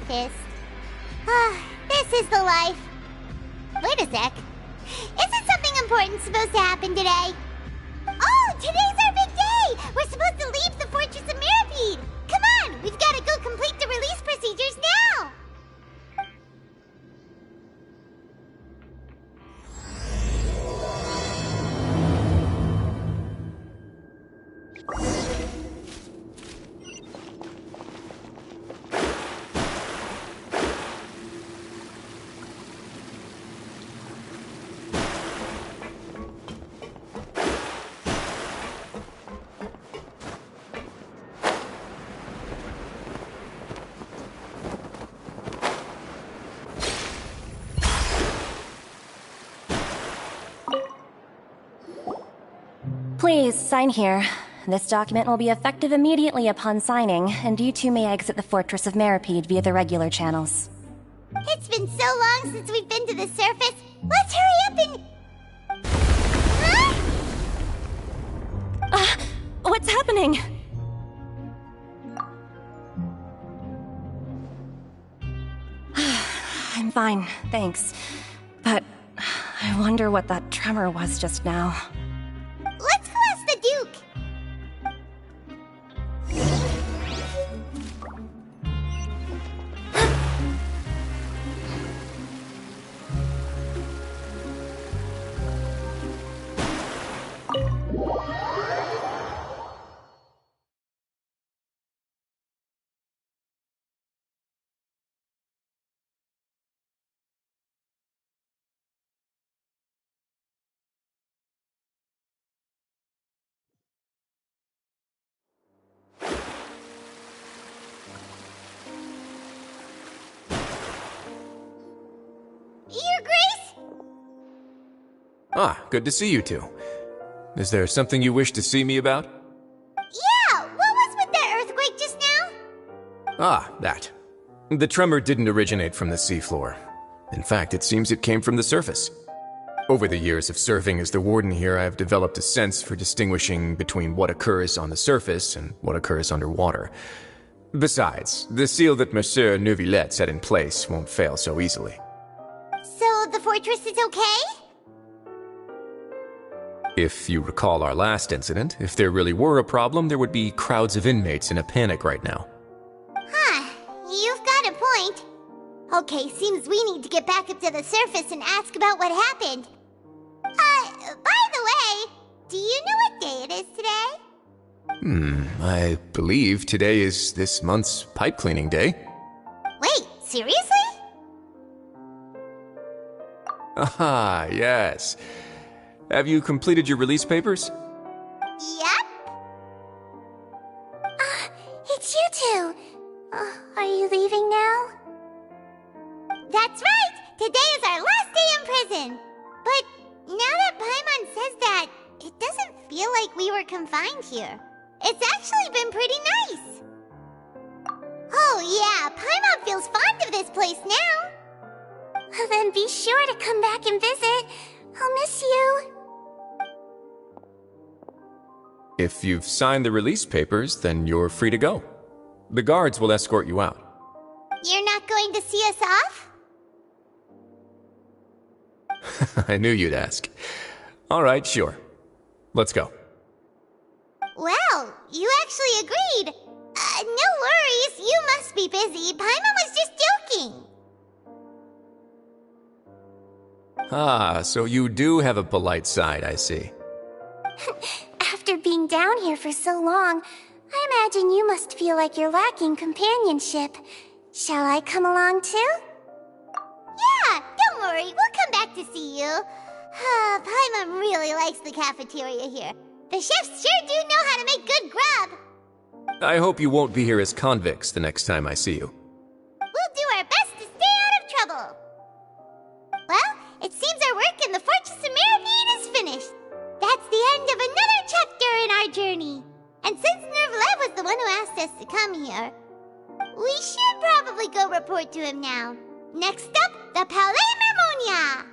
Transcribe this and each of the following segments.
amethyst. This is the life. Wait a sec. Isn't something important supposed to happen today? Oh, today's our big day! We're supposed to leave the Fortress of Mirapede! Come on, we've got to go complete the release procedures now! Please, sign here. This document will be effective immediately upon signing, and you two may exit the Fortress of Mirapede via the regular channels. It's been so long since we've been to the surface. Let's hurry up and... Huh? What's happening? I'm fine, thanks. But I wonder what that tremor was just now. Let's go ask the Duke! Your Grace? Ah, good to see you two. Is there something you wish to see me about? Yeah, what was with that earthquake just now? Ah, that. The tremor didn't originate from the seafloor. In fact, it seems it came from the surface. Over the years of serving as the warden here, I've developed a sense for distinguishing between what occurs on the surface and what occurs underwater. Besides, the seal that Monsieur Neuvillette set in place won't fail so easily. So the fortress is okay? If you recall our last incident, if there really were a problem, there would be crowds of inmates in a panic right now. Huh, you've got a point. Okay, seems we need to get back up to the surface and ask about what happened. By the way, do you know what day it is today? I believe today is this month's pipe cleaning day. Wait, seriously? Ah, yes. Have you completed your release papers? Yep. It's you two. Are you leaving now? That's right! Today is our last day in prison! But now that Paimon says that, it doesn't feel like we were confined here. It's actually been pretty nice. Oh yeah, Paimon feels fond of this place now. Then be sure to come back and visit. I'll miss you. If you've signed the release papers, then you're free to go. The guards will escort you out. You're not going to see us off? I knew you'd ask. All right, sure. Let's go. Well, you actually agreed. No worries, you must be busy. Paimon was just joking. Ah, so you do have a polite side, I see. After being down here for so long, I imagine you must feel like you're lacking companionship. Shall I come along too? Yeah, don't worry, we'll come back to see you. Paimon really likes the cafeteria here. The chefs sure do know how to make good grub. I hope you won't be here as convicts the next time I see you. We'll do our best to stay out of trouble. Well, it seems our work in the Fortress of Mirapede is finished. That's the end of another chapter in our journey. And since Neuvillette was the one who asked us to come here, we should probably go report to him now. Next up, the Palais Mermonia.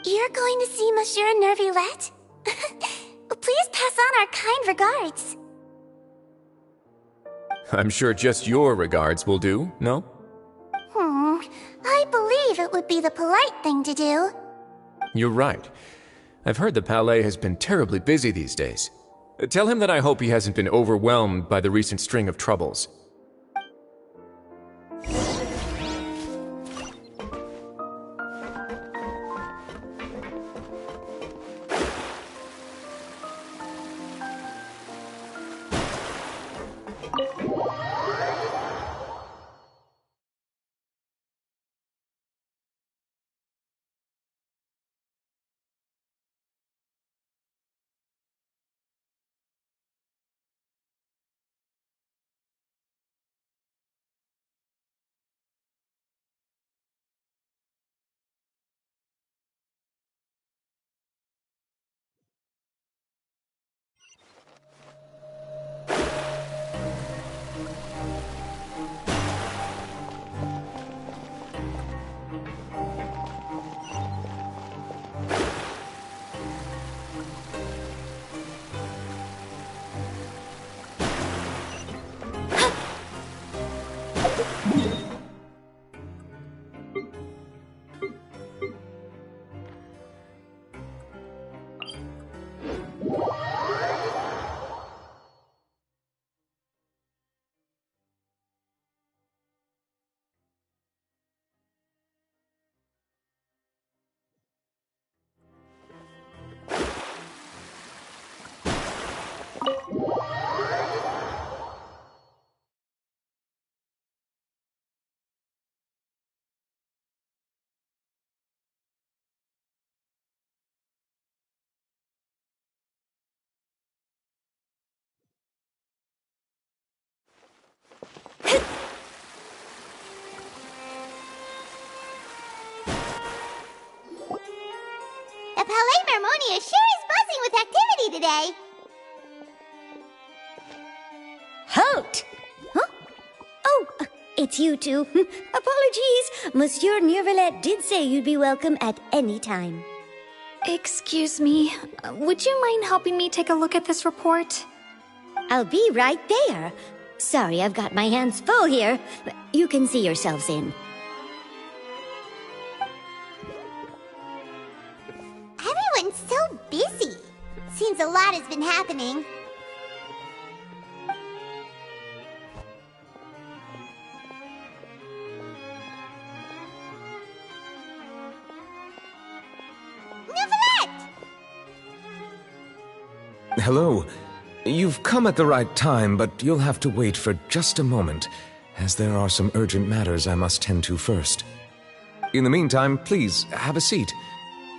You're going to see Monsieur Neuvillette? Please pass on our kind regards. I'm sure just your regards will do, no? I believe it would be the polite thing to do. You're right. I've heard the Palais has been terribly busy these days. Tell him that I hope he hasn't been overwhelmed by the recent string of troubles. The Palais Mermonia sure is buzzing with activity today. Halt! Huh? Oh, it's you two. Apologies. Monsieur Neuvillette did say you'd be welcome at any time. Excuse me, would you mind helping me take a look at this report? I'll be right there. Sorry, I've got my hands full here. You can see yourselves in. Everyone's so busy. Seems a lot has been happening. Neuvillette! Hello. You've come at the right time, but you'll have to wait for just a moment, as there are some urgent matters I must tend to first. In the meantime, please, have a seat.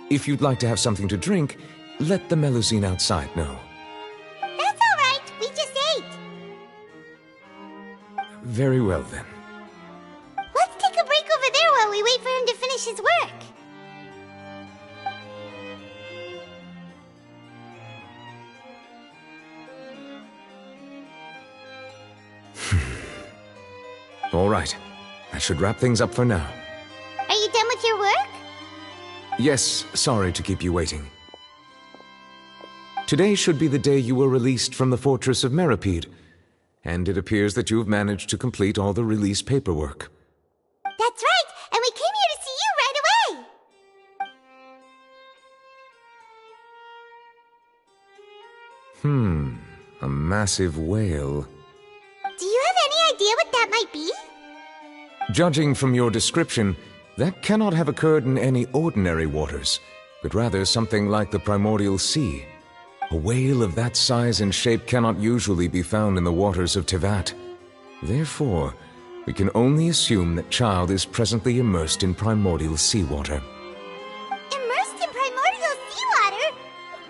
If you'd like to have something to drink, let the Melusine outside know. That's all right. We just ate. Very well, then. Let's take a break over there while we wait for him to finish his work. All right. That should wrap things up for now. Are you done with your work? Yes, sorry to keep you waiting. Today should be the day you were released from the Fortress of Meripede, and it appears that you have managed to complete all the release paperwork. That's right, and we came here to see you right away. A massive whale. Do you have any idea what that might be? Judging from your description, that cannot have occurred in any ordinary waters, but rather something like the primordial sea. A whale of that size and shape cannot usually be found in the waters of Tevat. Therefore, we can only assume that Child is presently immersed in primordial seawater. Immersed in primordial seawater?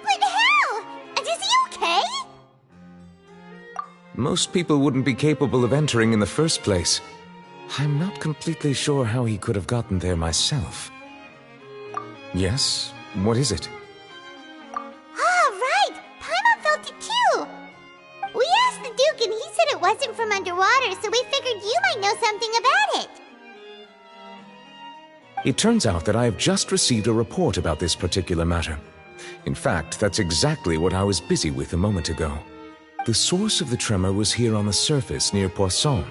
But how? And is he okay? Most people wouldn't be capable of entering in the first place. I'm not completely sure how he could have gotten there myself. Yes? What is it? Right! Paimon felt it too! We asked the Duke and he said it wasn't from underwater, so we figured you might know something about it. It turns out that I have just received a report about this particular matter. In fact, that's exactly what I was busy with a moment ago. The source of the tremor was here on the surface near Poisson.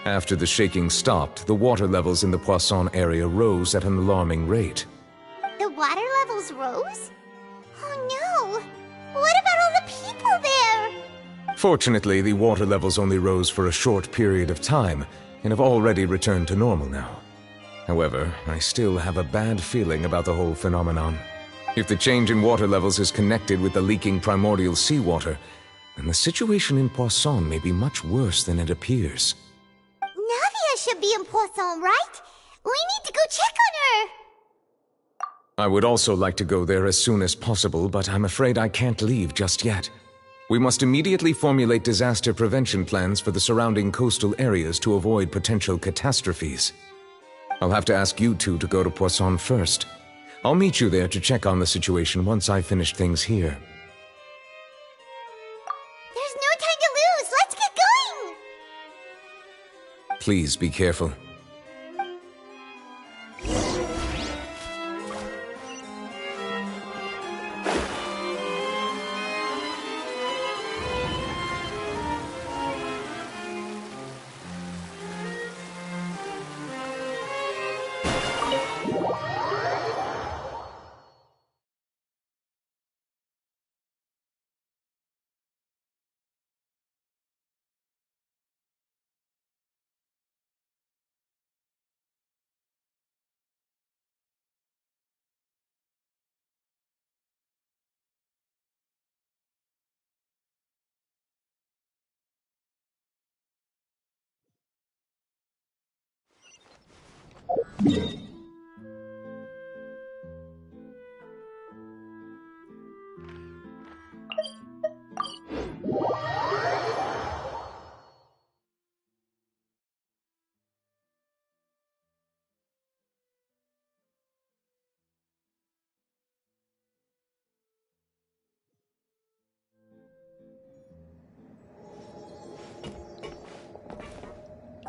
After the shaking stopped, the water levels in the Poisson area rose at an alarming rate. The water levels rose? Oh no! What about all the people there? Fortunately, the water levels only rose for a short period of time and have already returned to normal now. However, I still have a bad feeling about the whole phenomenon. If the change in water levels is connected with the leaking primordial seawater, then the situation in Poisson may be much worse than it appears. Navia should be in Poisson, right? We need to go check on her! I would also like to go there as soon as possible, but I'm afraid I can't leave just yet. We must immediately formulate disaster prevention plans for the surrounding coastal areas to avoid potential catastrophes. I'll have to ask you two to go to Poisson first. I'll meet you there to check on the situation once I've finished things here. There's no time to lose! Let's get going! Please be careful.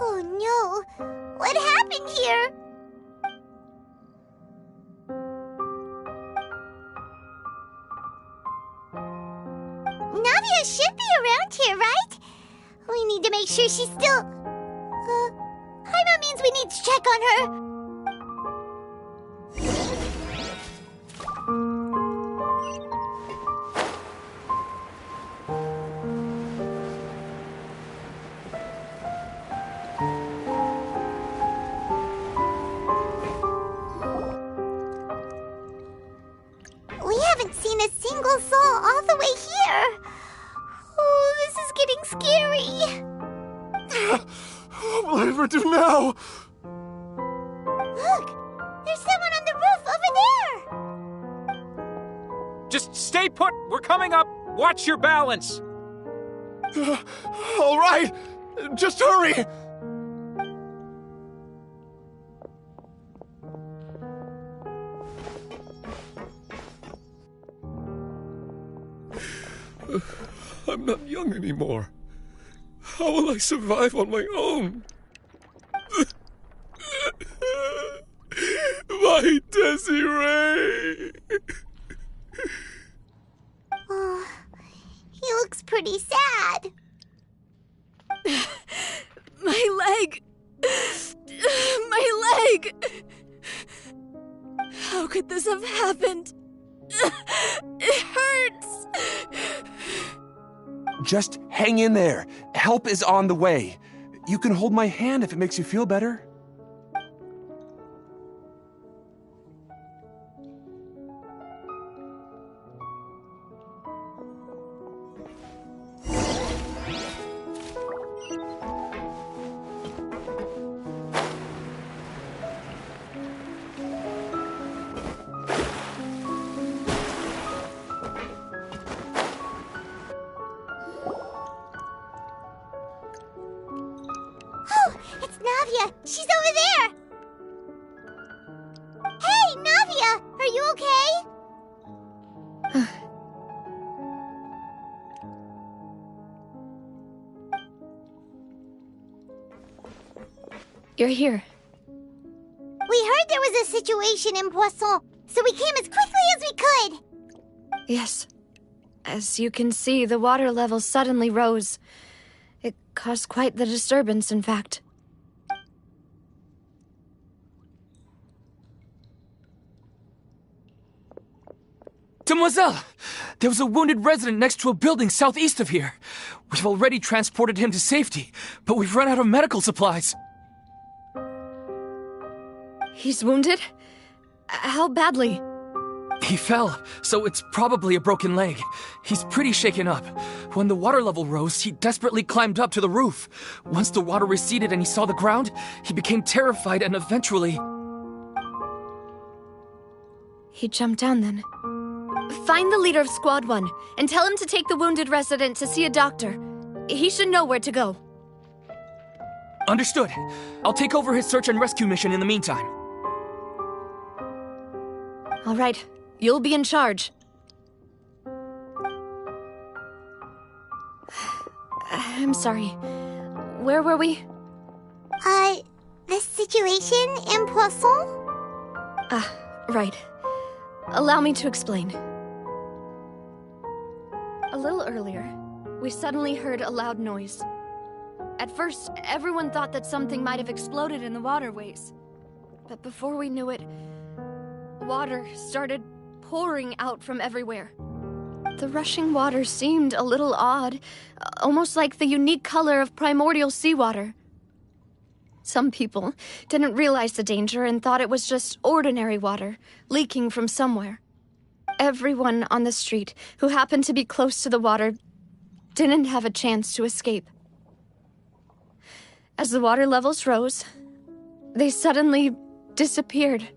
Oh no! What happened here? Navia should be around here, right? We need to make sure she's still... Paimon means we need to check on her. We haven't seen a single soul all the way here. Oh, this is getting scary. What will I ever do now? Look, there's someone on the roof over there. Just stay put! We're coming up! Watch your balance! All right, just hurry! I'm not young anymore. How will I survive on my own? My Desiree! Oh, he looks pretty sad. My leg! My leg! How could this have happened? It hurts! Just hang in there. Help is on the way. You can hold my hand if it makes you feel better. It's Navia! She's over there! Hey, Navia! Are you okay? You're here. We heard there was a situation in Poisson, so we came as quickly as we could! Yes. As you can see, the water level suddenly rose. It caused quite the disturbance, in fact. Demoiselle! There was a wounded resident next to a building southeast of here. We've already transported him to safety, but we've run out of medical supplies. He's wounded? How badly? He fell, so it's probably a broken leg. He's pretty shaken up. When the water level rose, he desperately climbed up to the roof. Once the water receded and he saw the ground, he became terrified and eventually... He jumped down then. Find the leader of Squad 1 and tell him to take the wounded resident to see a doctor. He should know where to go. Understood. I'll take over his search and rescue mission in the meantime. All right. You'll be in charge. I'm sorry. Where were we? The situation in Poisson? Ah, right. Allow me to explain. A little earlier, we suddenly heard a loud noise. At first, everyone thought that something might have exploded in the waterways. But before we knew it, water started pouring out from everywhere. The rushing water seemed a little odd, almost like the unique color of primordial seawater. Some people didn't realize the danger and thought it was just ordinary water leaking from somewhere. Everyone on the street who happened to be close to the water didn't have a chance to escape. As the water levels rose, they suddenly disappeared.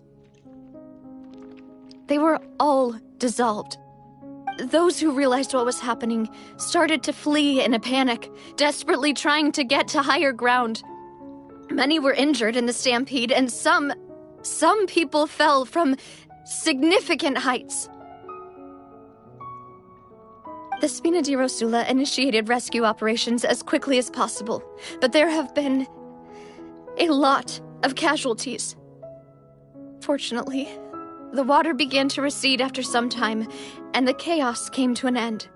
They were all dissolved. Those who realized what was happening started to flee in a panic, desperately trying to get to higher ground. Many were injured in the stampede, and some people fell from significant heights. The Spina di Rosula initiated rescue operations as quickly as possible, but there have been a lot of casualties. Fortunately, the water began to recede after some time, and the chaos came to an end.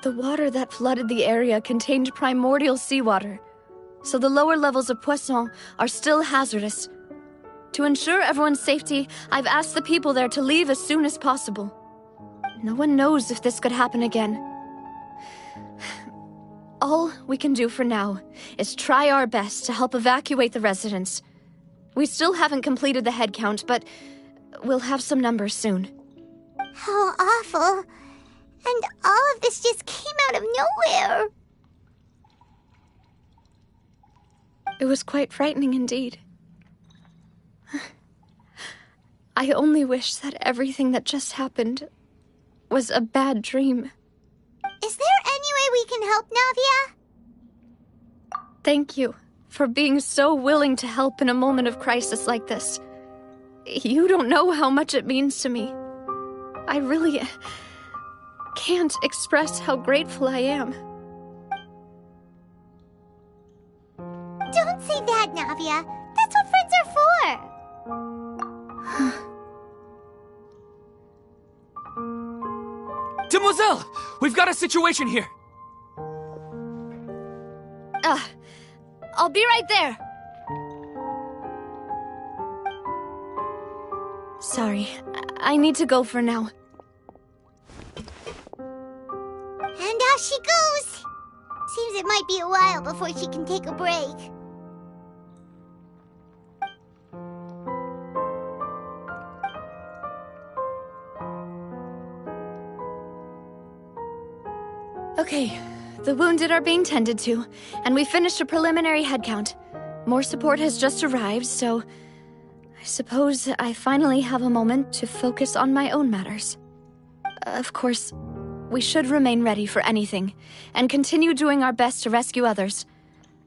The water that flooded the area contained primordial seawater, so the lower levels of Poisson are still hazardous. To ensure everyone's safety, I've asked the people there to leave as soon as possible. No one knows if this could happen again. All we can do for now is try our best to help evacuate the residents. We still haven't completed the head count, but we'll have some numbers soon. How awful. And all of this just came out of nowhere. It was quite frightening indeed. I only wish that everything that just happened was a bad dream. Is there any way we can help, Navia? Thank you for being so willing to help in a moment of crisis like this. You don't know how much it means to me. I really can't express how grateful I am. Don't say that, Navia. That's what friends are for. Demoiselle! We've got a situation here! I'll be right there. Sorry, I need to go for now. And off she goes. Seems it might be a while before she can take a break. Okay, the wounded are being tended to, and we finished a preliminary head count. More support has just arrived, so I suppose I finally have a moment to focus on my own matters. Of course, we should remain ready for anything, and continue doing our best to rescue others.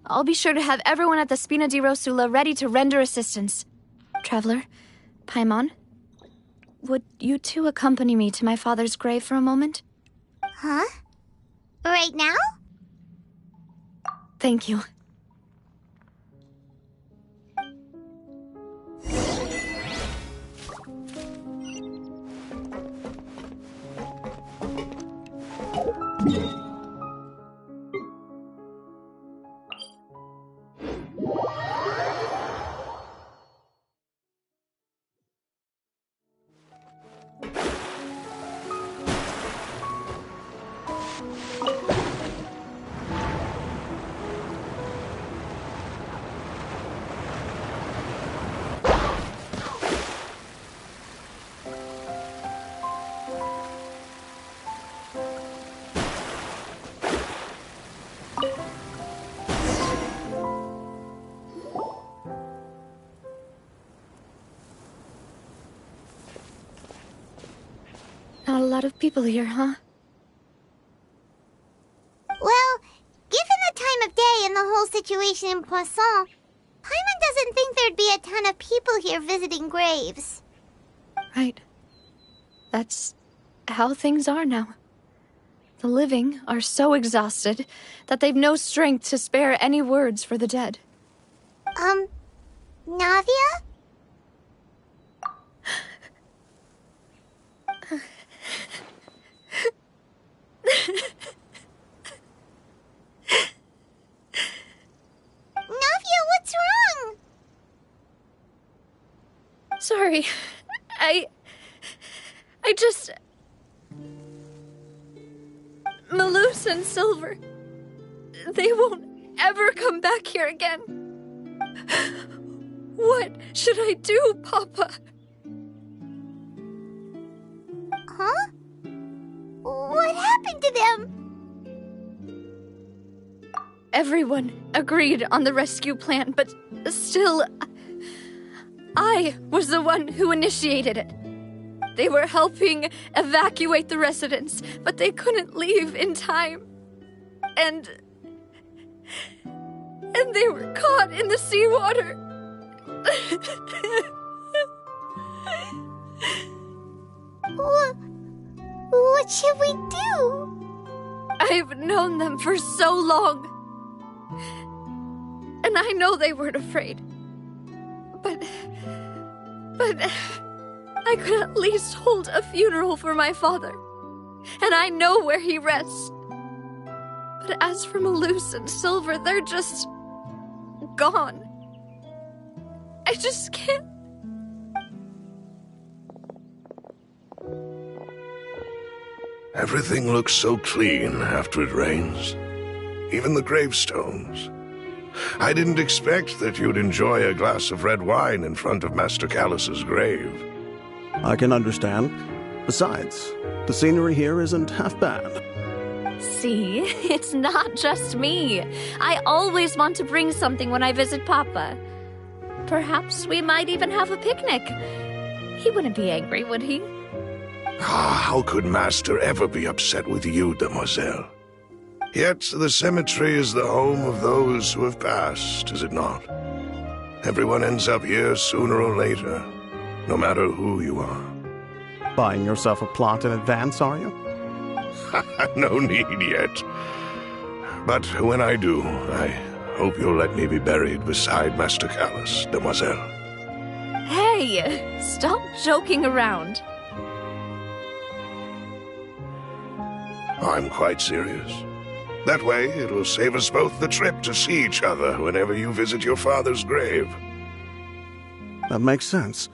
I'll be sure to have everyone at the Spina di Rosula ready to render assistance. Traveler, Paimon, would you two accompany me to my father's grave for a moment? Huh? Right now? Thank you. lot of people here, huh? Well, given the time of day and the whole situation in Poisson, Paimon doesn't think there'd be a ton of people here visiting graves. Right. That's how things are now. The living are so exhausted that they've no strength to spare any words for the dead. Navia? Navia, what's wrong? Sorry. I just... Malus and Silver, they won't ever come back here again. What should I do, Papa? Huh? What happened to them? Everyone agreed on the rescue plan, but still, I was the one who initiated it. They were helping evacuate the residents, but they couldn't leave in time. And they were caught in the seawater. What should we do? I've known them for so long. And I know they weren't afraid. But I could at least hold a funeral for my father. And I know where he rests. But as for Malus and Silver, they're just gone. I just can't. Everything looks so clean after it rains. Even the gravestones. I didn't expect that you'd enjoy a glass of red wine in front of Master Callus's grave. I can understand. Besides, the scenery here isn't half bad. See, it's not just me. I always want to bring something when I visit Papa. Perhaps we might even have a picnic. He wouldn't be angry, would he? How could Master ever be upset with you, Demoiselle? Yet the cemetery is the home of those who have passed, is it not? Everyone ends up here sooner or later, no matter who you are. Buying yourself a plot in advance, are you? No need yet. But when I do, I hope you'll let me be buried beside Master Callus, Demoiselle. Hey, stop joking around. I'm quite serious. That way, it will save us both the trip to see each other whenever you visit your father's grave. That makes sense.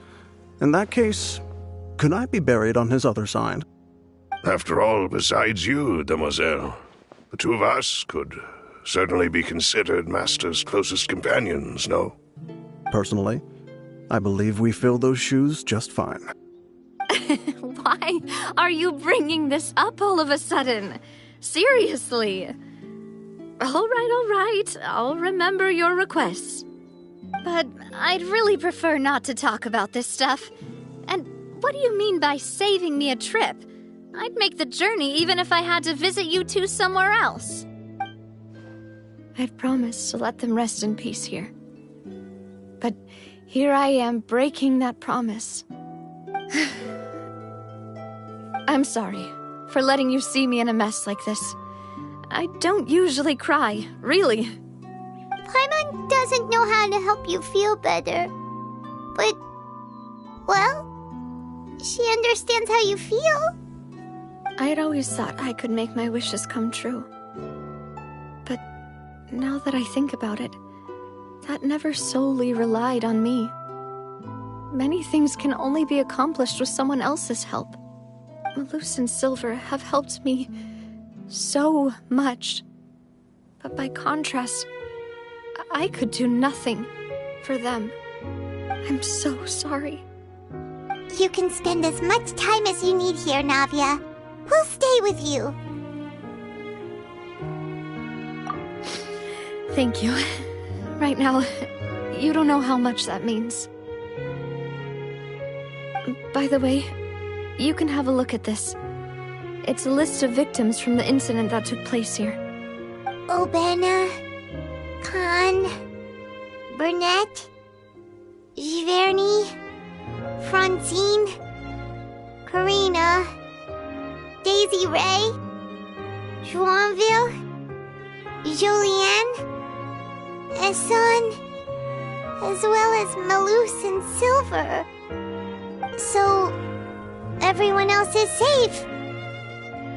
In that case, could I be buried on his other side? After all, besides you, Demoiselle, the two of us could certainly be considered Master's closest companions, no? Personally, I believe we fill those shoes just fine. Why are you bringing this up all of a sudden? Seriously. All right. I'll remember your requests. But I'd really prefer not to talk about this stuff. And what do you mean by saving me a trip? I'd make the journey even if I had to visit you two somewhere else. I'd promised to let them rest in peace here. But here I am breaking that promise. I'm sorry for letting you see me in a mess like this. I don't usually cry, really. Paimon doesn't know how to help you feel better. But, well, she understands how you feel. I had always thought I could make my wishes come true. But now that I think about it, that never solely relied on me. Many things can only be accomplished with someone else's help. Malus and Silver have helped me so much. But by contrast, I could do nothing for them. I'm so sorry. You can spend as much time as you need here, Navia. We'll stay with you. Thank you. Right now, you don't know how much that means. By the way, you can have a look at this. It's a list of victims from the incident that took place here. Obena, Khan, Burnett, Giverny, Francine, Karina, Daisy Ray, Joinville, Julianne, Esson, as well as Malus and Silver. So, everyone else is safe.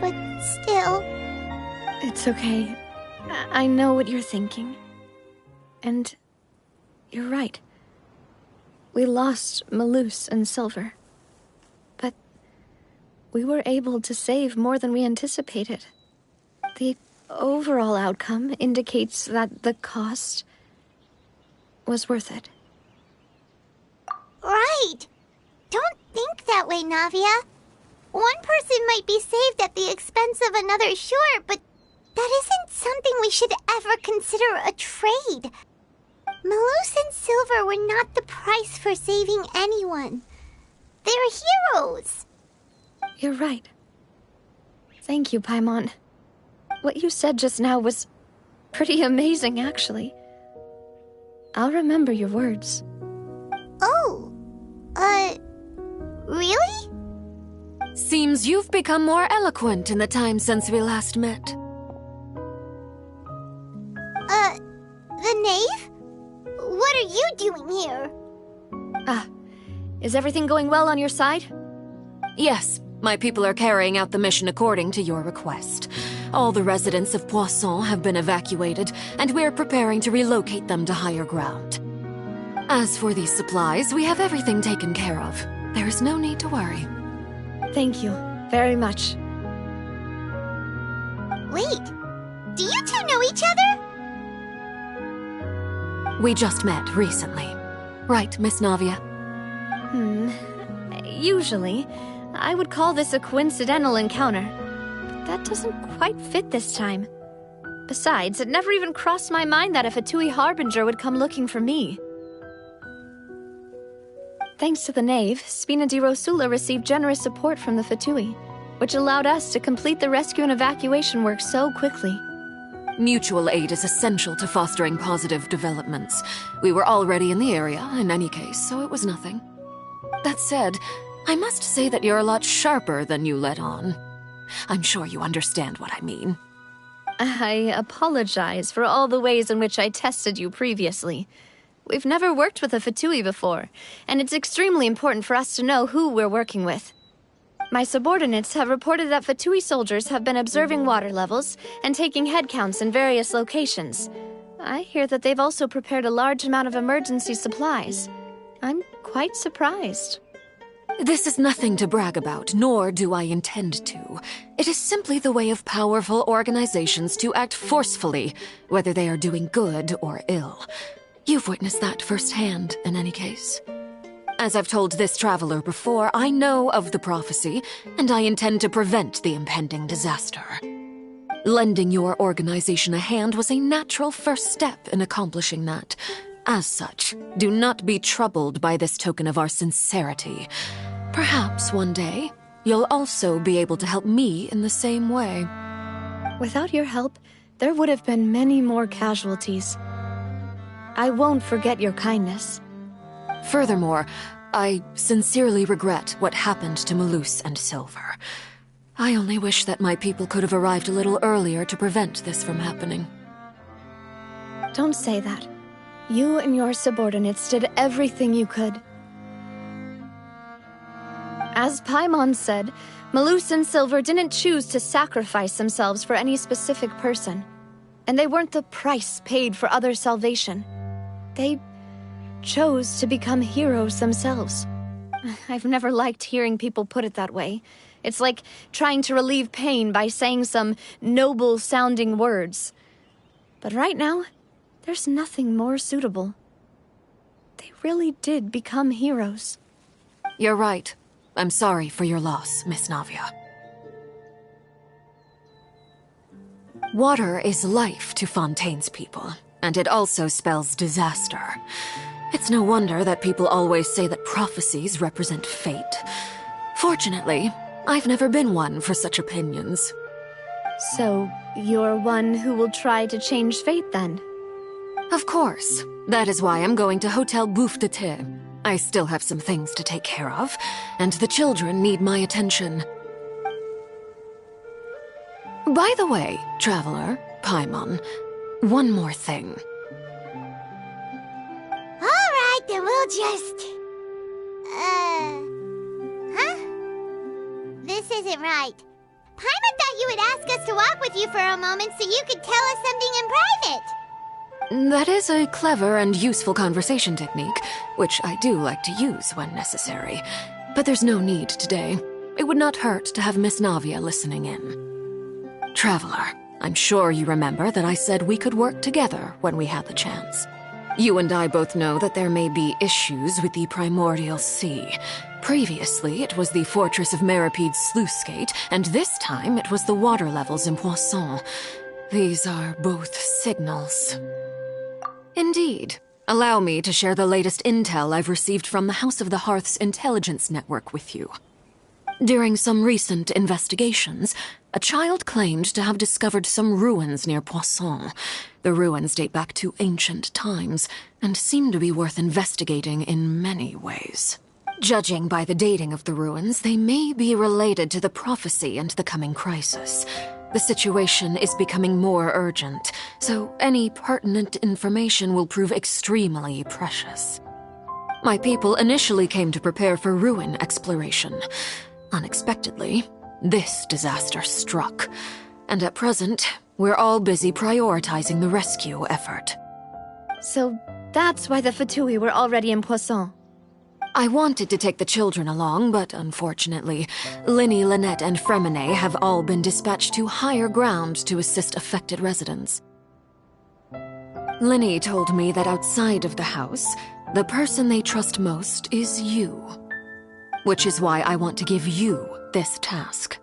But still... It's okay. I know what you're thinking. And you're right. We lost Malus and Silver. But we were able to save more than we anticipated. The overall outcome indicates that the cost was worth it. Right! Don't think that way, Navia. One person might be saved at the expense of another, sure, but that isn't something we should ever consider a trade. Malus and Silver were not the price for saving anyone. They're heroes. You're right. Thank you, Paimon. What you said just now was pretty amazing, actually. I'll remember your words. Oh, really? Seems you've become more eloquent in the time since we last met. The knave? What are you doing here? Is everything going well on your side? Yes, my people are carrying out the mission according to your request. All the residents of Poisson have been evacuated, and we're preparing to relocate them to higher ground. As for these supplies, we have everything taken care of. There is no need to worry. Thank you very much. Wait, do you two know each other? We just met recently. Right, Miss Navia? Usually, I would call this a coincidental encounter. But that doesn't quite fit this time. Besides, it never even crossed my mind that a Fatui Harbinger would come looking for me. Thanks to the knave, Spina di Rosula received generous support from the Fatui, which allowed us to complete the rescue and evacuation work so quickly. Mutual aid is essential to fostering positive developments. We were already in the area, in any case, so it was nothing. That said, I must say that you're a lot sharper than you let on. I'm sure you understand what I mean. I apologize for all the ways in which I tested you previously. We've never worked with a Fatui before, and it's extremely important for us to know who we're working with. My subordinates have reported that Fatui soldiers have been observing water levels and taking head counts in various locations. I hear that they've also prepared a large amount of emergency supplies. I'm quite surprised. This is nothing to brag about, nor do I intend to. It is simply the way of powerful organizations to act forcefully, whether they are doing good or ill. You've witnessed that firsthand, in any case. As I've told this traveler before, I know of the prophecy, and I intend to prevent the impending disaster. Lending your organization a hand was a natural first step in accomplishing that. As such, do not be troubled by this token of our sincerity. Perhaps one day, you'll also be able to help me in the same way. Without your help, there would have been many more casualties. I won't forget your kindness. Furthermore, I sincerely regret what happened to Malus and Silver. I only wish that my people could have arrived a little earlier to prevent this from happening. Don't say that. You and your subordinates did everything you could. As Paimon said, Malus and Silver didn't choose to sacrifice themselves for any specific person. And they weren't the price paid for other salvation. They chose to become heroes themselves. I've never liked hearing people put it that way. It's like trying to relieve pain by saying some noble-sounding words. But right now, there's nothing more suitable. They really did become heroes. You're right. I'm sorry for your loss, Miss Navia. Water is life to Fontaine's people, and it also spells disaster. It's no wonder that people always say that prophecies represent fate. Fortunately, I've never been one for such opinions. So, you're one who will try to change fate then? Of course. That is why I'm going to Hotel Bouffe de Thé. I still have some things to take care of, and the children need my attention. By the way, Traveler, Paimon, one more thing. Alright, then we'll just... Huh? This isn't right. Paimon thought you would ask us to walk with you for a moment so you could tell us something in private. That is a clever and useful conversation technique, which I do like to use when necessary. But there's no need today. It would not hurt to have Miss Navia listening in. Traveler, I'm sure you remember that I said we could work together when we had the chance. You and I both know that there may be issues with the Primordial Sea. Previously, it was the Fortress of Meripede's sluice gate, and this time it was the water levels in Poisson. These are both signals. Indeed. Allow me to share the latest intel I've received from the House of the Hearth's intelligence network with you. During some recent investigations, a child claimed to have discovered some ruins near Poisson. The ruins date back to ancient times, and seem to be worth investigating in many ways. Judging by the dating of the ruins, they may be related to the prophecy and the coming crisis. The situation is becoming more urgent, so any pertinent information will prove extremely precious. My people initially came to prepare for ruin exploration. Unexpectedly, this disaster struck, and at present, we're all busy prioritizing the rescue effort. So that's why the Fatui were already in Poisson. I wanted to take the children along, but unfortunately, Linny, Lynette, and Fremine have all been dispatched to higher ground to assist affected residents. Linny told me that outside of the house, the person they trust most is you. Which is why I want to give you this task.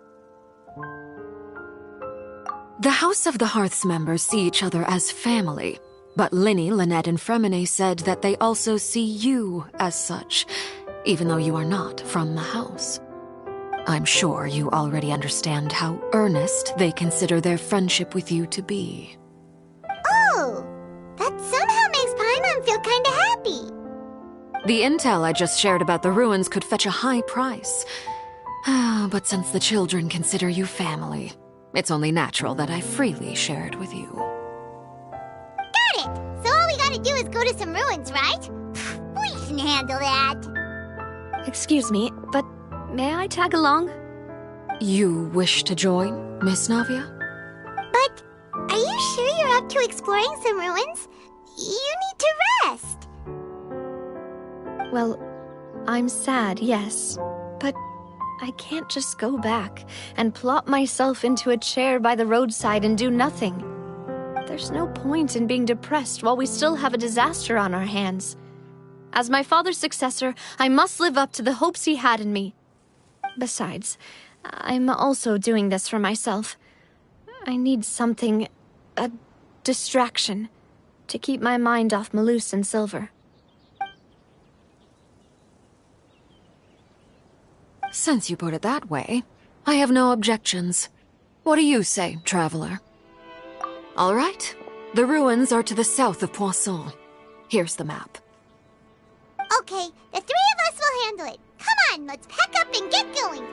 The House of the Hearth's members see each other as family, but Linny, Lynette, and Fremine said that they also see you as such, even though you are not from the house. I'm sure you already understand how earnest they consider their friendship with you to be. Oh, that somehow makes Paimon feel kinda happy. The intel I just shared about the ruins could fetch a high price. But since the children consider you family, it's only natural that I freely share it with you. Got it! So all we gotta do is go to some ruins, right? We can handle that. Excuse me, but may I tag along? You wish to join, Miss Navia? But are you sure you're up to exploring some ruins? You need to rest. Well, I'm sad, yes, but I can't just go back and plop myself into a chair by the roadside and do nothing. There's no point in being depressed while we still have a disaster on our hands. As my father's successor, I must live up to the hopes he had in me. Besides, I'm also doing this for myself. I need something, a distraction, to keep my mind off Malus and Silver. Since you put it that way, I have no objections. What do you say, Traveler? All right. The ruins are to the south of Poisson. Here's the map. Okay, the three of us will handle it. Come on, let's pack up and get going.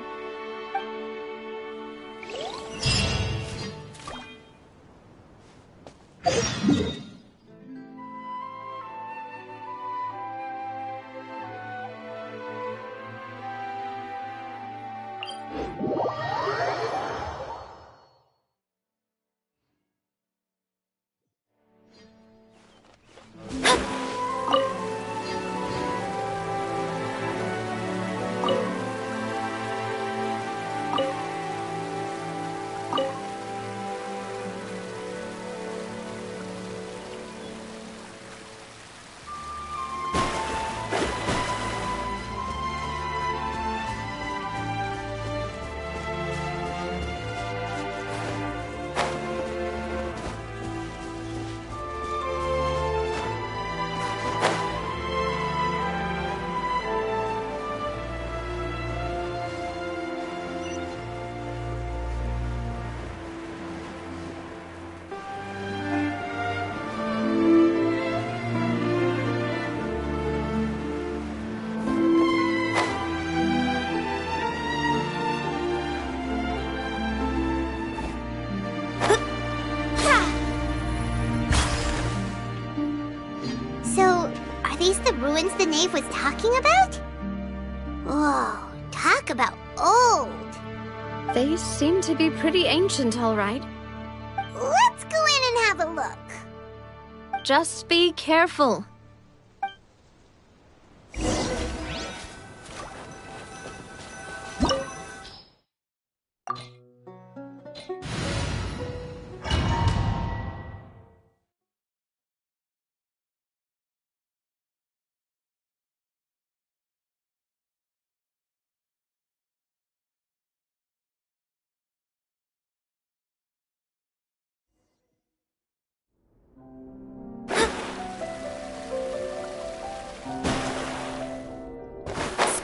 Knave was talking about? Whoa, talk about old. They seem to be pretty ancient, all right. Let's go in and have a look. Just be careful.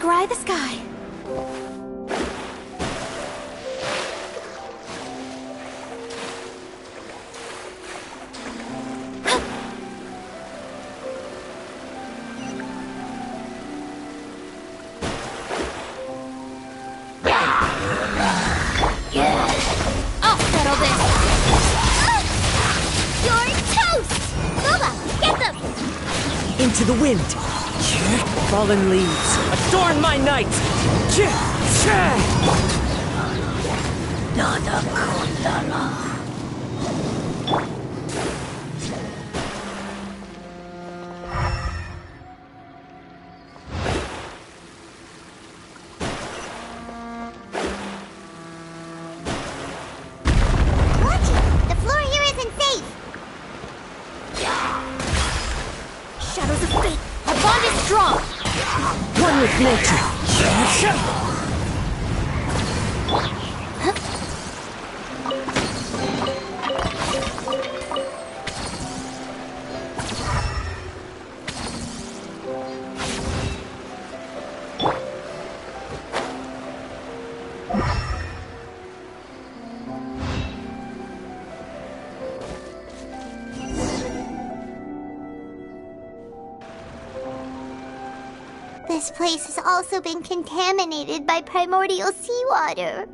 Scry the sky. I'll settle this. You're toast! Lola, get them! Into the wind. Fallen leaves, adorn my night! Watch it! The floor here isn't safe! Shadows of fate. Our bond is strong. One with nature. This place has also been contaminated by primordial seawater.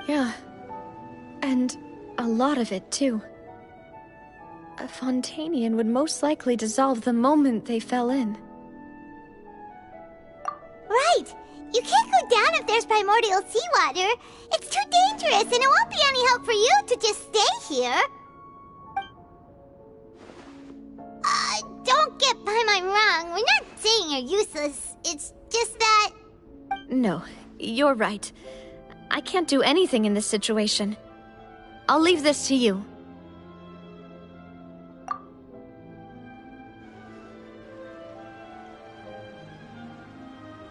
Yeah. And a lot of it, too. A Fontanian would most likely dissolve the moment they fell in. Right! You can't go down if there's primordial seawater. It's too dangerous, and it won't be any help for you to just stay here. Don't get Paimon wrong. We're not saying you're useless. It's just that... No, you're right. I can't do anything in this situation. I'll leave this to you.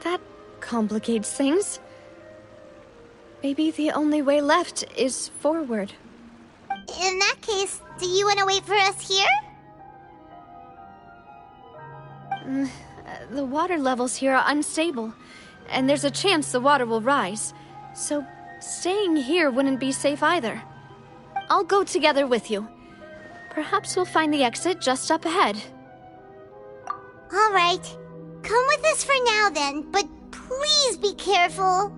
That complicates things. Maybe the only way left is forward. In that case, do you want to wait for us here? The water levels here are unstable, and there's a chance the water will rise. So, staying here wouldn't be safe either. I'll go together with you. Perhaps we'll find the exit just up ahead. All right. Come with us for now then, but please be careful.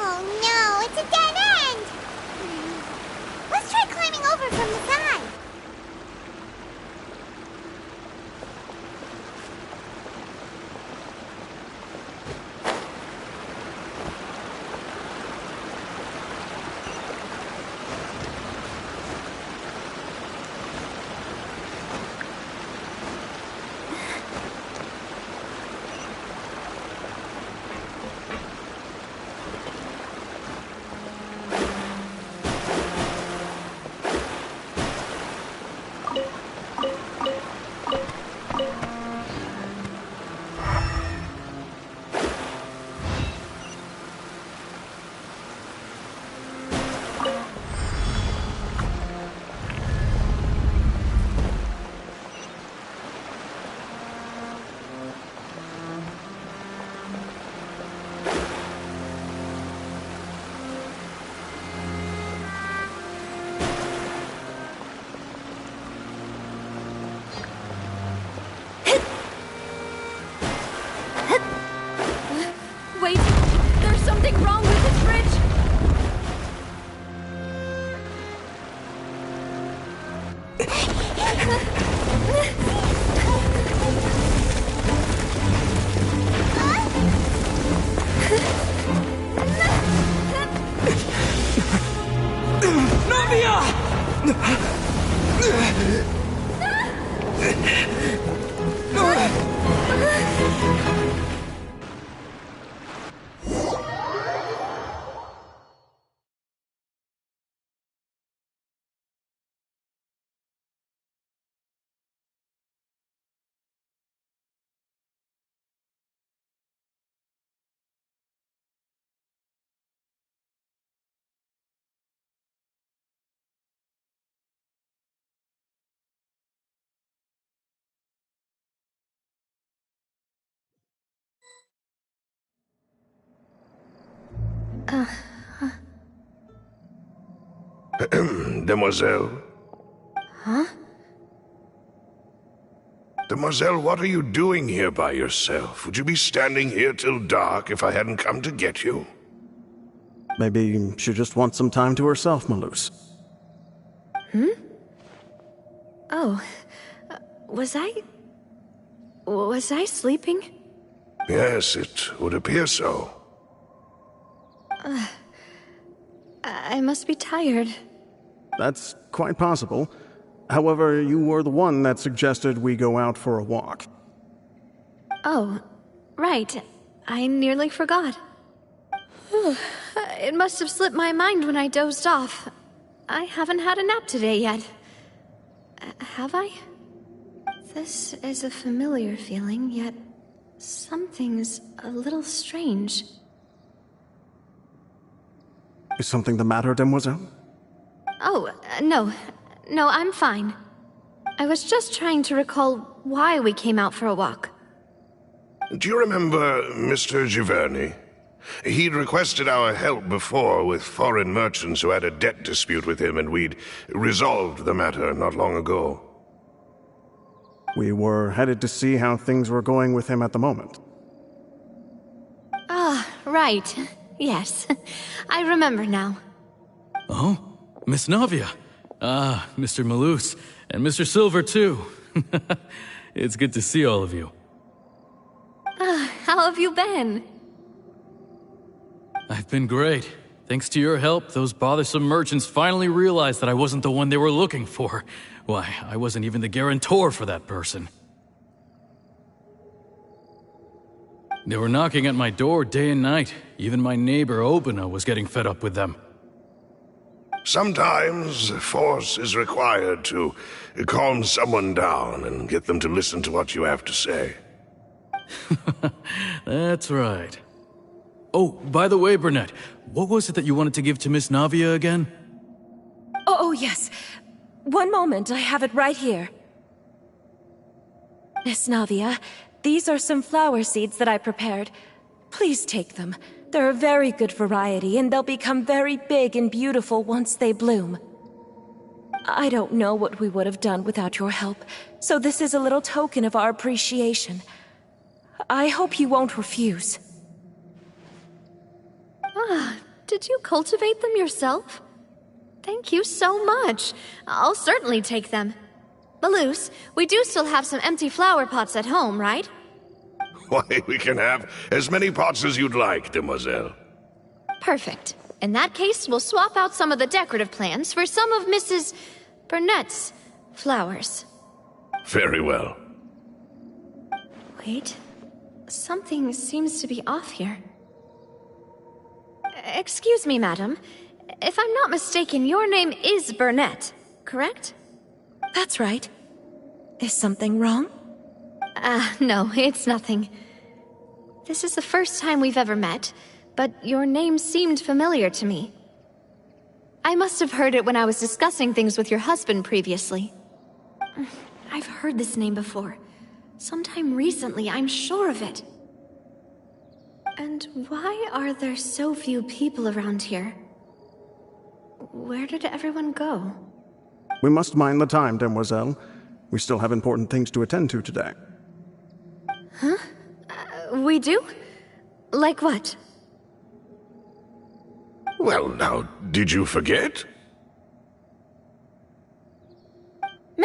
Oh no, it's a dead end! Let's try climbing over from the side. Demoiselle? Huh? Demoiselle, what are you doing here by yourself? Would you be standing here till dark if I hadn't come to get you? Maybe she just wants some time to herself, Malus. Hmm? Oh. Was I sleeping? Yes, it would appear so. I must be tired. That's quite possible. However, you were the one that suggested we go out for a walk. Oh, right. I nearly forgot. It must have slipped my mind when I dozed off. I haven't had a nap today yet. Have I? This is a familiar feeling, yet something's a little strange. Is something the matter, Demoiselle? Oh, no. No, I'm fine. I was just trying to recall why we came out for a walk. Do you remember Mr. Giverny? He'd requested our help before with foreign merchants who had a debt dispute with him, and we'd resolved the matter not long ago. We were headed to see how things were going with him at the moment. Ah, right. Yes. I remember now. Oh? Miss Navia. Ah, Mr. Malus. And Mr. Silver, too. It's good to see all of you. How have you been? I've been great. Thanks to your help, those bothersome merchants finally realized that I wasn't the one they were looking for. Why, I wasn't even the guarantor for that person. They were knocking at my door day and night. Even my neighbor, Obina, was getting fed up with them. Sometimes force is required to calm someone down and get them to listen to what you have to say. That's right. Oh, by the way, Burnett, what was it that you wanted to give to Miss Navia again? Oh, yes. One moment, I have it right here. Miss Navia, these are some flower seeds that I prepared. Please take them. They're a very good variety, and they'll become very big and beautiful once they bloom. I don't know what we would have done without your help, so this is a little token of our appreciation. I hope you won't refuse. Ah, did you cultivate them yourself? Thank you so much. I'll certainly take them. Malus, we do still have some empty flower pots at home, right? Why, we can have as many pots as you'd like, Demoiselle. Perfect. In that case, we'll swap out some of the decorative plants for some of Mrs. Burnett's flowers. Very well. Wait. Something seems to be off here. Excuse me, madam. If I'm not mistaken, your name is Burnett, correct? That's right. Is something wrong? No, it's nothing. This is the first time we've ever met, but your name seemed familiar to me. I must have heard it when I was discussing things with your husband previously. I've heard this name before. Sometime recently, I'm sure of it. And why are there so few people around here? Where did everyone go? We must mind the time, Demoiselle. We still have important things to attend to today. Huh? We do? Like what? Well, now, did you forget?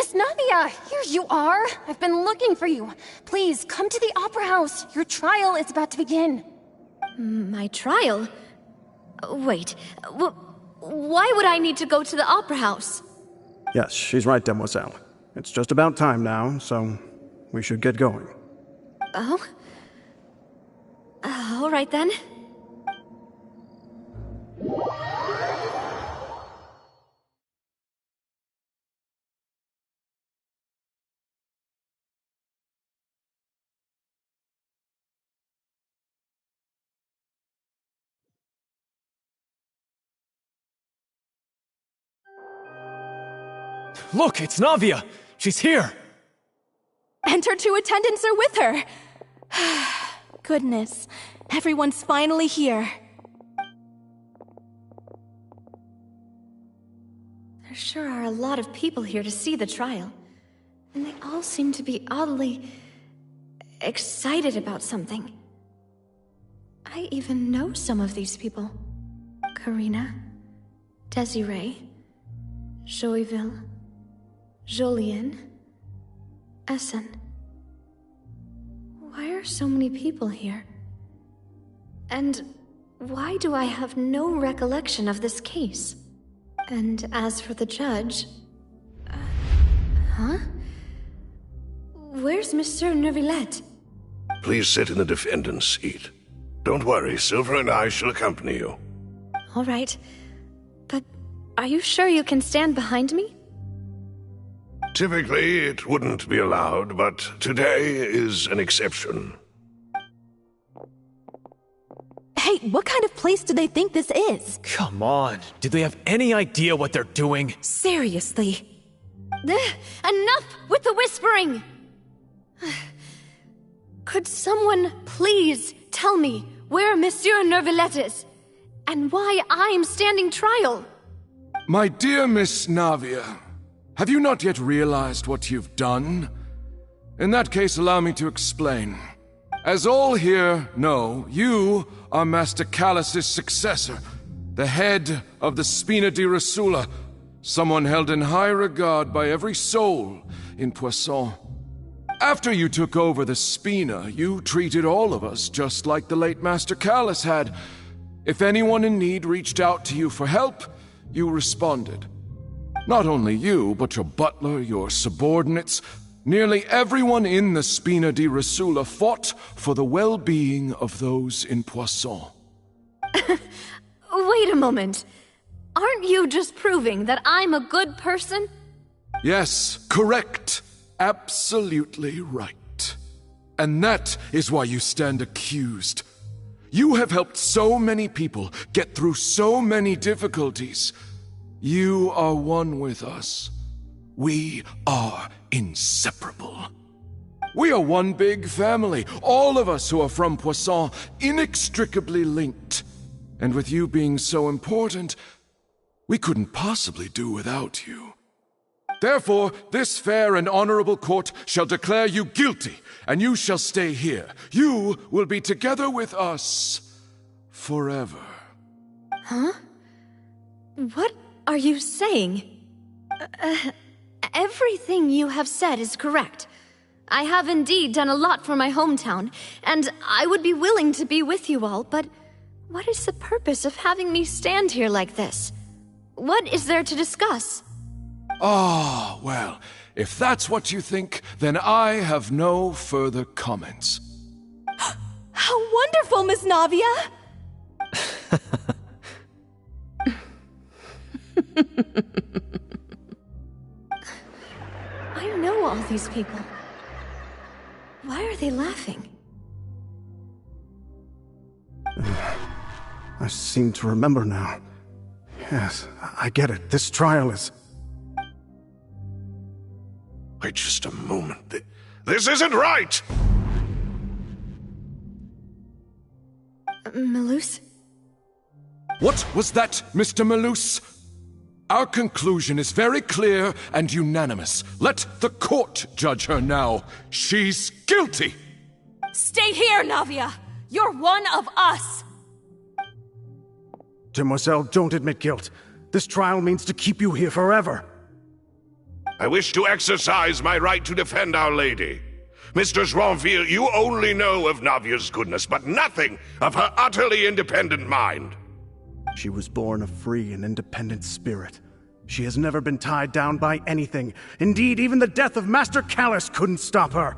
Miss Navia, here you are. I've been looking for you. Please, come to the Opera House. Your trial is about to begin. My trial? Wait, why would I need to go to the Opera House? Yes, she's right, Demoiselle. It's just about time now, so we should get going. Oh? All right then. Look, it's Navia! She's here! And her two attendants are with her. Goodness, everyone's finally here. There sure are a lot of people here to see the trial. And they all seem to be oddly excited about something. I even know some of these people. Karina, Desiree, Joyville, Jolien, Essen. Why are so many people here? And why do I have no recollection of this case? And as for the judge... huh? Where's Monsieur Neuvillette? Please sit in the defendant's seat. Don't worry, Silver and I shall accompany you. All right. But are you sure you can stand behind me? Typically, it wouldn't be allowed, but today is an exception. Hey, what kind of place do they think this is? Come on, do they have any idea what they're doing? Seriously. Enough with the whispering! Could someone please tell me where Monsieur Neuvillette is? And why I'm standing trial? My dear Miss Navia, have you not yet realized what you've done? In that case, allow me to explain. As all here know, you are Master Callus's successor, the head of the Spina di Rosula, someone held in high regard by every soul in Poisson. After you took over the Spina, you treated all of us just like the late Master Callus had. If anyone in need reached out to you for help, you responded. Not only you, but your butler, your subordinates, nearly everyone in the Spina di Rosula fought for the well-being of those in Poisson. Wait a moment. Aren't you just proving that I'm a good person? Yes, correct. Absolutely right. And that is why you stand accused. You have helped so many people get through so many difficulties. You are one with us. We are inseparable. We are one big family, all of us who are from Poisson, inextricably linked. And with you being so important, we couldn't possibly do without you. Therefore, this fair and honorable court shall declare you guilty, and you shall stay here. You will be together with us forever. Huh? What are you saying? Everything you have said is correct. I have indeed done a lot for my hometown, and I would be willing to be with you all, but what is the purpose of having me stand here like this? What is there to discuss? Ah, well, if that's what you think, then I have no further comments. How wonderful, Miss Navia! I know all these people. Why are they laughing? I seem to remember now. Yes, I get it. This trial is... Wait just a moment. This isn't right! Malus? What was that, Mr. Malus? Our conclusion is very clear and unanimous. Let the court judge her now. She's guilty! Stay here, Navia! You're one of us! Demoiselle, don't admit guilt. This trial means to keep you here forever. I wish to exercise my right to defend Our Lady. Mr. Joinville, you only know of Navia's goodness, but nothing of her utterly independent mind. She was born a free and independent spirit. She has never been tied down by anything. Indeed, even the death of Master Callus couldn't stop her.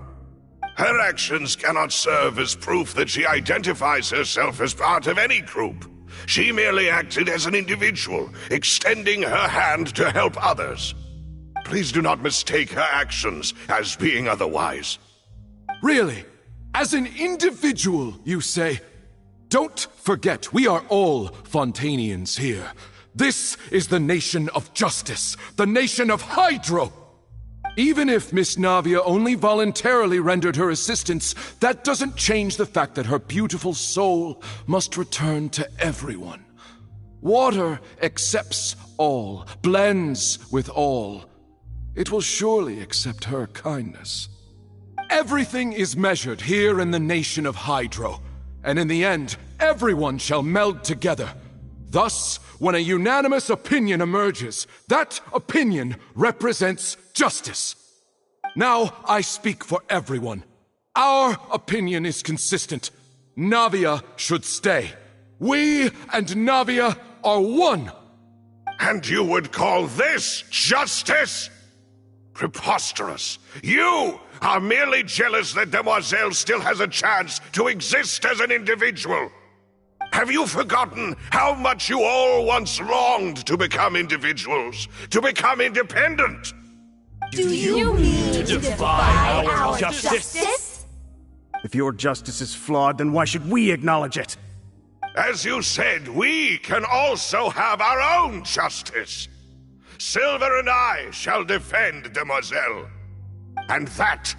Her actions cannot serve as proof that she identifies herself as part of any group. She merely acted as an individual, extending her hand to help others. Please do not mistake her actions as being otherwise. Really? As an individual, you say? Don't forget, we are all Fontanians here. This is the nation of justice, the nation of Hydro! Even if Miss Navia only voluntarily rendered her assistance, that doesn't change the fact that her beautiful soul must return to everyone. Water accepts all, blends with all. It will surely accept her kindness. Everything is measured here in the nation of Hydro, and in the end, everyone shall meld together. Thus, when a unanimous opinion emerges, that opinion represents justice. Now I speak for everyone. Our opinion is consistent. Navia should stay. We and Navia are one. And you would call this justice? Preposterous. You are merely jealous that Demoiselle still has a chance to exist as an individual. Have you forgotten how much you all once longed to become individuals, to become independent? Do you mean to defy our justice? If your justice is flawed, then why should we acknowledge it? As you said, we can also have our own justice. Silver and I shall defend Demoiselle. And that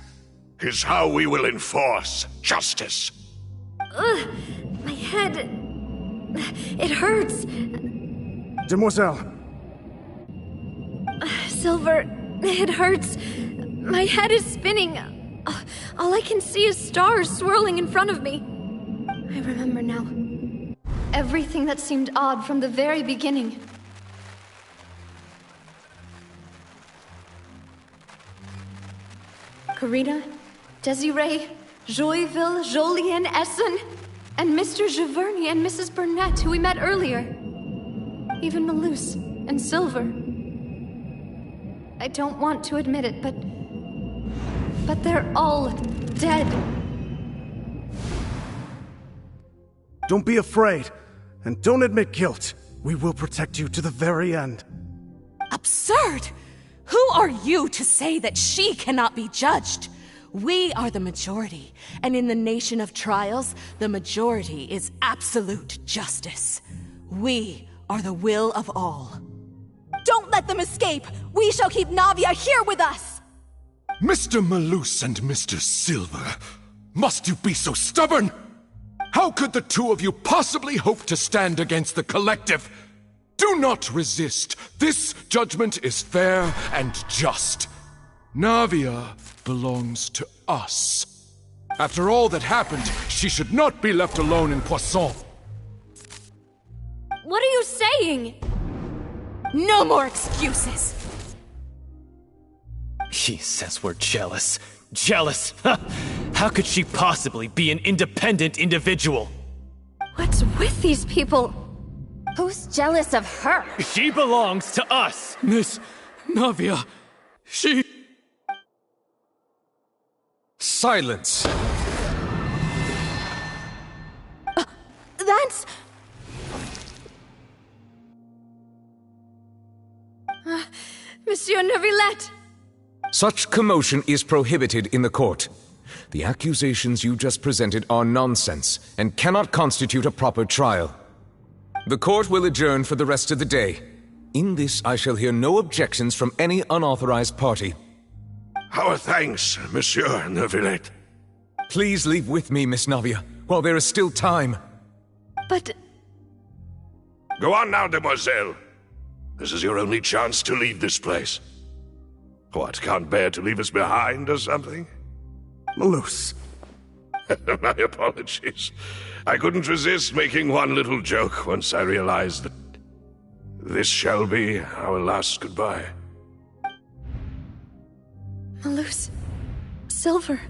is how we will enforce justice. Ugh, my head... It hurts. Demoiselle. Silver, it hurts. My head is spinning. All I can see is stars swirling in front of me. I remember now. Everything that seemed odd from the very beginning. Karina, Desiree, Joyville, Jolien, Essen, and Mr. Giverny and Mrs. Burnett, who we met earlier. Even Malus and Silver. I don't want to admit it, but they're all dead. Don't be afraid, and don't admit guilt. We will protect you to the very end. Absurd! Who are you to say that she cannot be judged? We are the majority, and in the nation of trials, the majority is absolute justice. We are the will of all. Don't let them escape! We shall keep Navia here with us! Mr. Malus and Mr. Silver, must you be so stubborn? How could the two of you possibly hope to stand against the collective? Do not resist. This judgment is fair and just. Navia belongs to us. After all that happened, she should not be left alone in Poisson. What are you saying? No more excuses! He says we're jealous. Jealous? How could she possibly be an independent individual? What's with these people? Who's jealous of her? She belongs to us! Miss Navia, she... Silence! That's... Monsieur Neuvillette! Such commotion is prohibited in the court. The accusations you just presented are nonsense and cannot constitute a proper trial. The court will adjourn for the rest of the day. In this, I shall hear no objections from any unauthorized party. Our thanks, Monsieur Neuvillette. Please leave with me, Miss Navia, while there is still time. But... Go on now, Demoiselle. This is your only chance to leave this place. What, can't bear to leave us behind or something? Malus. My apologies. I couldn't resist making one little joke once I realized that this shall be our last goodbye. Malus. Silver.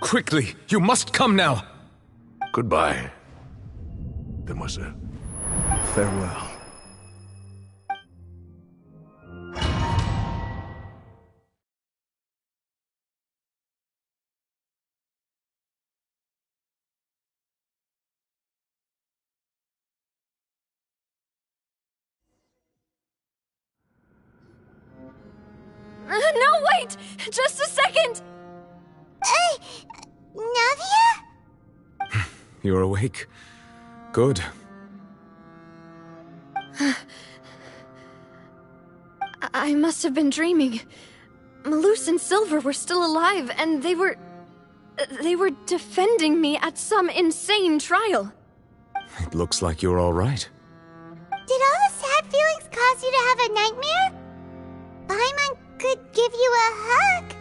Quickly! You must come now! Goodbye, demoiselle. Farewell. No, wait! Just a second! Navia? You're awake. Good. I must have been dreaming. Malus and Silver were still alive, and they were defending me at some insane trial. It looks like you're all right. Did all the sad feelings cause you to have a nightmare? Paimon could give you a hug.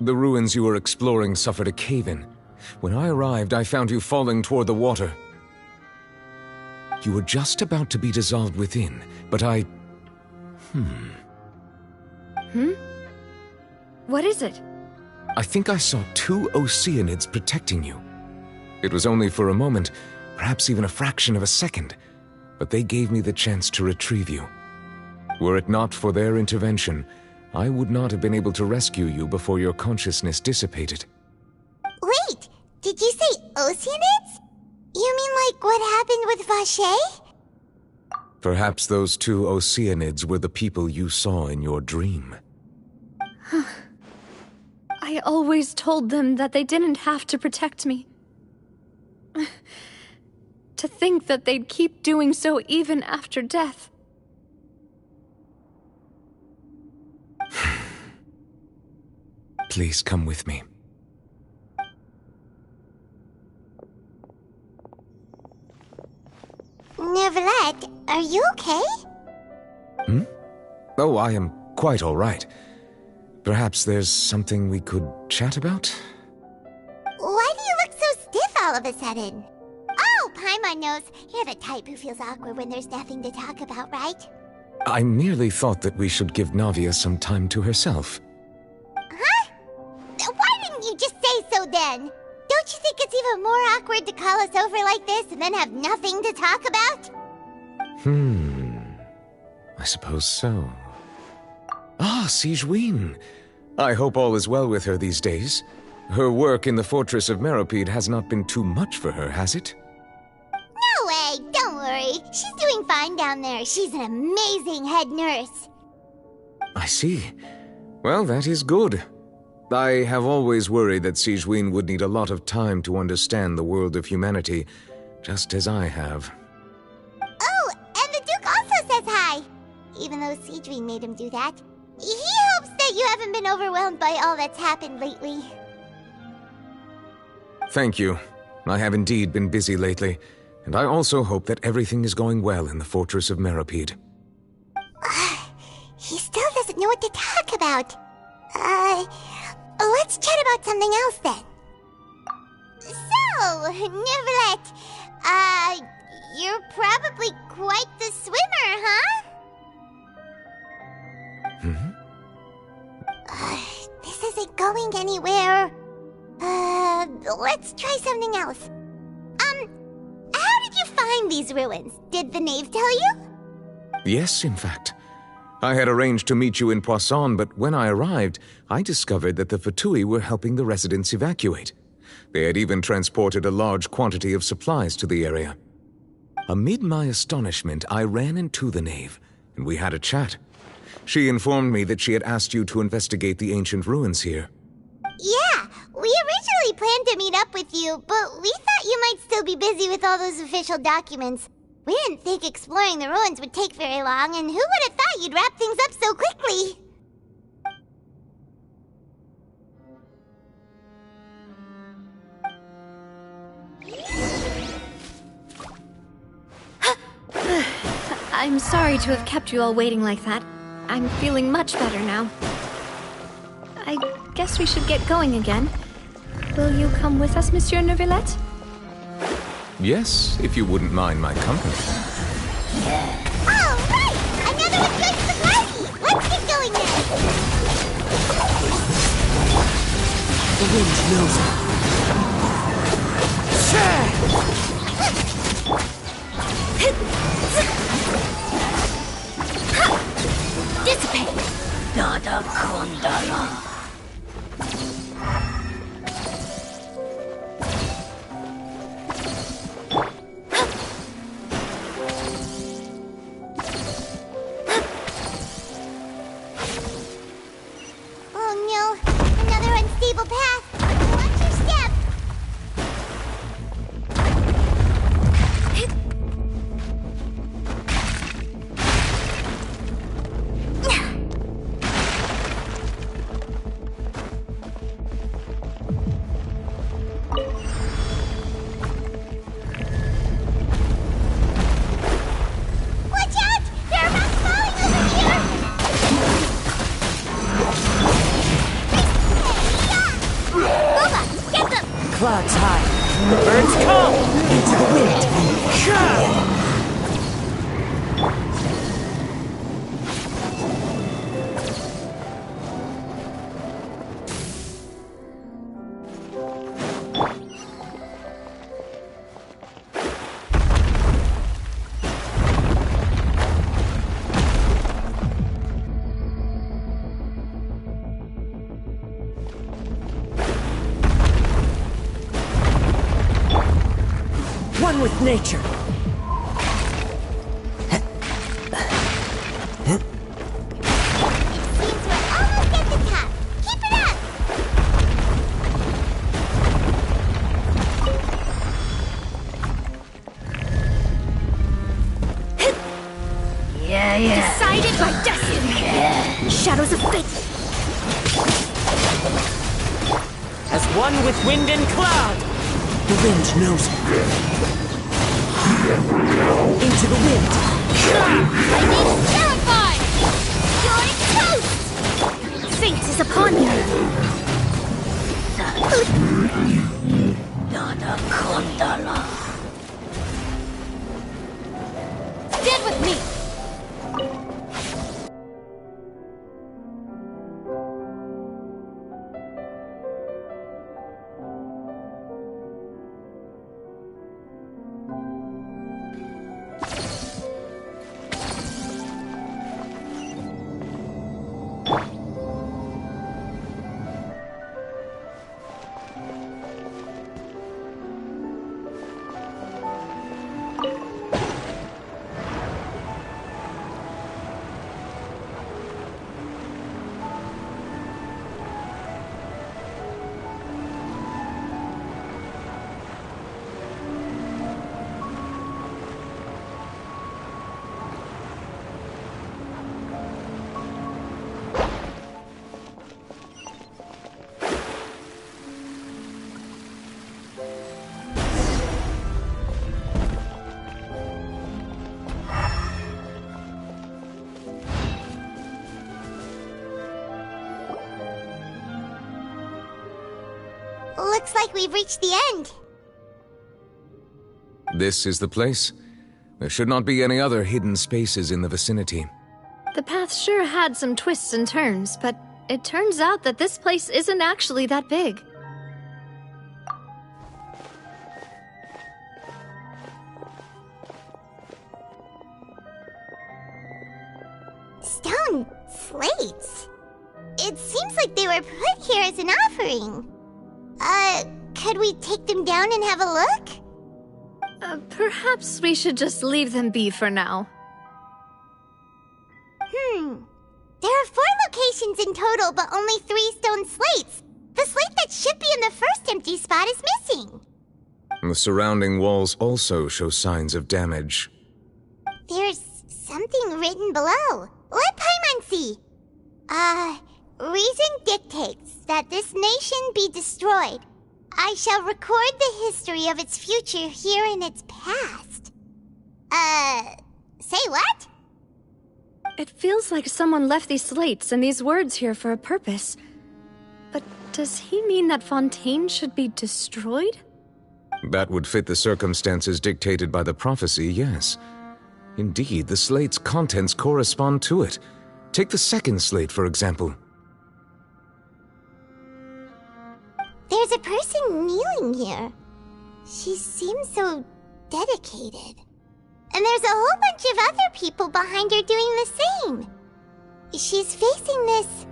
The ruins you were exploring suffered a cave-in. When I arrived, I found you falling toward the water. You were just about to be dissolved within, but I... What is it? I think I saw 2 Oceanids protecting you. It was only for a moment, perhaps even a fraction of a second, but they gave me the chance to retrieve you. Were it not for their intervention, I would not have been able to rescue you before your consciousness dissipated. Wait, did you say Oceanids? You mean like what happened with Vache? Perhaps those 2 Oceanids were the people you saw in your dream. I always told them that they didn't have to protect me. To think that they'd keep doing so even after death. Please come with me. Neverlet, are you okay? Oh, I am quite all right. Perhaps there's something we could chat about? Why do you look so stiff all of a sudden? Oh, Paimon knows. You're the type who feels awkward when there's nothing to talk about, right? I merely thought that we should give Navia some time to herself. Huh? Why didn't you just say so then? Don't you think it's even more awkward to call us over like this and then have nothing to talk about? I suppose so. Ah, Sigewinne. I hope all is well with her these days. Her work in the Fortress of Meropide has not been too much for her, has it? No way, don't worry. She's doing fine down there. She's an amazing head nurse. I see. Well, that is good. I have always worried that Sigewinne would need a lot of time to understand the world of humanity, just as I have. Oh, and the Duke also says hi. Even though Sigewinne made him do that. He hopes that you haven't been overwhelmed by all that's happened lately. Thank you. I have indeed been busy lately, and I also hope that everything is going well in the Fortress of Meropide. He still doesn't know what to talk about. Let's chat about something else then. So, Neverlet, you're probably quite the swimmer, huh? This isn't going anywhere. Let's try something else. How did you find these ruins? Did the knave tell you? Yes, in fact. I had arranged to meet you in Poisson, but when I arrived, I discovered that the Fatui were helping the residents evacuate. They had even transported a large quantity of supplies to the area. Amid my astonishment, I ran into the knave, and we had a chat. She informed me that she had asked you to investigate the ancient ruins here. Yeah, we originally planned to meet up with you, but we thought you might still be busy with all those official documents. We didn't think exploring the ruins would take very long, and who would have thought you'd wrap things up so quickly? I'm sorry to have kept you all waiting like that. I'm feeling much better now. I guess we should get going again. Will you come with us, Monsieur Neuvillette? Yes, if you wouldn't mind my company. All right! Another one joins the party! Let's get knows it. Dissipate! Nada Kondala. Oh no, another unstable path. Watch your step. Watch out! There are rocks falling over here! Boba, get them! Clouds high. Birds come! Into the wind. One with nature. Seems we're almost at the top. Keep it up! Yeah. Decided by destiny! Shadows of fate! As one with wind and cloud. The wind knows it. Into the wind. Lightning terrified! You're toast! Fate is upon you! Nada Kondala. Stand with me! Looks like we've reached the end. This is the place. There should not be any other hidden spaces in the vicinity. The path sure had some twists and turns, but it turns out that this place isn't actually that big. Stone slates. It seems like they were put here as an offering. Could we take them down and have a look? Perhaps we should just leave them be for now. There are 4 locations in total, but only 3 stone slates. The slate that should be in the first empty spot is missing. The surrounding walls also show signs of damage. There's something written below. Let Paimon see. Reason dictates that this nation be destroyed. I shall record the history of its future here in its past. Say what? It feels like someone left these slates and these words here for a purpose. But does he mean that Fontaine should be destroyed? That would fit the circumstances dictated by the prophecy, yes. Indeed, the slate's contents correspond to it. Take the second slate, for example. there's a person kneeling here. She seems so dedicated. And there's a whole bunch of other people behind her doing the same. She's facing this...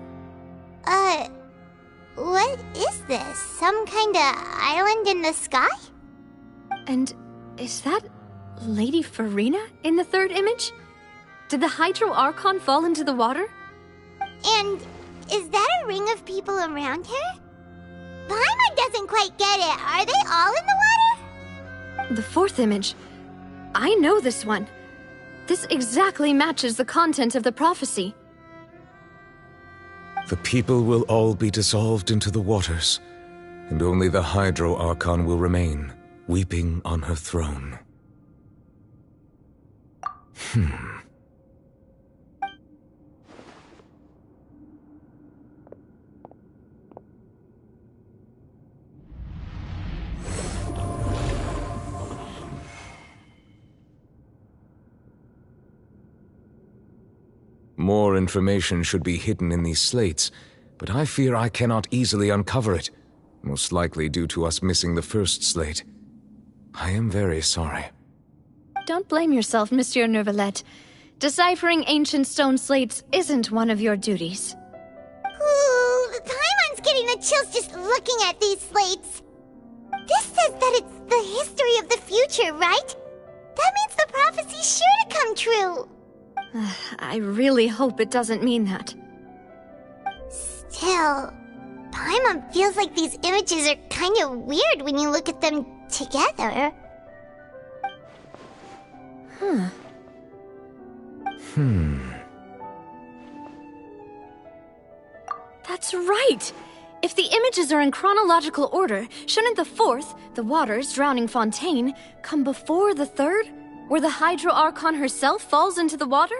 what is this? Some kind of island in the sky? And is that Lady Farina in the third image? Did the Hydro Archon fall into the water? And is that a ring of people around her? Paimon doesn't quite get it. Are they all in the water? The fourth image. I know this one. This exactly matches the content of the prophecy. The people will all be dissolved into the waters, and only the Hydro Archon will remain, weeping on her throne. More information should be hidden in these slates, but I fear I cannot easily uncover it, most likely due to us missing the first slate. I am very sorry. Don't blame yourself, Monsieur Neuvillette. Deciphering ancient stone slates isn't one of your duties. Ooh, Paimon's getting the chills just looking at these slates. This says that it's the history of the future, right? That means the prophecy's sure to come true. I really hope it doesn't mean that. Still, Paimon feels like these images are kind of weird when you look at them together. That's right! If the images are in chronological order, shouldn't the fourth, the water's drowning fontaine, come before the third, where the Hydro Archon herself falls into the water?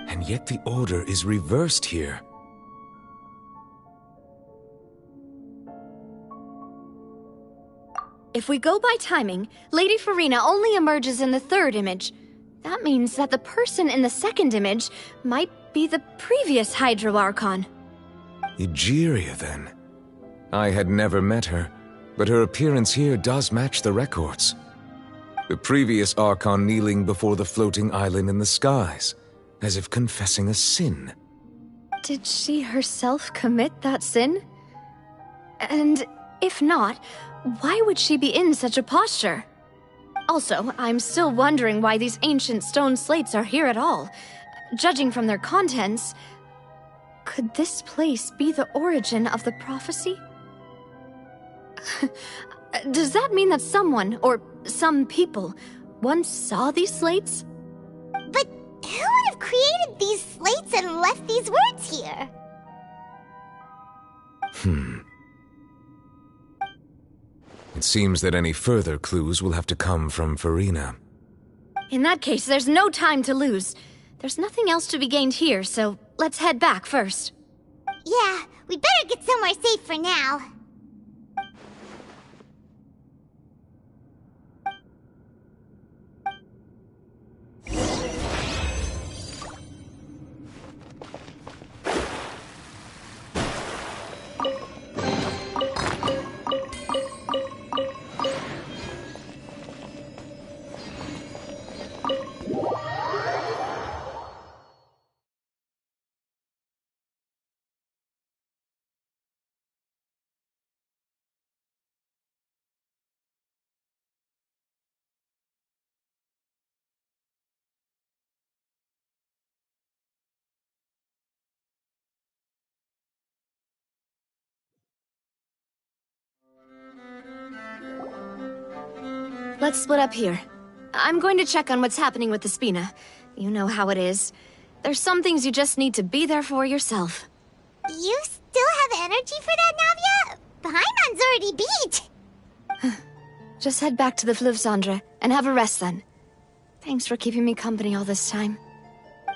And yet the order is reversed here. If we go by timing, Lady Farina only emerges in the third image. That means that the person in the second image might be the previous Hydro Archon. Egeria, then. I had never met her, but her appearance here does match the records. The previous Archon kneeling before the floating island in the skies, as if confessing a sin. Did she herself commit that sin? And if not, why would she be in such a posture? Also, I'm still wondering why these ancient stone slates are here at all. Judging from their contents, could this place be the origin of the prophecy? Does that mean that someone, or some people, once saw these slates? But who would have created these slates and left these words here? It seems that any further clues will have to come from Farina. In that case, there's no time to lose. There's nothing else to be gained here, so let's head back first. Yeah, we better get somewhere safe for now. Let's split up here. I'm going to check on what's happening with the Spina. You know how it is. There's some things you just need to be there for yourself. You still have energy for that, Navia? Paimon's already beat! Just head back to the Fleuve Cendre and have a rest then. Thanks for keeping me company all this time.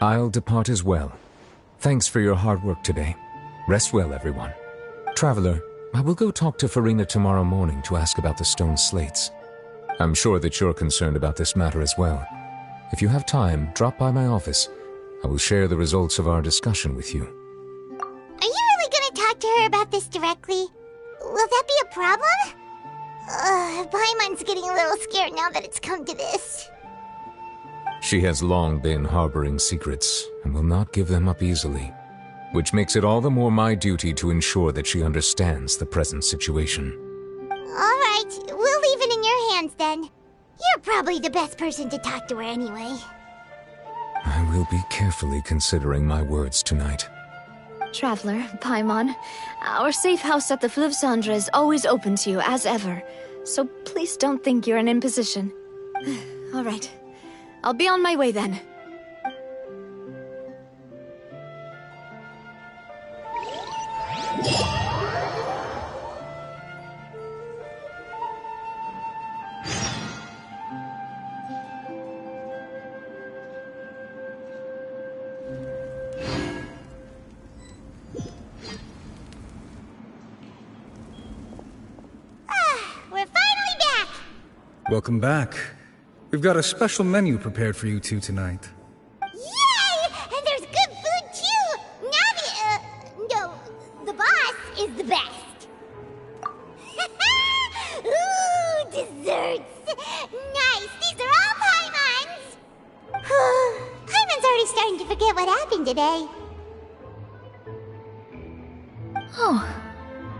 I'll depart as well. Thanks for your hard work today. Rest well, everyone. Traveler, I will go talk to Farina tomorrow morning to ask about the stone slates. I'm sure that you're concerned about this matter as well. If you have time, drop by my office. I will share the results of our discussion with you. Are you really gonna talk to her about this directly? Will that be a problem? Paimon's getting a little scared now that it's come to this. She has long been harboring secrets, and will not give them up easily, which makes it all the more my duty to ensure that she understands the present situation. Alright, we'll leave it in your hands then. You're probably the best person to talk to her anyway. I will be carefully considering my words tonight. Traveler, Paimon, our safe house at the Fleuve Cendre is always open to you, as ever. So please don't think you're an imposition. All right. I'll be on my way then. We're finally back! Welcome back. We've got a special menu prepared for you two tonight. Yay! And there's good food too! No, the boss is the best. Ooh, desserts! Nice! These are all Paimon's! Paimon's already starting to forget what happened today. Oh,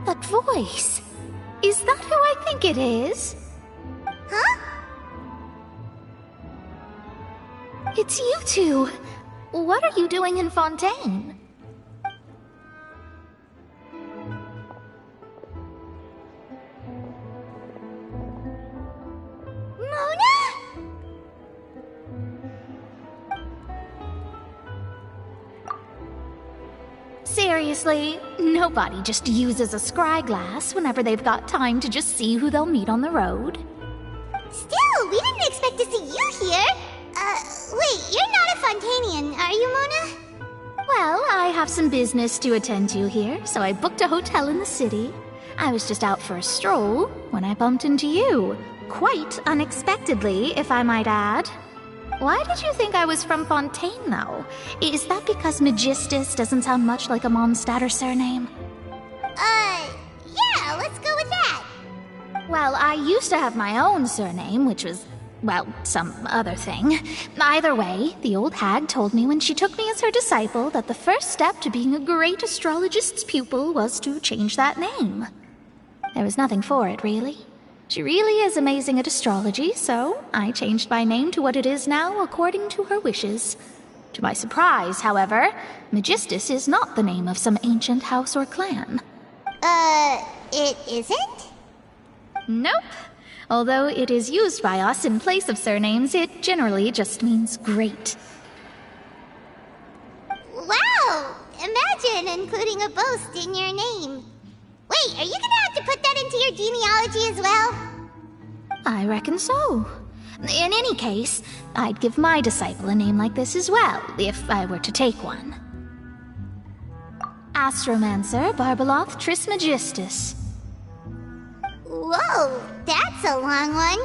that voice. Is that who I think it is? Huh? It's you two. What are you doing in Fontaine? Mona? Seriously, nobody just uses a scry glass whenever they've got time to just see who they'll meet on the road. Still, we didn't expect to see you here. Wait, you're not a Fontanian, are you, Mona? Well, I have some business to attend to here, so I booked a hotel in the city. I was just out for a stroll when I bumped into you. Quite unexpectedly, if I might add. Why did you think I was from Fontaine, though? Is that because Magistus doesn't sound much like a Mondstadter surname? Yeah, let's go with that. Well, I used to have my own surname, which was, well, some other thing. Either way, the old hag told me when she took me as her disciple that the first step to being a great astrologist's pupil was to change that name. There was nothing for it, really. She really is amazing at astrology, so I changed my name to what it is now according to her wishes. To my surprise, however, Magistus is not the name of some ancient house or clan. It isn't? Nope. Although it is used by us in place of surnames, it generally just means great. Wow! Imagine including a boast in your name. Wait, are you gonna have to put that into your genealogy as well? I reckon so. In any case, I'd give my disciple a name like this as well, if I were to take one. Astromancer Barbeloth Trismegistus. Whoa, that's a long one.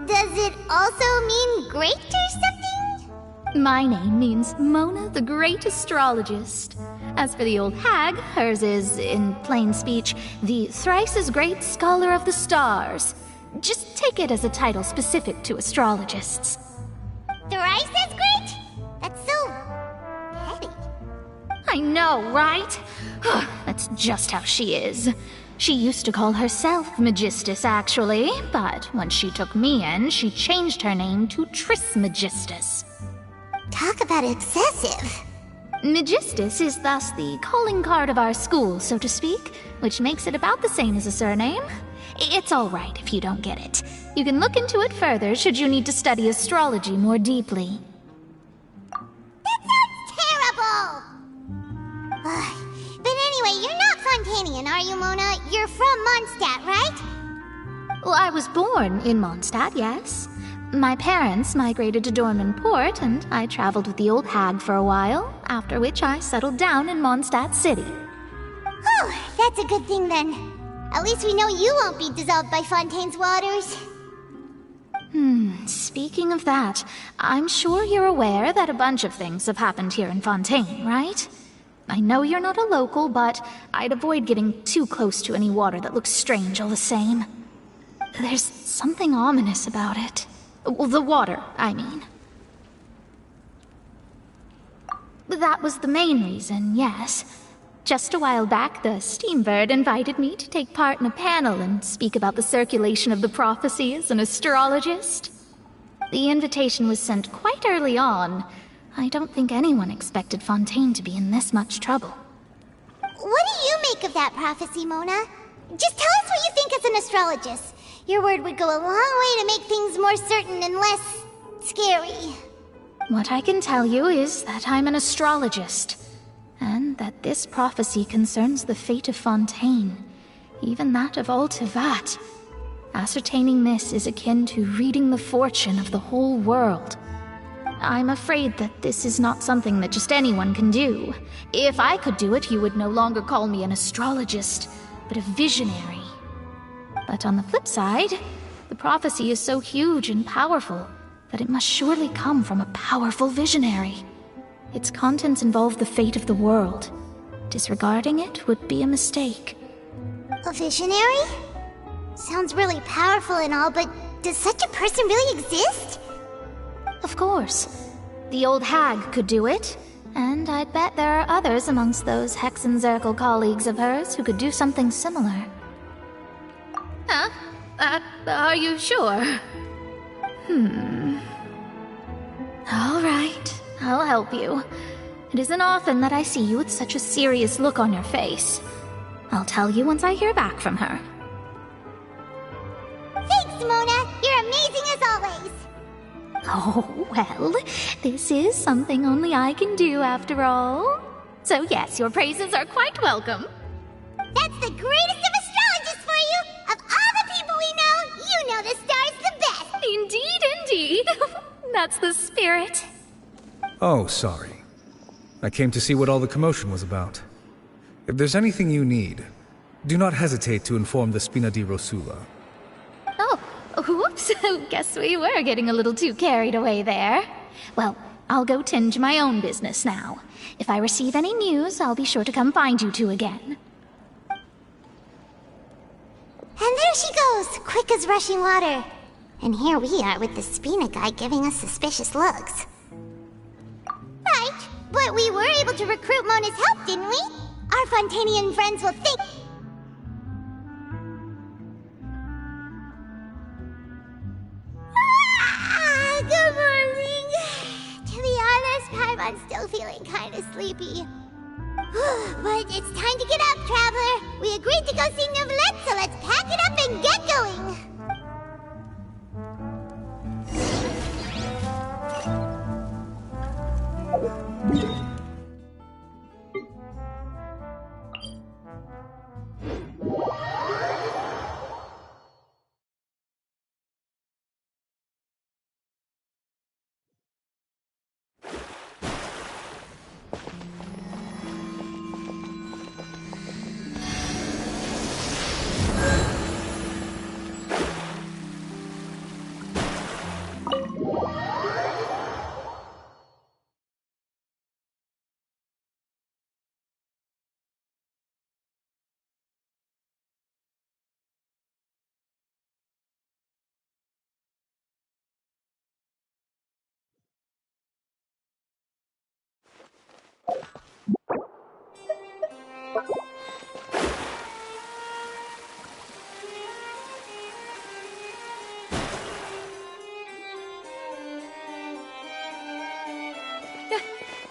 Does it also mean great or something? My name means Mona the Great Astrologist. As for the old hag, hers is, in plain speech, the thrice-as-great Scholar of the Stars. Just take it as a title specific to astrologists. Thrice as great? That's so petty. I know, right? That's just how she is. She used to call herself Magistus, actually, but when she took me in, she changed her name to Trismegistus. Talk about excessive. Magistus is thus the calling card of our school, so to speak, which makes it about the same as a surname. It's all right if you don't get it. You can look into it further should you need to study astrology more deeply. That sounds terrible! But anyway, you're not Fontanian, are you, Mona? You're from Mondstadt, right? Well, I was born in Mondstadt, yes. My parents migrated to Dorman Port, and I traveled with the old hag for a while, after which I settled down in Mondstadt City. Oh, that's a good thing then. At least we know you won't be dissolved by Fontaine's waters. Speaking of that, I'm sure you're aware that a bunch of things have happened here in Fontaine, right? I know you're not a local, but I'd avoid getting too close to any water that looks strange all the same. There's something ominous about it. Well, the water, I mean. That was the main reason, yes. Just a while back, the Steambird invited me to take part in a panel and speak about the circulation of the prophecy as an astrologist. The invitation was sent quite early on. I don't think anyone expected Fontaine to be in this much trouble. What do you make of that prophecy, Mona? Just tell us what you think as an astrologist. Your word would go a long way to make things more certain and less scary. What I can tell you is that I'm an astrologist, and that this prophecy concerns the fate of Fontaine, even that of Alt.V. Ascertaining this is akin to reading the fortune of the whole world. I'm afraid that this is not something that just anyone can do. If I could do it, you would no longer call me an astrologist, but a visionary. But on the flip side, the prophecy is so huge and powerful that it must surely come from a powerful visionary. Its contents involve the fate of the world. Disregarding it would be a mistake. A visionary? Sounds really powerful and all, but does such a person really exist? Of course. The old hag could do it, and I'd bet there are others amongst those Hexenzirkel colleagues of hers who could do something similar. Huh? Are you sure? All right, I'll help you. It isn't often that I see you with such a serious look on your face. I'll tell you once I hear back from her. Thanks, Mona! You're amazing as always! Oh, well, this is something only I can do after all. So yes, your praises are quite welcome. That's the greatest of astrologists for you! Of all the people we know, you know the star's the best! Indeed, indeed. That's the spirit. Oh, sorry. I came to see what all the commotion was about. If there's anything you need, do not hesitate to inform the Spina di Rosula. Oh, whoops. Guess we were getting a little too carried away there. Well, I'll go tend to my own business now. If I receive any news, I'll be sure to come find you two again. And there she goes, quick as rushing water. And here we are with the Spina guy giving us suspicious looks. Right, but we were able to recruit Mona's help, didn't we? Our Fontanian friends will think... Good morning. To be honest, Paimon's still feeling kind of sleepy. But it's time to get up, Traveler. We agreed to go see Neuvillette, so let's pack it up and get going.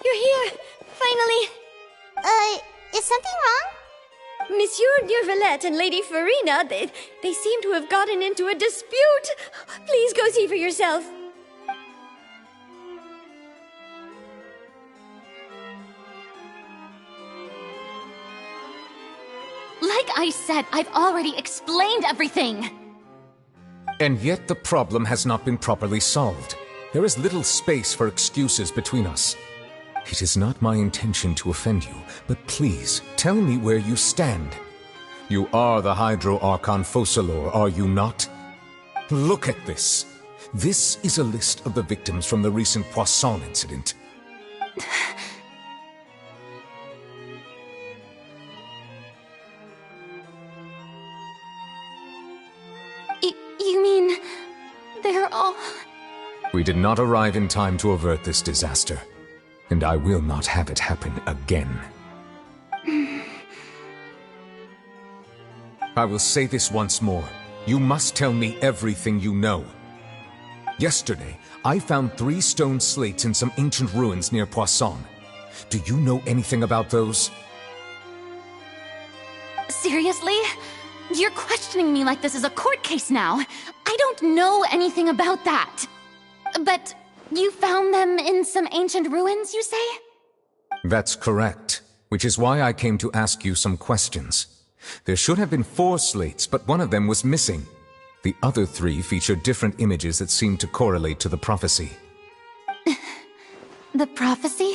You're here! Finally! Is something wrong? Monsieur Neuvillette and Lady Farina, they seem to have gotten into a dispute. Please go see for yourself. Like I said, I've already explained everything. And yet the problem has not been properly solved. There is little space for excuses between us. It is not my intention to offend you, but please, tell me where you stand. You are the Hydro Archon Focalor, are you not? Look at this. This is a list of the victims from the recent Poisson incident. You mean... they're all... We did not arrive in time to avert this disaster, and I will not have it happen again. I will say this once more. You must tell me everything you know. Yesterday, I found 3 stone slates in some ancient ruins near Poisson. Do you know anything about those? Seriously? You're questioning me like this is a court case now. I don't know anything about that. But you found them in some ancient ruins, you say? That's correct, which is why I came to ask you some questions. There should have been 4 slates, but one of them was missing. The other 3 featured different images that seemed to correlate to the prophecy. The prophecy?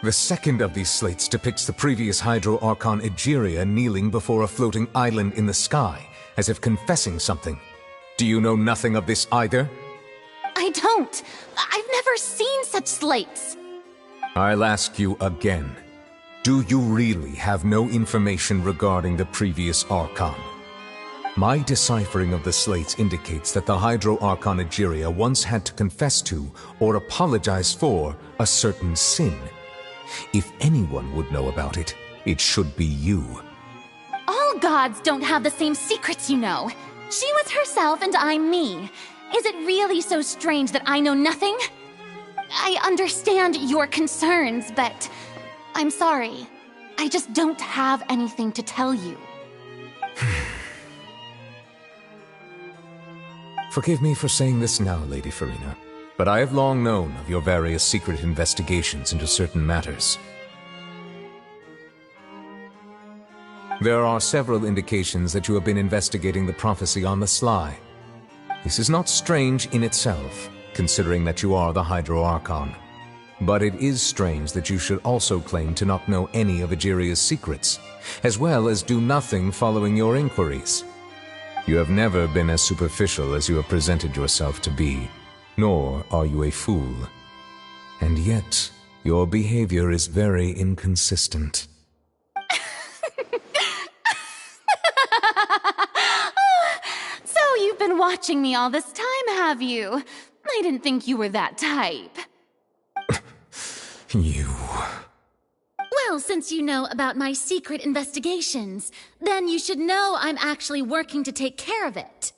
The second of these slates depicts the previous Hydro Archon Egeria kneeling before a floating island in the sky, as if confessing something. Do you know nothing of this either? I don't. I've never seen such slates. I'll ask you again. Do you really have no information regarding the previous Archon? My deciphering of the slates indicates that the Hydro Archon Egeria once had to confess to, or apologize for, a certain sin. If anyone would know about it, it should be you. All gods don't have the same secrets, you know. She was herself and I'm me. Is it really so strange that I know nothing? I understand your concerns, but I'm sorry. I just don't have anything to tell you. Forgive me for saying this now, Lady Farina, but I have long known of your various secret investigations into certain matters. There are several indications that you have been investigating the prophecy on the sly. This is not strange in itself, considering that you are the Hydro Archon. But it is strange that you should also claim to not know any of Egeria's secrets, as well as do nothing following your inquiries. You have never been as superficial as you have presented yourself to be, nor are you a fool. And yet, your behavior is very inconsistent. So you've been watching me all this time, have you? I didn't think you were that type. You... Well, since you know about my secret investigations, then you should know I'm actually working to take care of it.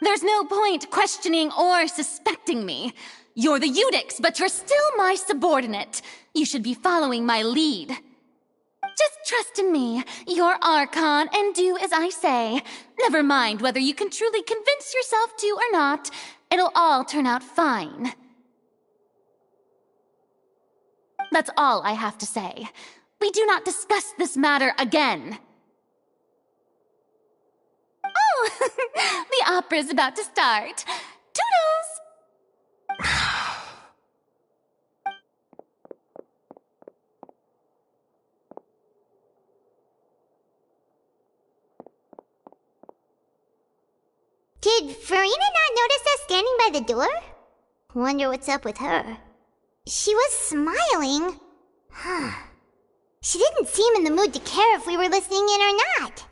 There's no point questioning or suspecting me. You're the Eudix, but you're still my subordinate. You should be following my lead. Just trust in me, you're Archon, and do as I say. Never mind whether you can truly convince yourself to or not. It'll all turn out fine. That's all I have to say. We do not discuss this matter again. Oh, the opera's about to start. Toodles! Did Farina not notice us standing by the door? Wonder what's up with her. She was smiling. She didn't seem in the mood to care if we were listening in or not.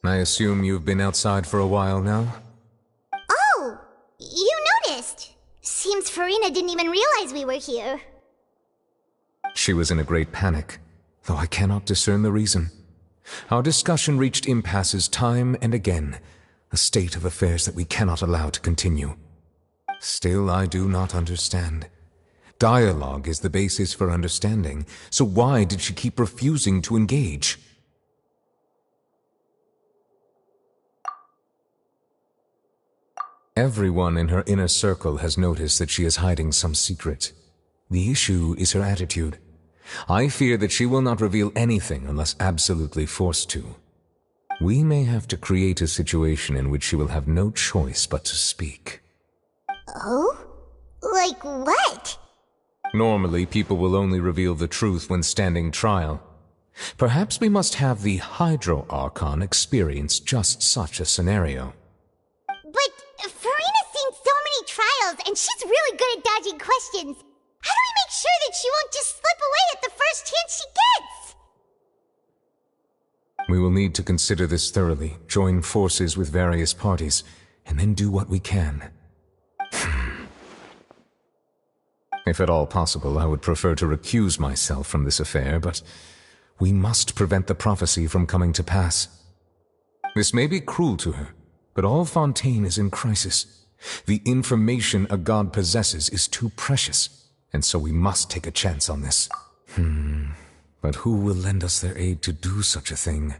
I assume you've been outside for a while now? Oh! You noticed! Seems Farina didn't even realize we were here. She was in a great panic, though I cannot discern the reason. Our discussion reached impasses time and again, a state of affairs that we cannot allow to continue. Still, I do not understand. Dialogue is the basis for understanding, so why did she keep refusing to engage? Everyone in her inner circle has noticed that she is hiding some secret. The issue is her attitude. I fear that she will not reveal anything unless absolutely forced to. We may have to create a situation in which she will have no choice but to speak. Oh? Like what? Normally, people will only reveal the truth when standing trial. Perhaps we must have the Hydro Archon experience just such a scenario. But Farina's seen so many trials, and she's really good at dodging questions. How do we make sure that she won't just slip away at the first chance she gets? We will need to consider this thoroughly, join forces with various parties, and then do what we can. If at all possible, I would prefer to recuse myself from this affair, but we must prevent the prophecy from coming to pass. This may be cruel to her, but all Fontaine is in crisis. The information a god possesses is too precious, and so we must take a chance on this. But who will lend us their aid to do such a thing?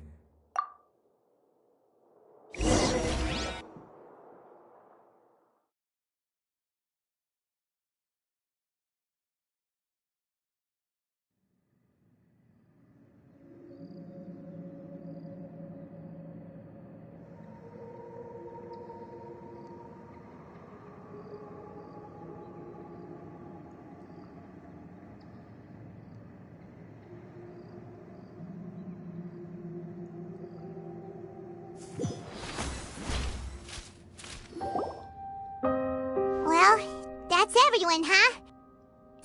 That's everyone, huh?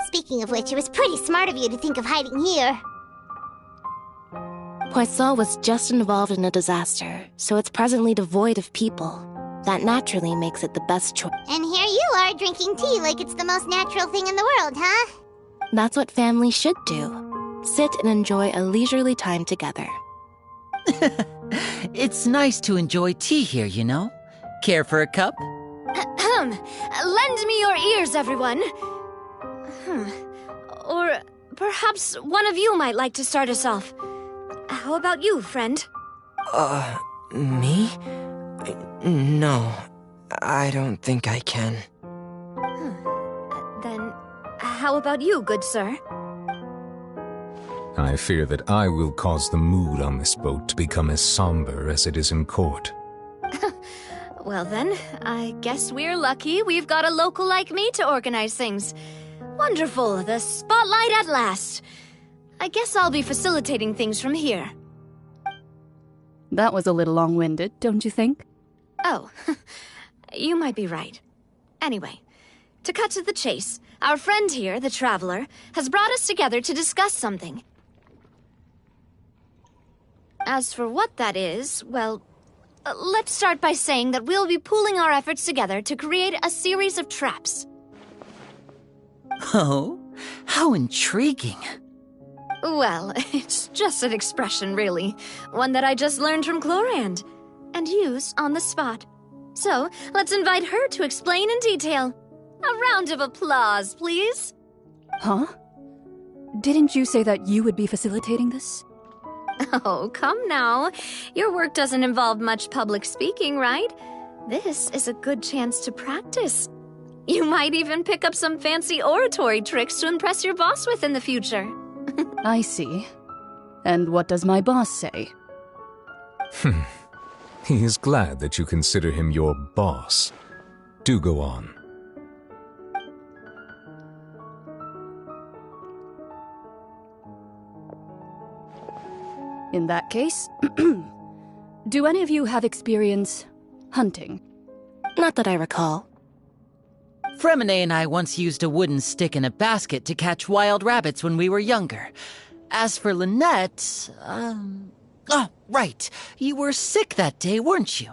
Speaking of which, it was pretty smart of you to think of hiding here. Poisson was just involved in a disaster, so it's presently devoid of people. That naturally makes it the best choice. And here you are drinking tea like it's the most natural thing in the world, huh? That's what family should do. Sit and enjoy a leisurely time together. It's nice to enjoy tea here, you know? Care for a cup? Lend me your ears, everyone. Or perhaps one of you might like to start us off. How about you, friend? Me? No, I don't think I can. Then, how about you, good sir? I fear that I will cause the mood on this boat to become as somber as it is in court. Well then, I guess we're lucky we've got a local like me to organize things. Wonderful, the spotlight at last. I guess I'll be facilitating things from here. That was a little long-winded, don't you think? Oh, you might be right. Anyway, to cut to the chase, our friend here, the Traveler, has brought us together to discuss something. As for what that is, well, let's start by saying that we'll be pooling our efforts together to create a series of traps. Oh, how intriguing. Well, it's just an expression, really. One that I just learned from Chlorand, and use on the spot. So, let's invite her to explain in detail. A round of applause, please. Huh? Didn't you say that you would be facilitating this? Oh, come now. Your work doesn't involve much public speaking, right? This is a good chance to practice. You might even pick up some fancy oratory tricks to impress your boss with in the future. I see. And what does my boss say? He is glad that you consider him your boss. Do go on. In that case, do any of you have experience hunting? Not that I recall. Fremine and I once used a wooden stick in a basket to catch wild rabbits when we were younger. As for Lynette, oh, right. You were sick that day, weren't you?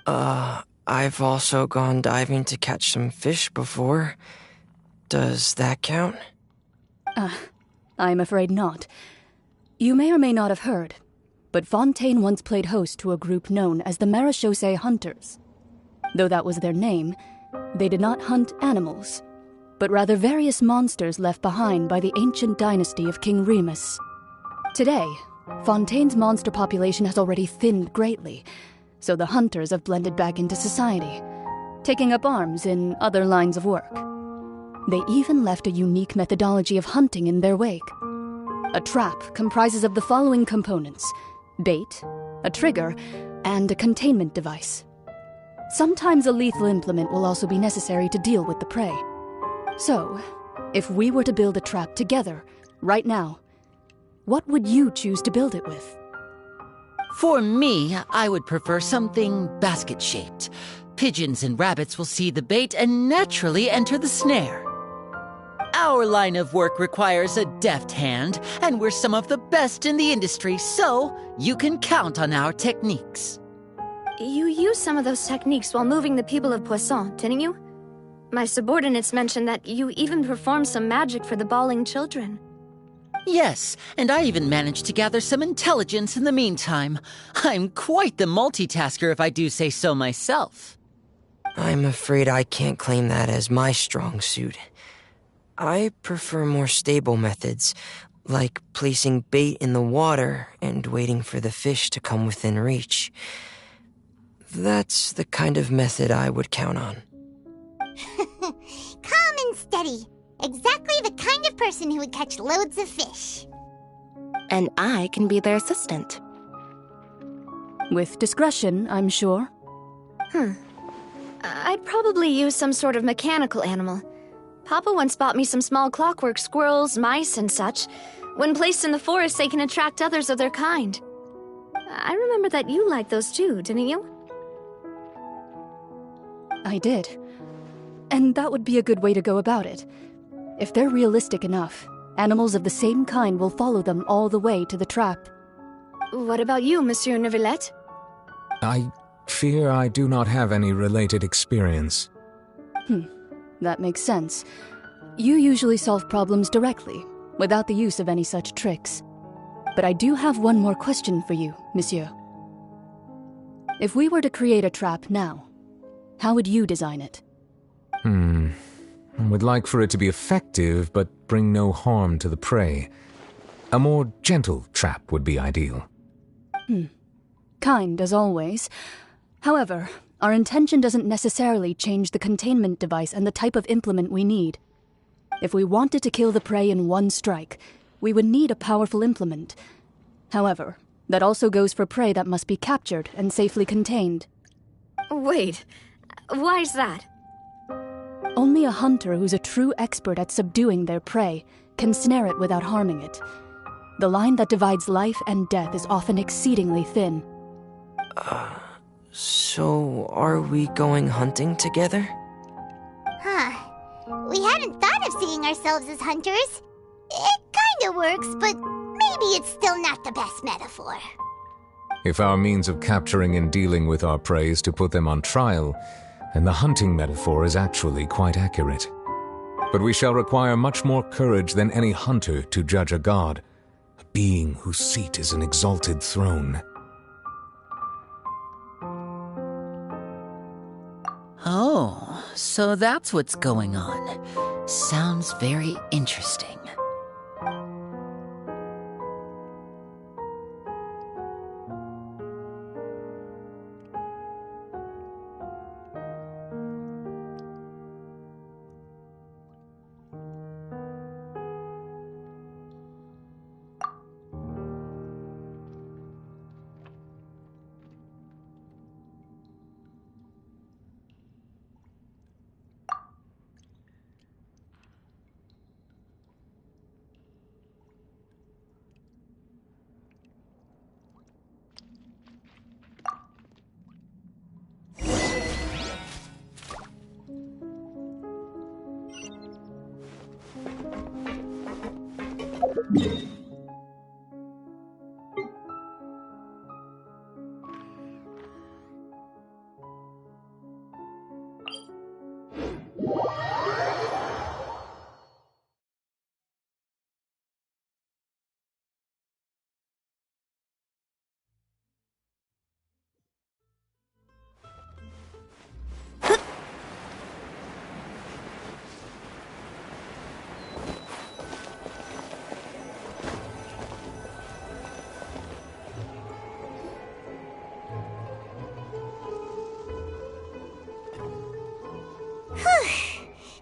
I've also gone diving to catch some fish before. Does that count? I'm afraid not. You may or may not have heard, but Fontaine once played host to a group known as the Marechaussee Hunters. Though that was their name, they did not hunt animals, but rather various monsters left behind by the ancient dynasty of King Remus. Today, Fontaine's monster population has already thinned greatly, so the hunters have blended back into society, taking up arms in other lines of work. They even left a unique methodology of hunting in their wake. A trap comprises of the following components: bait, a trigger, and a containment device. Sometimes a lethal implement will also be necessary to deal with the prey. So, if we were to build a trap together, right now, what would you choose to build it with? For me, I would prefer something basket-shaped. Pigeons and rabbits will see the bait and naturally enter the snare. Our line of work requires a deft hand, and we're some of the best in the industry, so you can count on our techniques. You used some of those techniques while moving the people of Poisson, didn't you? My subordinates mentioned that you even performed some magic for the bawling children. Yes, and I even managed to gather some intelligence in the meantime. I'm quite the multitasker if I do say so myself. I'm afraid I can't claim that as my strong suit. I prefer more stable methods, like placing bait in the water and waiting for the fish to come within reach. That's the kind of method I would count on. Calm and steady. Exactly the kind of person who would catch loads of fish. And I can be their assistant. With discretion, I'm sure. I'd probably use some sort of mechanical animal. Papa once bought me some small clockwork squirrels, mice, and such. When placed in the forest, they can attract others of their kind. I remember that you liked those too, didn't you? I did. And that would be a good way to go about it. If they're realistic enough, animals of the same kind will follow them all the way to the trap. What about you, Monsieur Neuvillette? I fear I do not have any related experience. That makes sense. You usually solve problems directly, without the use of any such tricks. But I do have one more question for you, Monsieur. If we were to create a trap now, how would you design it? I would like for it to be effective, but bring no harm to the prey. A more gentle trap would be ideal. Kind, as always. However, our intention doesn't necessarily change the containment device and the type of implement we need. If we wanted to kill the prey in one strike, we would need a powerful implement. However, that also goes for prey that must be captured and safely contained. Wait, why's that? Only a hunter who's a true expert at subduing their prey can snare it without harming it. The line that divides life and death is often exceedingly thin. So are we going hunting together? We hadn't thought of seeing ourselves as hunters. It kinda works, but maybe it's still not the best metaphor. If our means of capturing and dealing with our prey is to put them on trial, then the hunting metaphor is actually quite accurate. But we shall require much more courage than any hunter to judge a god, a being whose seat is an exalted throne. Oh, so that's what's going on. Sounds very interesting.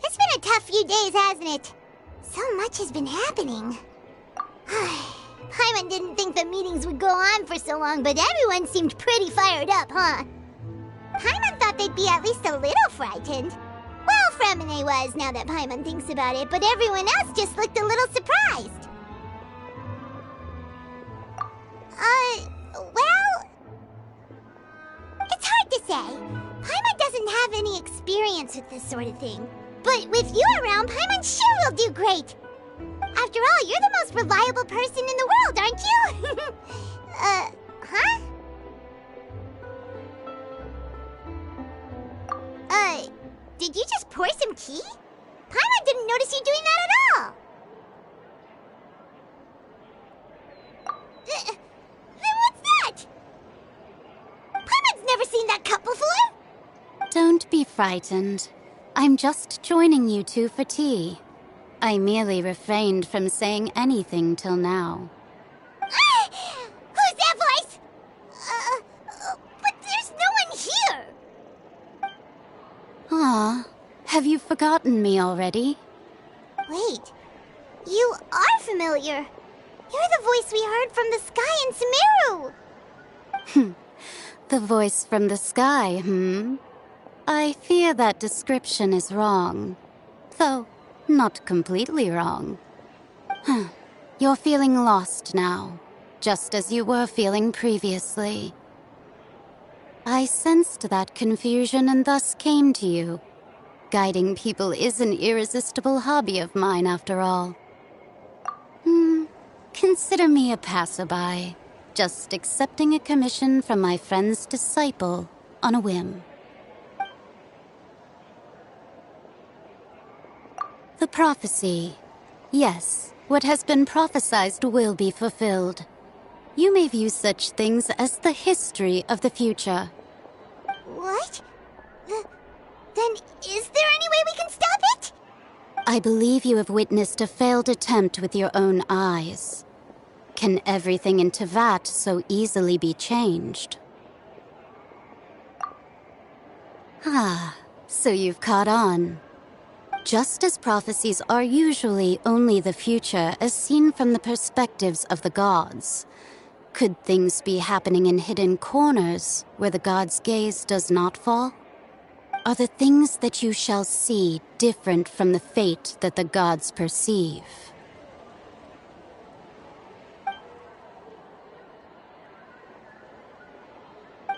It's been a tough few days, hasn't it? So much has been happening. Paimon didn't think the meetings would go on for so long, but everyone seemed pretty fired up, huh? Paimon thought they'd be at least a little frightened. Well, Fremine was, now that Paimon thinks about it, but everyone else just looked a little surprised. Well... It's hard to say. Paimon doesn't have any experience with this sort of thing. But with you around, Paimon sure will do great. great. After all, you're the most reliable person in the world, aren't you? Huh? Did you just pour some tea? Paimon didn't notice you doing that at all. Then what's that? Paimon's never seen that cup before. Don't be frightened. I'm just joining you two for tea. I merely refrained from saying anything till now. Who's that voice? But there's no one here. Ah, have you forgotten me already? Wait, you are familiar. You're the voice we heard from the sky in Sumeru. The voice from the sky, I fear that description is wrong. Though, not completely wrong. You're feeling lost now, just as you were feeling previously. I sensed that confusion and thus came to you. Guiding people is an irresistible hobby of mine, after all. Consider me a passerby, just accepting a commission from my friend's disciple on a whim. The prophecy. Yes, what has been prophesied will be fulfilled. You may view such things as the history of the future. What? Then is there any way we can stop it? I believe you have witnessed a failed attempt with your own eyes. Can everything in Teyvat so easily be changed? Ah, so you've caught on. Just as prophecies are usually only the future as seen from the perspectives of the gods, could things be happening in hidden corners where the gods' gaze does not fall? Are the things that you shall see different from the fate that the gods perceive?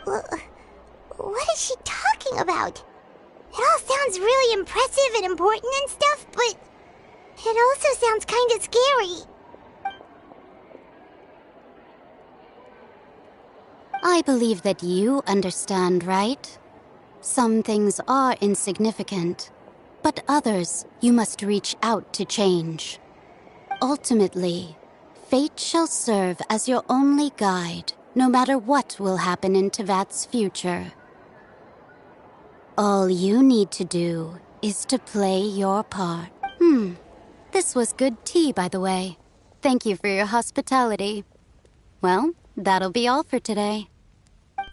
What is she talking about? It all sounds really impressive and important and stuff, but it also sounds kinda scary. I believe that you understand, right? Some things are insignificant, but others you must reach out to change. Ultimately, fate shall serve as your only guide, no matter what will happen in Teyvat's future. All you need to do is to play your part. This was good tea, by the way. Thank you for your hospitality. Well, that'll be all for today.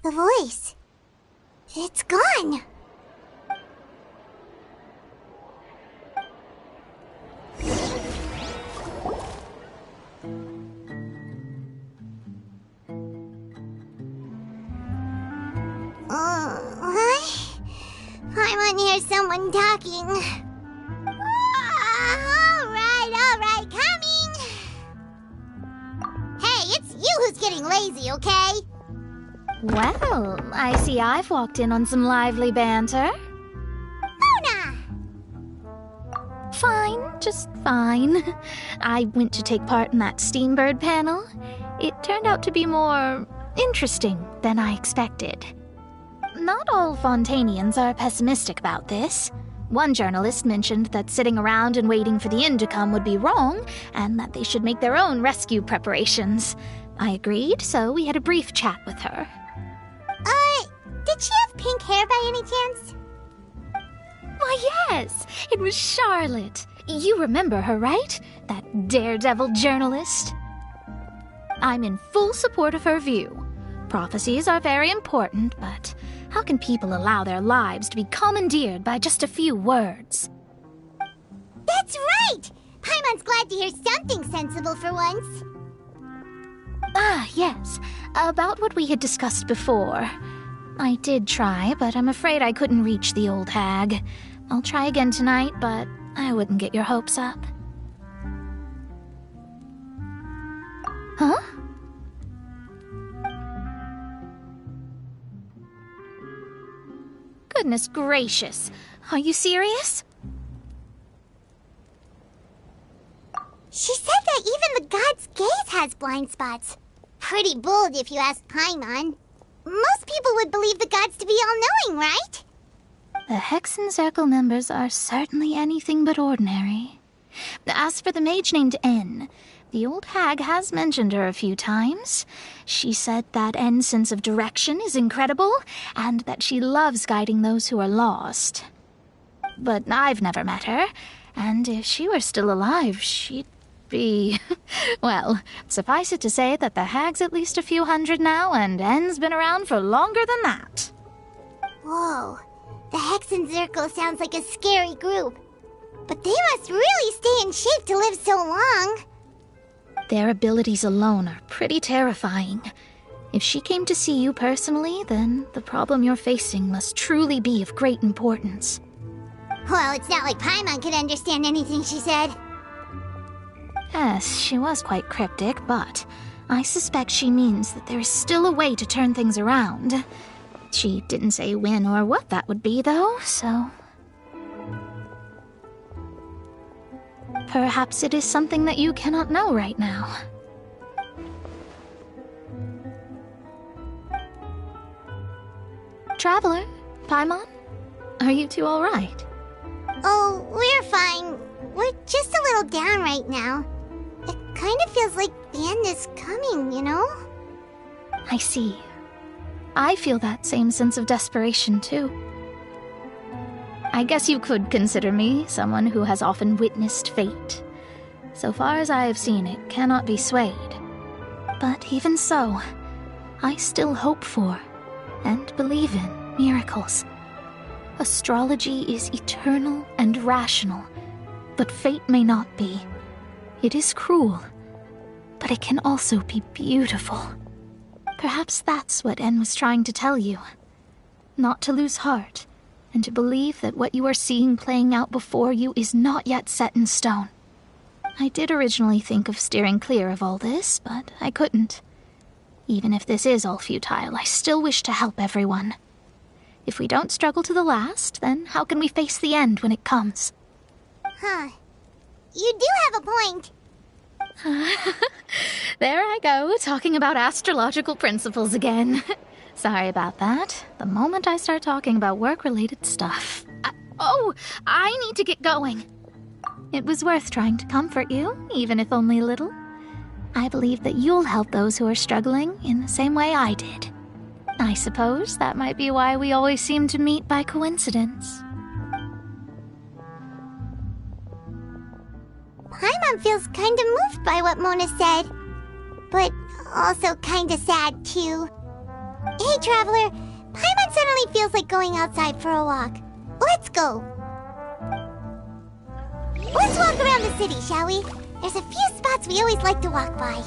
The voice. It's gone. I want to hear someone talking. All right, coming. Hey, it's you who's getting lazy, okay? Well, I see I've walked in on some lively banter. Luna! Fine, just fine. I went to take part in that Steambird panel. It turned out to be more interesting than I expected. Not all Fontanians are pessimistic about this. One journalist mentioned that sitting around and waiting for the end to come would be wrong, and that they should make their own rescue preparations. I agreed, so we had a brief chat with her. Did she have pink hair by any chance? Why, yes, it was Charlotte. You remember her, right? That daredevil journalist? I'm in full support of her view. Prophecies are very important, but how can people allow their lives to be commandeered by just a few words? That's right! Paimon's glad to hear something sensible for once. Ah, yes. About what we had discussed before. I did try, but I'm afraid I couldn't reach the old hag. I'll try again tonight, but I wouldn't get your hopes up. Huh? Goodness gracious. Are you serious? She said that even the god's gaze has blind spots. Pretty bold if you ask Paimon. Most people would believe the gods to be all-knowing, right? The Hexen Circle members are certainly anything but ordinary. As for the mage named N, the old hag has mentioned her a few times. She said that N's sense of direction is incredible, and that she loves guiding those who are lost. But I've never met her, and if she were still alive, she'd be... Well, suffice it to say that the hag's at least a few hundred now, and N's been around for longer than that. Whoa, the Hexen Circle sounds like a scary group. But they must really stay in shape to live so long. Their abilities alone are pretty terrifying. If she came to see you personally, then the problem you're facing must truly be of great importance. Well, it's not like Paimon could understand anything she said. Yes, she was quite cryptic, but I suspect she means that there is still a way to turn things around. She didn't say when or what that would be, though, so... Perhaps it is something that you cannot know right now. Traveler, Paimon, are you two all right? Oh, we're fine. We're just a little down right now. It kind of feels like the end is coming, you know? I see. I feel that same sense of desperation, too. I guess you could consider me someone who has often witnessed fate. So far as I have seen, it cannot be swayed. But even so, I still hope for, and believe in, miracles. Astrology is eternal and rational, but fate may not be. It is cruel, but it can also be beautiful. Perhaps that's what En was trying to tell you. Not to lose heart, and to believe that what you are seeing playing out before you is not yet set in stone. I did originally think of steering clear of all this, but I couldn't. Even if this is all futile, I still wish to help everyone. If we don't struggle to the last, then how can we face the end when it comes? Huh. You do have a point. There I go, talking about astrological principles again. Sorry about that. The moment I start talking about work-related stuff... I need to get going. It was worth trying to comfort you, even if only a little. I believe that you'll help those who are struggling in the same way I did. I suppose that might be why we always seem to meet by coincidence. Paimon feels kind of moved by what Mona said. But also kind of sad, too. Hey, Traveler. Paimon suddenly feels like going outside for a walk. Let's go. Let's walk around the city, shall we? There's a few spots we always like to walk by.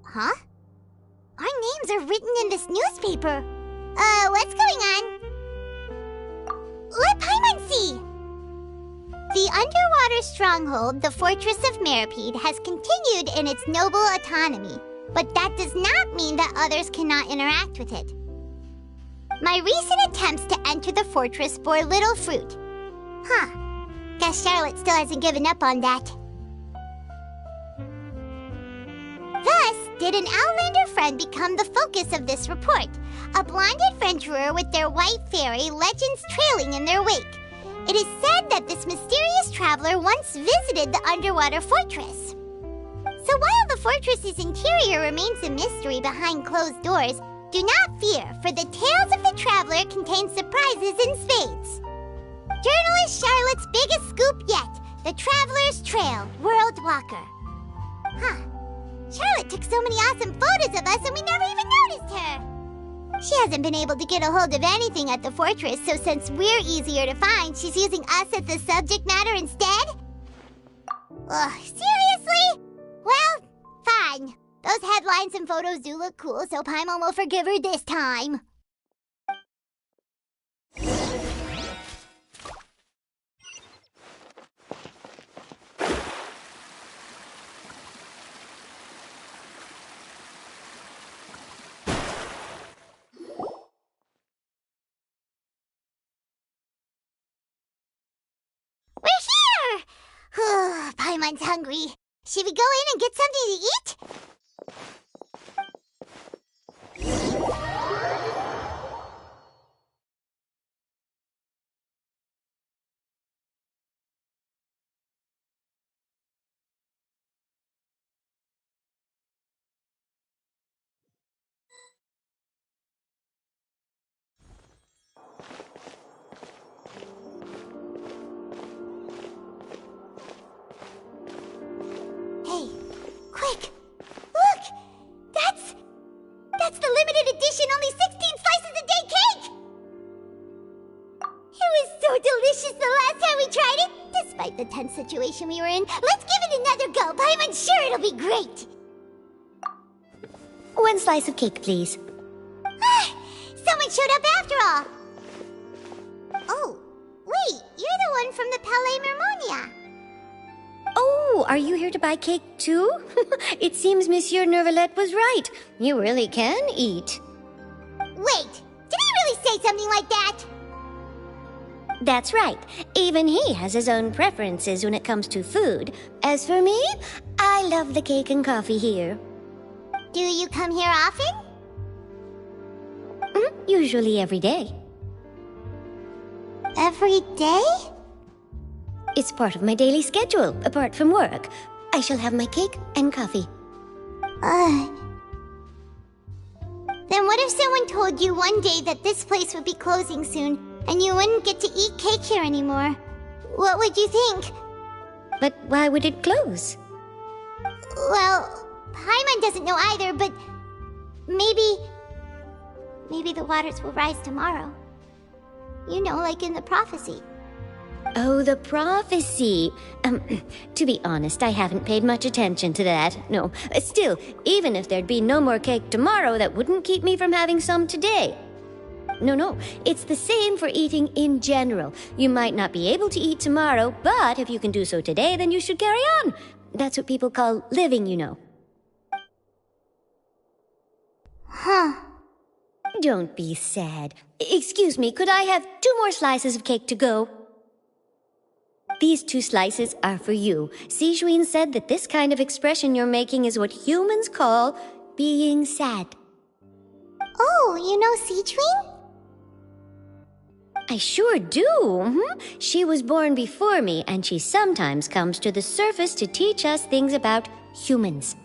Huh? Our names are written in this newspaper. What's going on? Let Paimon see! The underwater stronghold, the Fortress of Meripede, has continued in its noble autonomy, but that does not mean that others cannot interact with it. My recent attempts to enter the fortress bore little fruit. Huh. Guess Charlotte still hasn't given up on that. Thus, did an Outlander friend become the focus of this report, a blonde adventurer with their white fairy legends trailing in their wake. It is said that this mysterious traveler once visited the underwater fortress. So while the fortress's interior remains a mystery behind closed doors, do not fear, for the tales of the traveler contain surprises in spades. Journalist Charlotte's biggest scoop yet, the Traveler's Trail, World Walker. Huh. Charlotte took so many awesome photos of us and we never even noticed her. She hasn't been able to get a hold of anything at the fortress, so since we're easier to find, she's using us as the subject matter instead? Ugh, seriously? Well, fine. Those headlines and photos do look cool, so Paimon will forgive her this time. We're here! Paimon's hungry. Should we go in and get something to eat? Hey, quick! Look! That's the limited edition only 16 slices a day cake! It was so delicious the last time we tried it! Despite the tense situation we were in, let's give it another go! Paimon's sure it'll be great! 1 slice of cake, please. Someone showed up after all! Oh, wait, you're the one from the Palais Mermonia. Oh, are you here to buy cake too? It seems Monsieur Nervalette was right. You really can eat. Wait, did he really say something like that? That's right. Even he has his own preferences when it comes to food. As for me, I love the cake and coffee here. Do you come here often? Usually every day. Every day? It's part of my daily schedule, apart from work. I shall have my cake and coffee. Then what if someone told you one day that this place would be closing soon, and you wouldn't get to eat cake here anymore? What would you think? But why would it close? Well, Paimon doesn't know either, but maybe the waters will rise tomorrow. You know, like in the prophecy. Oh, the prophecy. To be honest, I haven't paid much attention to that. No, still, even if there'd be no more cake tomorrow, that wouldn't keep me from having some today. No, it's the same for eating in general. You might not be able to eat tomorrow, but if you can do so today, then you should carry on. That's what people call living, you know. Huh. Don't be sad. Excuse me, could I have 2 more slices of cake to go? These 2 slices are for you. Sijuin said that this kind of expression you're making is what humans call being sad. Oh, you know Sijuin? I sure do. She was born before me, and she sometimes comes to the surface to teach us things about humans.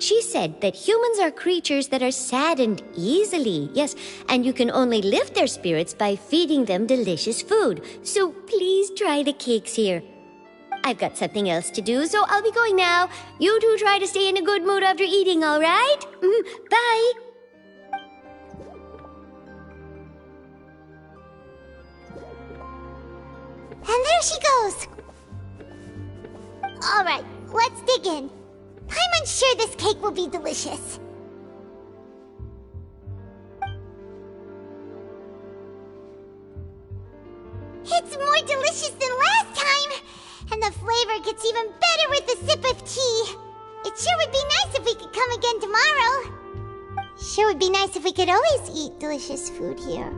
She said that humans are creatures that are saddened easily, yes, and you can only lift their spirits by feeding them delicious food. So please try the cakes here. I've got something else to do, so I'll be going now. You two try to stay in a good mood after eating, all right? Bye. And there she goes! Alright, let's dig in. I'm unsure this cake will be delicious. It's more delicious than last time! And the flavor gets even better with a sip of tea. It sure would be nice if we could come again tomorrow. Sure would be nice if we could always eat delicious food here.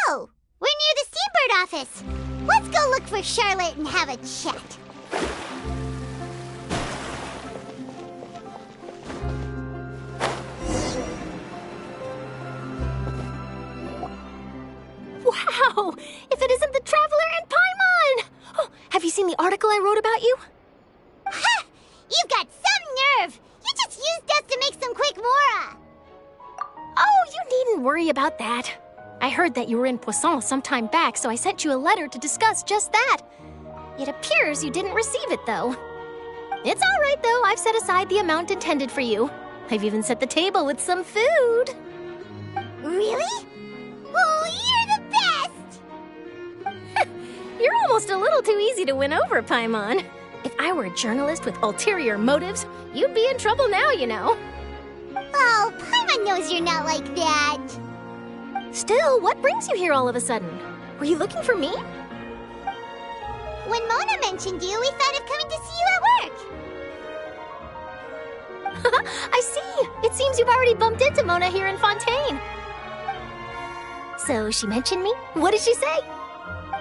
Oh, we're near the Steambird office. Let's go look for Charlotte and have a chat. Wow! If it isn't the Traveler and Paimon! Oh, have you seen the article I wrote about you? Ha! You've got some nerve! You just used us to make some quick mora! Oh, you needn't worry about that. I heard that you were in Poisson some time back, so I sent you a letter to discuss just that. It appears you didn't receive it, though. It's all right, though. I've set aside the amount intended for you. I've even set the table with some food. Really? Oh, you're the best! You're almost a little too easy to win over, Paimon. If I were a journalist with ulterior motives, you'd be in trouble now, you know. Oh, Paimon knows you're not like that. Still, what brings you here all of a sudden? Were you looking for me? When Mona mentioned you, we thought of coming to see you at work. I see. It seems you've already bumped into Mona here in Fontaine. So she mentioned me? What did she say?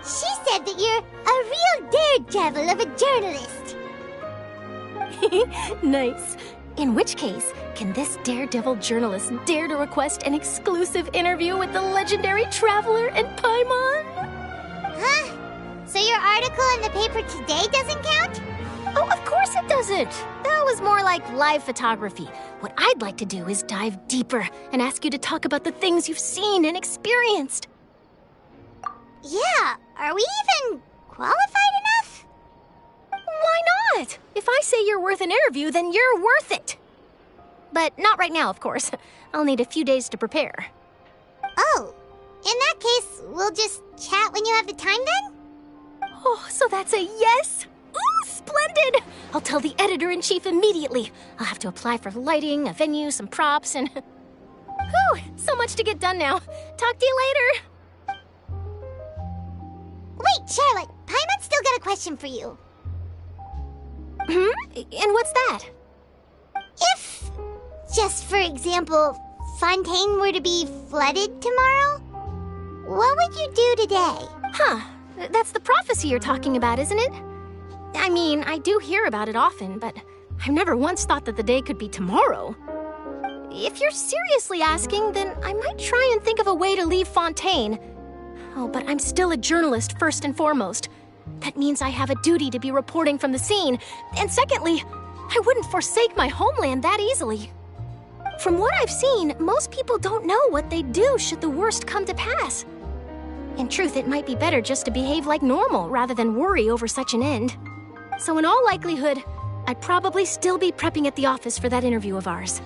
She said that you're a real daredevil of a journalist. Nice. In which case, can this daredevil journalist dare to request an exclusive interview with the legendary Traveler and Paimon? Huh? So your article in the paper today doesn't count? Oh, of course it doesn't. That was more like live photography. What I'd like to do is dive deeper and ask you to talk about the things you've seen and experienced. Yeah, are we even qualified enough? Why not? If I say you're worth an interview, then you're worth it. But not right now, of course. I'll need a few days to prepare. Oh, in that case, we'll just chat when you have the time then? Oh, so that's a yes? Ooh, splendid! I'll tell the editor-in-chief immediately. I'll have to apply for lighting, a venue, some props, and... Whew, so much to get done now. Talk to you later. Wait, Charlotte, Paimon's still got a question for you. And what's that? If, just for example, Fontaine were to be flooded tomorrow, what would you do today? Huh, that's the prophecy you're talking about, isn't it? I mean, I do hear about it often, but I've never once thought that the day could be tomorrow. If you're seriously asking, then I might try and think of a way to leave Fontaine. Oh, but I'm still a journalist first and foremost. That means I have a duty to be reporting from the scene. And secondly, I wouldn't forsake my homeland that easily. From what I've seen, most people don't know what they'd do should the worst come to pass. In truth, it might be better just to behave like normal rather than worry over such an end. So in all likelihood, I'd probably still be prepping at the office for that interview of ours.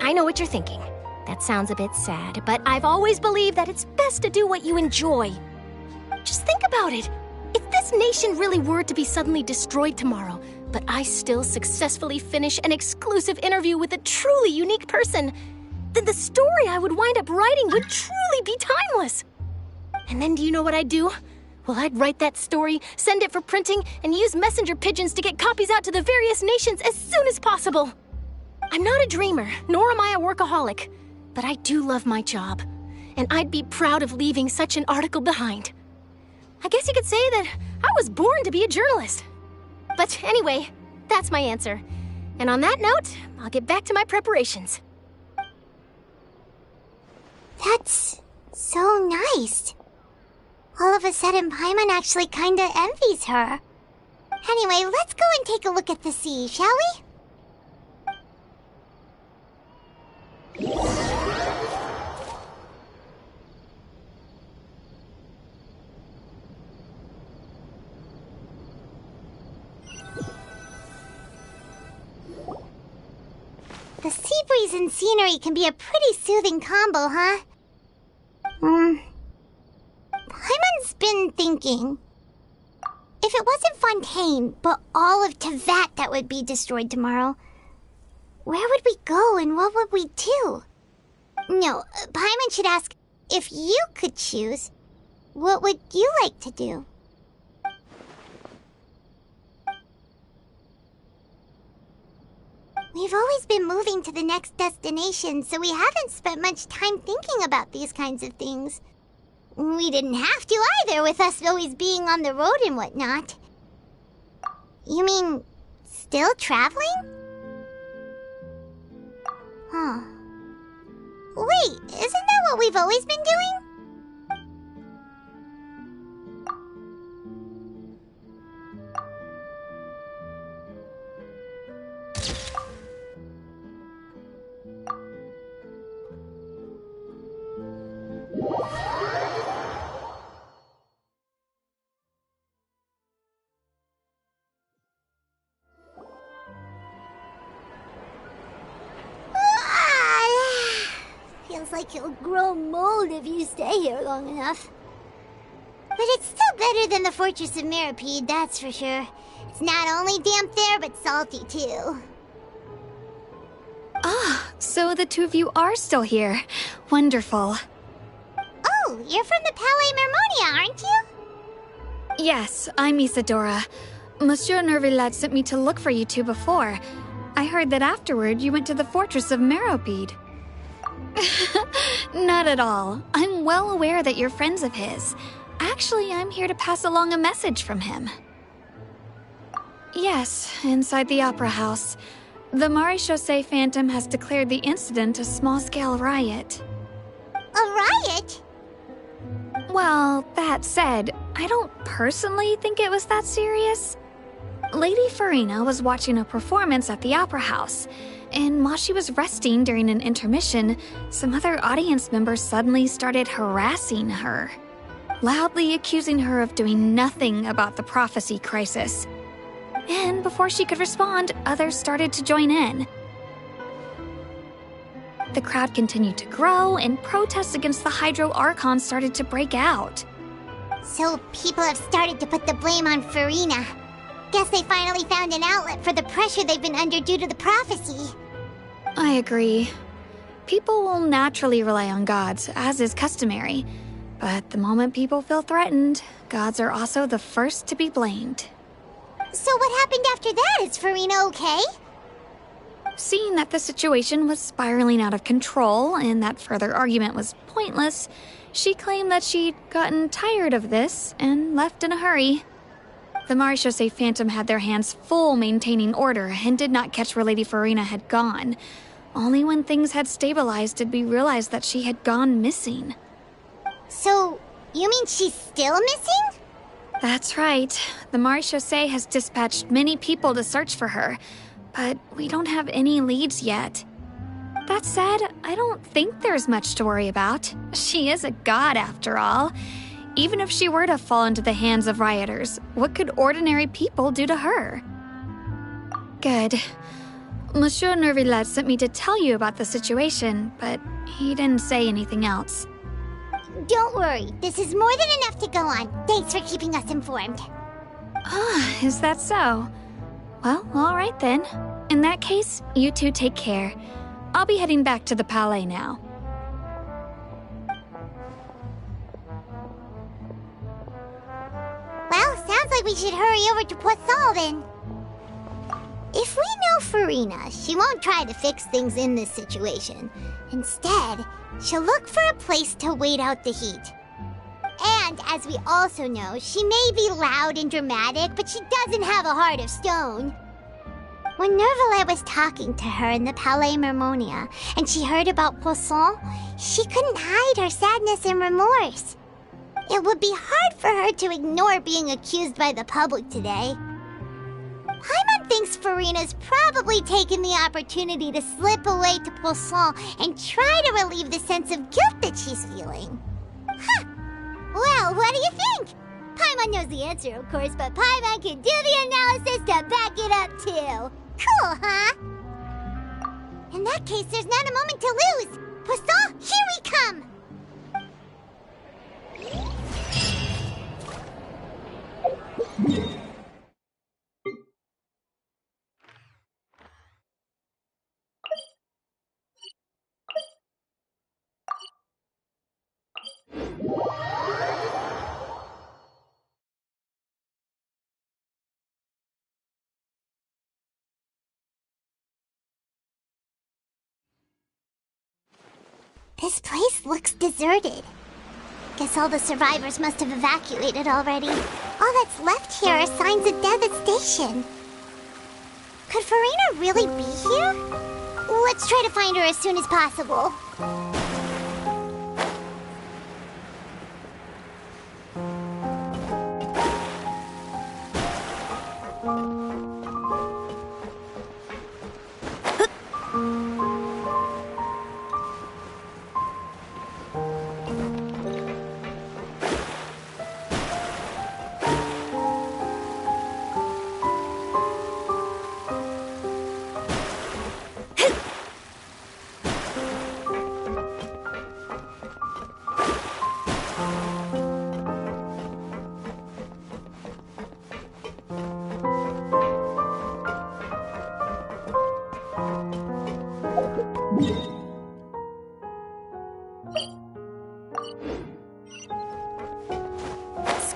I know what you're thinking. That sounds a bit sad, but I've always believed that it's best to do what you enjoy. Just think about it. If this nation really were to be suddenly destroyed tomorrow, but I still successfully finish an exclusive interview with a truly unique person, then the story I would wind up writing would truly be timeless. And then do you know what I'd do? Well, I'd write that story, send it for printing, and use messenger pigeons to get copies out to the various nations as soon as possible. I'm not a dreamer, nor am I a workaholic, but I do love my job, and I'd be proud of leaving such an article behind. I guess you could say that I was born to be a journalist. But anyway, that's my answer. And on that note, I'll get back to my preparations. That's so nice. All of a sudden, Paimon actually kinda envies her. Anyway, let's go and take a look at the sea, shall we? The sea breeze and scenery can be a pretty soothing combo, huh? Paimon's been thinking. If it wasn't Fontaine, but all of Tevat that would be destroyed tomorrow, where would we go and what would we do? No, Paimon should ask, if you could choose, what would you like to do? We've always been moving to the next destination, so we haven't spent much time thinking about these kinds of things. We didn't have to either, with us always being on the road and whatnot. You mean, still traveling? Huh. Wait, isn't that what we've always been doing? like you'll grow mold if you stay here long enough. But it's still better than the Fortress of Mirapede, that's for sure. It's not only damp there, but salty too. Ah, so the two of you are still here. Wonderful. Oh, you're from the Palais Mermonia, aren't you? Yes, I'm Isadora. Monsieur Nervillet sent me to look for you two before. I heard that afterward you went to the Fortress of Mirapede. Not at all. I'm well aware that you're friends of his. Actually, I'm here to pass along a message from him. Yes, inside the Opera House. The Maréchaussée Phantom has declared the incident a small-scale riot. A riot? Well, that said, I don't personally think it was that serious. Lady Farina was watching a performance at the Opera House, and while she was resting during an intermission, some other audience members suddenly started harassing her, loudly accusing her of doing nothing about the prophecy crisis. And before she could respond, others started to join in. The crowd continued to grow, and protests against the Hydro Archon started to break out. So people have started to put the blame on Farina. Guess they finally found an outlet for the pressure they've been under due to the prophecy. I agree. People will naturally rely on gods, as is customary. But the moment people feel threatened, gods are also the first to be blamed. So what happened after that? Is Farina okay? Seeing that the situation was spiraling out of control and that further argument was pointless, she claimed that she'd gotten tired of this and left in a hurry. The Maréchaussée Phantom had their hands full maintaining order and did not catch where Lady Farina had gone. Only when things had stabilized did we realize that she had gone missing. So, you mean she's still missing? That's right. The Maréchaussée has dispatched many people to search for her, but we don't have any leads yet. That said, I don't think there's much to worry about. She is a god after all. Even if she were to fall into the hands of rioters, what could ordinary people do to her? Good. Monsieur Nervillet sent me to tell you about the situation, but he didn't say anything else. Don't worry, this is more than enough to go on. Thanks for keeping us informed. Ah, is that so? Well, all right then. In that case, you two take care. I'll be heading back to the Palais now. Well, sounds like we should hurry over to Poisson then. If we know Farina, she won't try to fix things in this situation. Instead, she'll look for a place to wait out the heat. And, as we also know, she may be loud and dramatic, but she doesn't have a heart of stone. When Nervillet was talking to her in the Palais Mermonia, and she heard about Poisson, she couldn't hide her sadness and remorse. It would be hard for her to ignore being accused by the public today. Paimon thinks Farina's probably taken the opportunity to slip away to Poisson and try to relieve the sense of guilt that she's feeling. Huh. Well, what do you think? Paimon knows the answer, of course, but Paimon can do the analysis to back it up, too. Cool, huh? In that case, there's not a moment to lose. Poisson, here we come! This place looks deserted. Guess all the survivors must have evacuated already. All that's left here are signs of devastation. Could Farina really be here? Let's try to find her as soon as possible.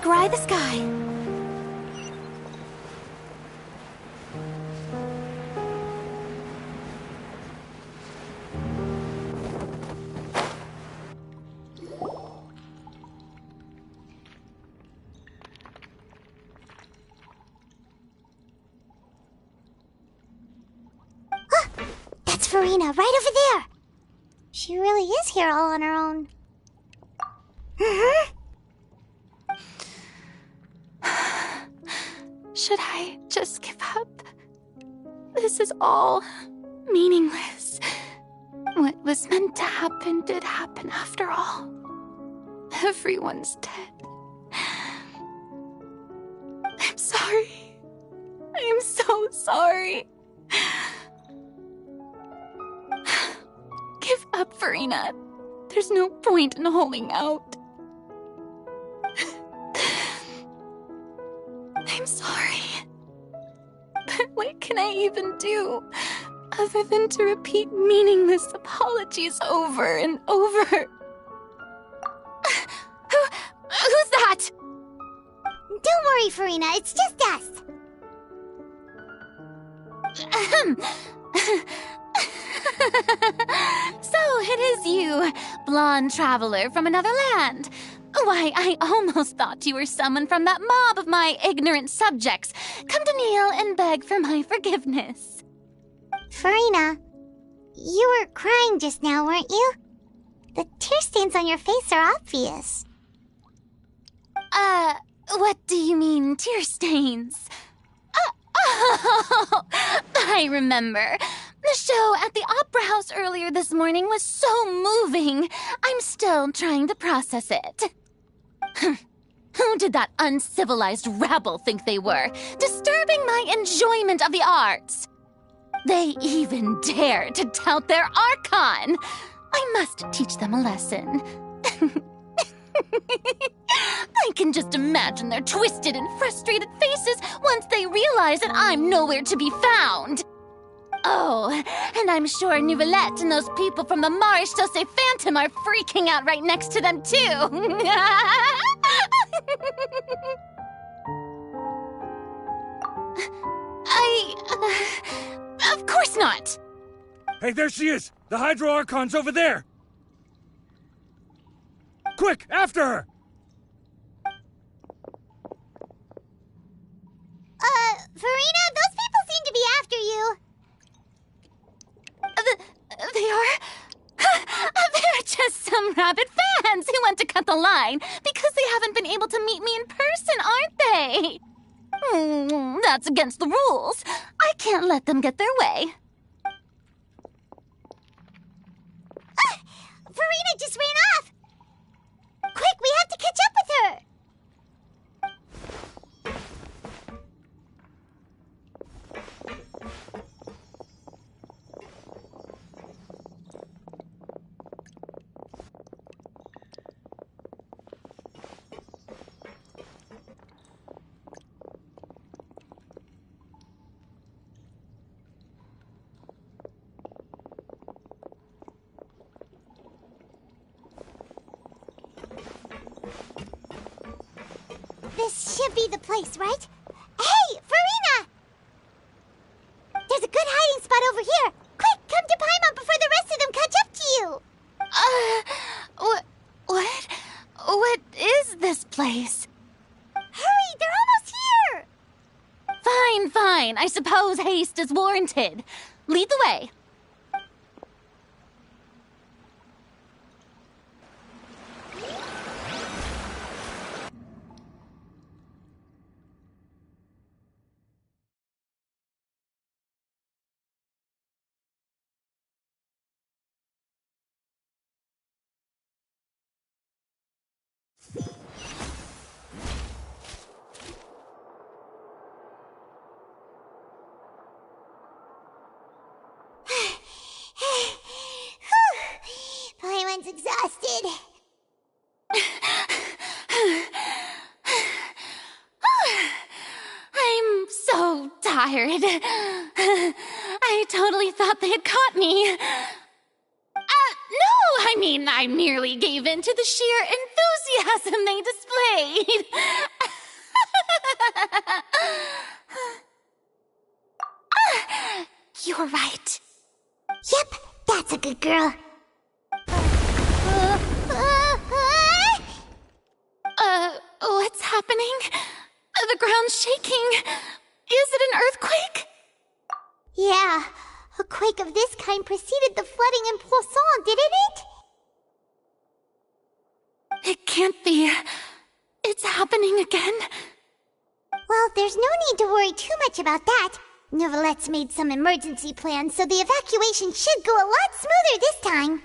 scry the sky. That's Farina, right over there. She really is here all on her own. Should I just give up? This is all meaningless. What was meant to happen did happen after all. Everyone's dead. I'm sorry. I am so sorry. Give up, Farina. There's no point in holding out. I'm sorry. But what can I even do other than to repeat meaningless apologies over and over? Who's that? Don't worry, Farina. It's just us. So it is you, blonde traveler from another land. Why, I almost thought you were someone from that mob of my ignorant subjects, come to kneel and beg for my forgiveness. Farina, you were crying just now, weren't you? The tear stains on your face are obvious. What do you mean, tear stains? Oh, I remember. The show at the Opera House earlier this morning was so moving. I'm still trying to process it. Who did that uncivilized rabble think they were, disturbing my enjoyment of the arts? They even dare to tout their Archon. I must teach them a lesson. I can just imagine their twisted and frustrated faces once they realize that I'm nowhere to be found. Oh, and I'm sure Nouvellette and those people from the Maréchaussée Phantom are freaking out right next to them, too. Of course not. Hey, there she is! The Hydro Archon's over there! Quick, after her! Farina, those people seem to be after you. They are? They're just some rabid fans who want to cut the line because they haven't been able to meet me in person, aren't they? That's against the rules. I can't let them get their way. Farina just ran off! Quick, we have to catch up with her! This should be the place, right? Hey, Farina! There's a good hiding spot over here. Quick, come to Paimon before the rest of them catch up to you. What is this place? Hurry, they're almost here. Fine. I suppose haste is warranted. Lead the way. Paimon's exhausted. I'm so tired. I totally thought they had caught me. No, I merely gave in to the sheer enthusiasm they displayed. good girl. What's happening? The ground's shaking. Is it an earthquake? Yeah, a quake of this kind preceded the flooding in Poisson, didn't it? It can't be. It's happening again. Well, there's no need to worry too much about that. Neverlette's made some emergency plans, so the evacuation should go a lot smoother this time.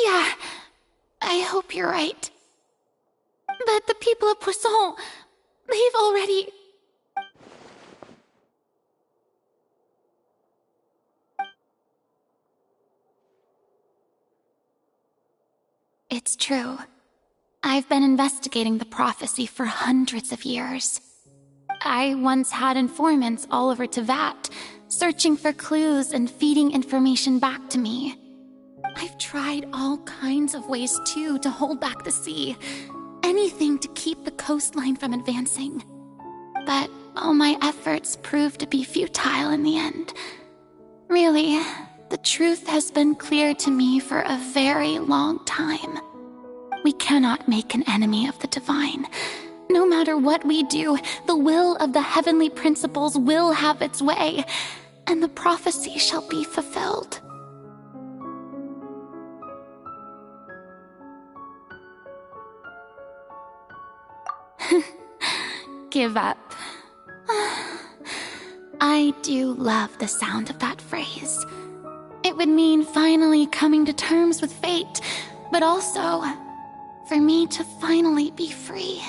Yeah, I hope you're right. But the people of Poisson, they've already... It's true. I've been investigating the prophecy for hundreds of years. I once had informants all over Teyvat, searching for clues and feeding information back to me. I've tried all kinds of ways, too, to hold back the sea. Anything to keep the coastline from advancing. But all my efforts proved to be futile in the end. Really, the truth has been clear to me for a very long time. We cannot make an enemy of the divine. No matter what we do, the will of the heavenly principles will have its way, and the prophecy shall be fulfilled. Give up. I do love the sound of that phrase. It would mean finally coming to terms with fate, but also for me to finally be free.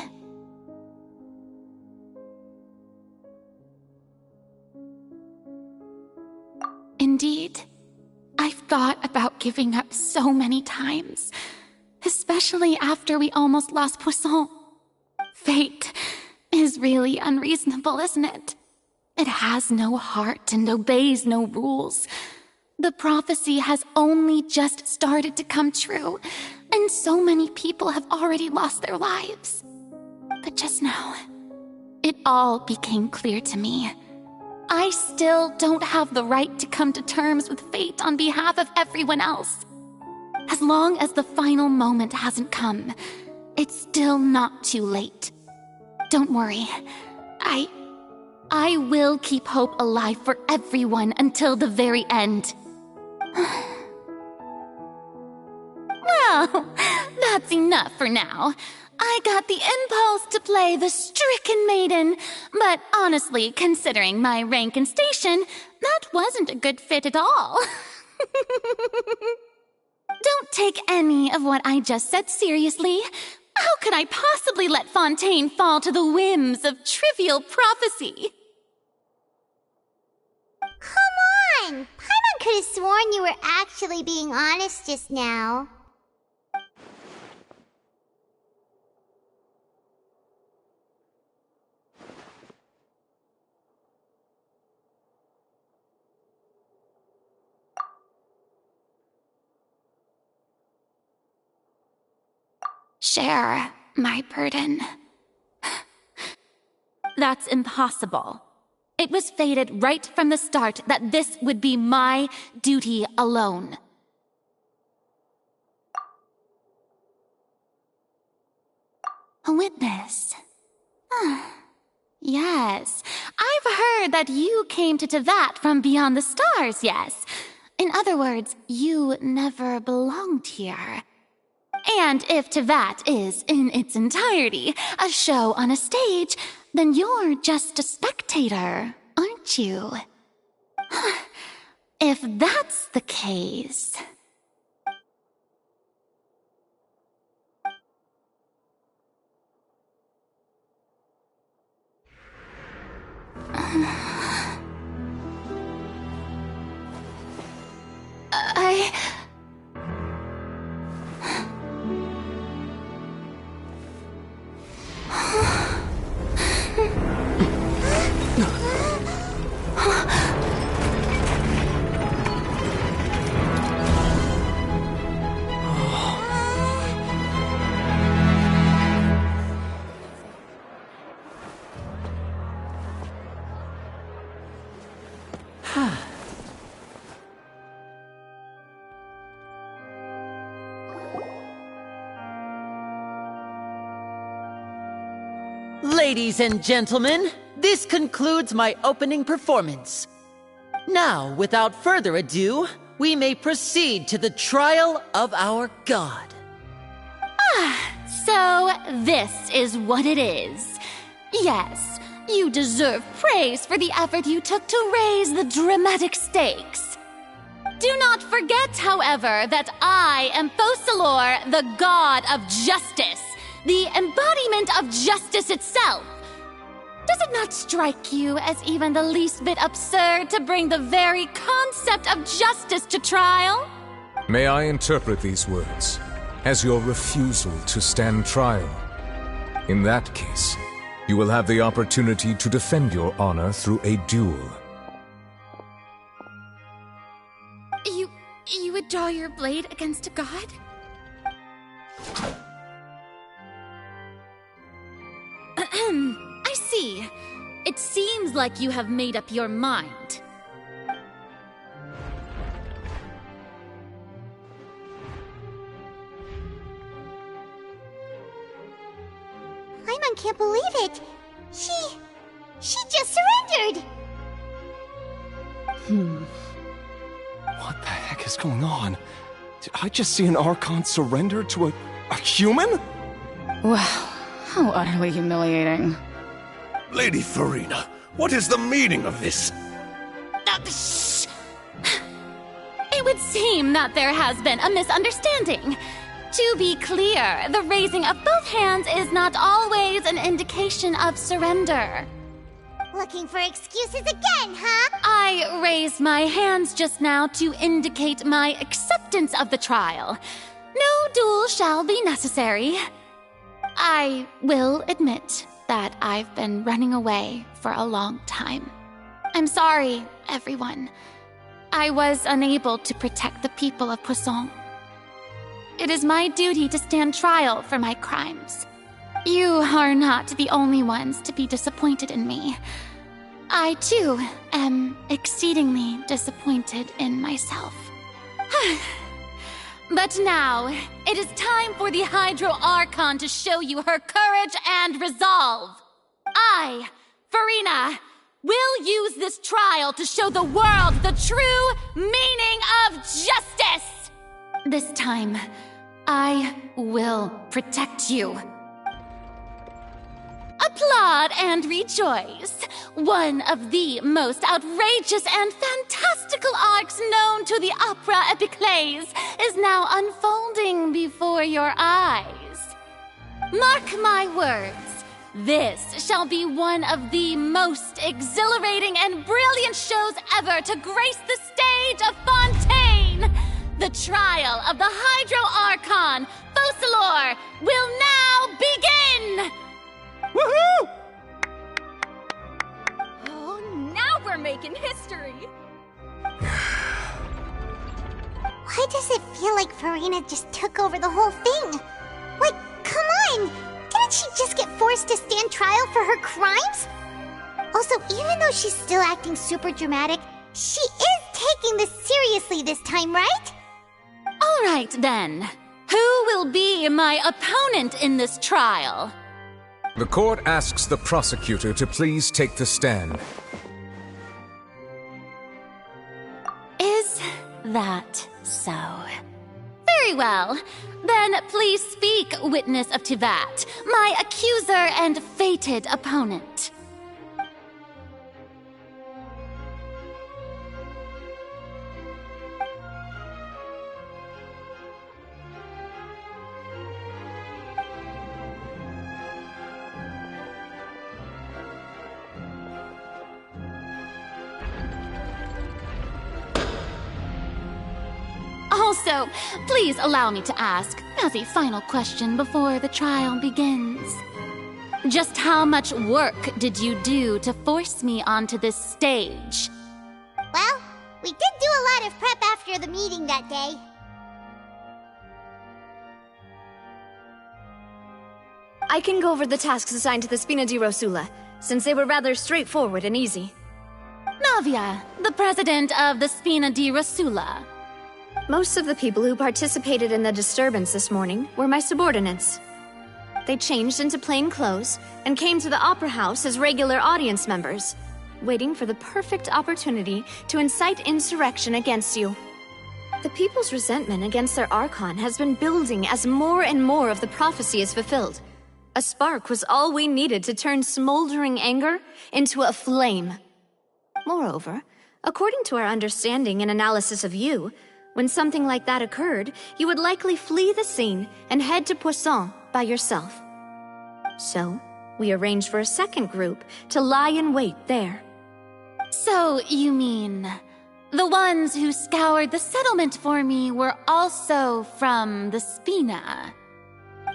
Indeed, I've thought about giving up so many times, especially after we almost lost Poisson. Fate is really unreasonable, isn't it? It has no heart and obeys no rules. The prophecy has only just started to come true, and so many people have already lost their lives. But just now, it all became clear to me. I still don't have the right to come to terms with fate on behalf of everyone else. As long as the final moment hasn't come, it's still not too late. Don't worry. I will keep hope alive for everyone until the very end. Well, that's enough for now. I got the impulse to play the stricken maiden, but honestly, considering my rank and station, that wasn't a good fit at all. Don't take any of what I just said seriously. How could I possibly let Fontaine fall to the whims of trivial prophecy? Come on! Paimon could have sworn you were actually being honest just now. Share my burden. That's impossible. It was fated right from the start that this would be my duty alone. A witness. Yes, I've heard that you came to Teyvat from beyond the stars, yes. In other words, you never belonged here. And if Teyvat is, in its entirety, a show on a stage, then you're just a spectator, aren't you? If that's the case... Ladies and gentlemen, this concludes my opening performance. Now, without further ado, we may proceed to the trial of our god. So this is what it is. Yes, you deserve praise for the effort you took to raise the dramatic stakes. Do not forget, however, that I am Focalor, the god of justice, the embodiment of justice itself. Does it not strike you as even the least bit absurd to bring the very concept of justice to trial? May I interpret these words as your refusal to stand trial? In that case, you will have the opportunity to defend your honor through a duel. You would draw your blade against a god? I see. It seems like you have made up your mind. Paimon can't believe it. She just surrendered. What the heck is going on? Did I just see an Archon surrender to a human? Wow, how utterly humiliating. Lady Farina, what is the meaning of this? Shh! It would seem that there has been a misunderstanding. To be clear, the raising of both hands is not always an indication of surrender. Looking for excuses again, huh? I raised my hands just now to indicate my acceptance of the trial. No duel shall be necessary. I will admit that I've been running away for a long time. I'm sorry, everyone. I was unable to protect the people of Poisson. It is my duty to stand trial for my crimes. You are not the only ones to be disappointed in me. I, too, am exceedingly disappointed in myself. But now, it is time for the Hydro Archon to show you her courage and resolve. I, Farina, will use this trial to show the world the true meaning of justice! This time, I will protect you. Applaud and rejoice. One of the most outrageous and fantastical arcs known to the opera epiclese is now unfolding before your eyes. Mark my words, this shall be one of the most exhilarating and brilliant shows ever to grace the stage of Fontaine. The trial of the Hydro Archon, Focalor, will now begin! Woohoo! Oh, now we're making history! Why does it feel like Farina just took over the whole thing? Like, come on! Didn't she just get forced to stand trial for her crimes? Also, even though she's still acting super dramatic, she is taking this seriously this time, right? All right, then. Who will be my opponent in this trial? The court asks the prosecutor to please take the stand. Is that so? Very well. Then please speak, witness of Tivat, my accuser and fated opponent. Also, please allow me to ask, as a final question before the trial begins. Just how much work did you do to force me onto this stage? Well, we did do a lot of prep after the meeting that day. I can go over the tasks assigned to the Spina di Rosula, since they were rather straightforward and easy. Navia, the president of the Spina di Rosula. Most of the people who participated in the disturbance this morning were my subordinates. They changed into plain clothes and came to the Opera House as regular audience members, waiting for the perfect opportunity to incite insurrection against you. The people's resentment against their Archon has been building as more and more of the prophecy is fulfilled. A spark was all we needed to turn smoldering anger into a flame. Moreover, according to our understanding and analysis of you, when something like that occurred, you would likely flee the scene and head to Poisson by yourself. So, we arranged for a second group to lie in wait there. So, you mean, the ones who scoured the settlement for me were also from the Spina?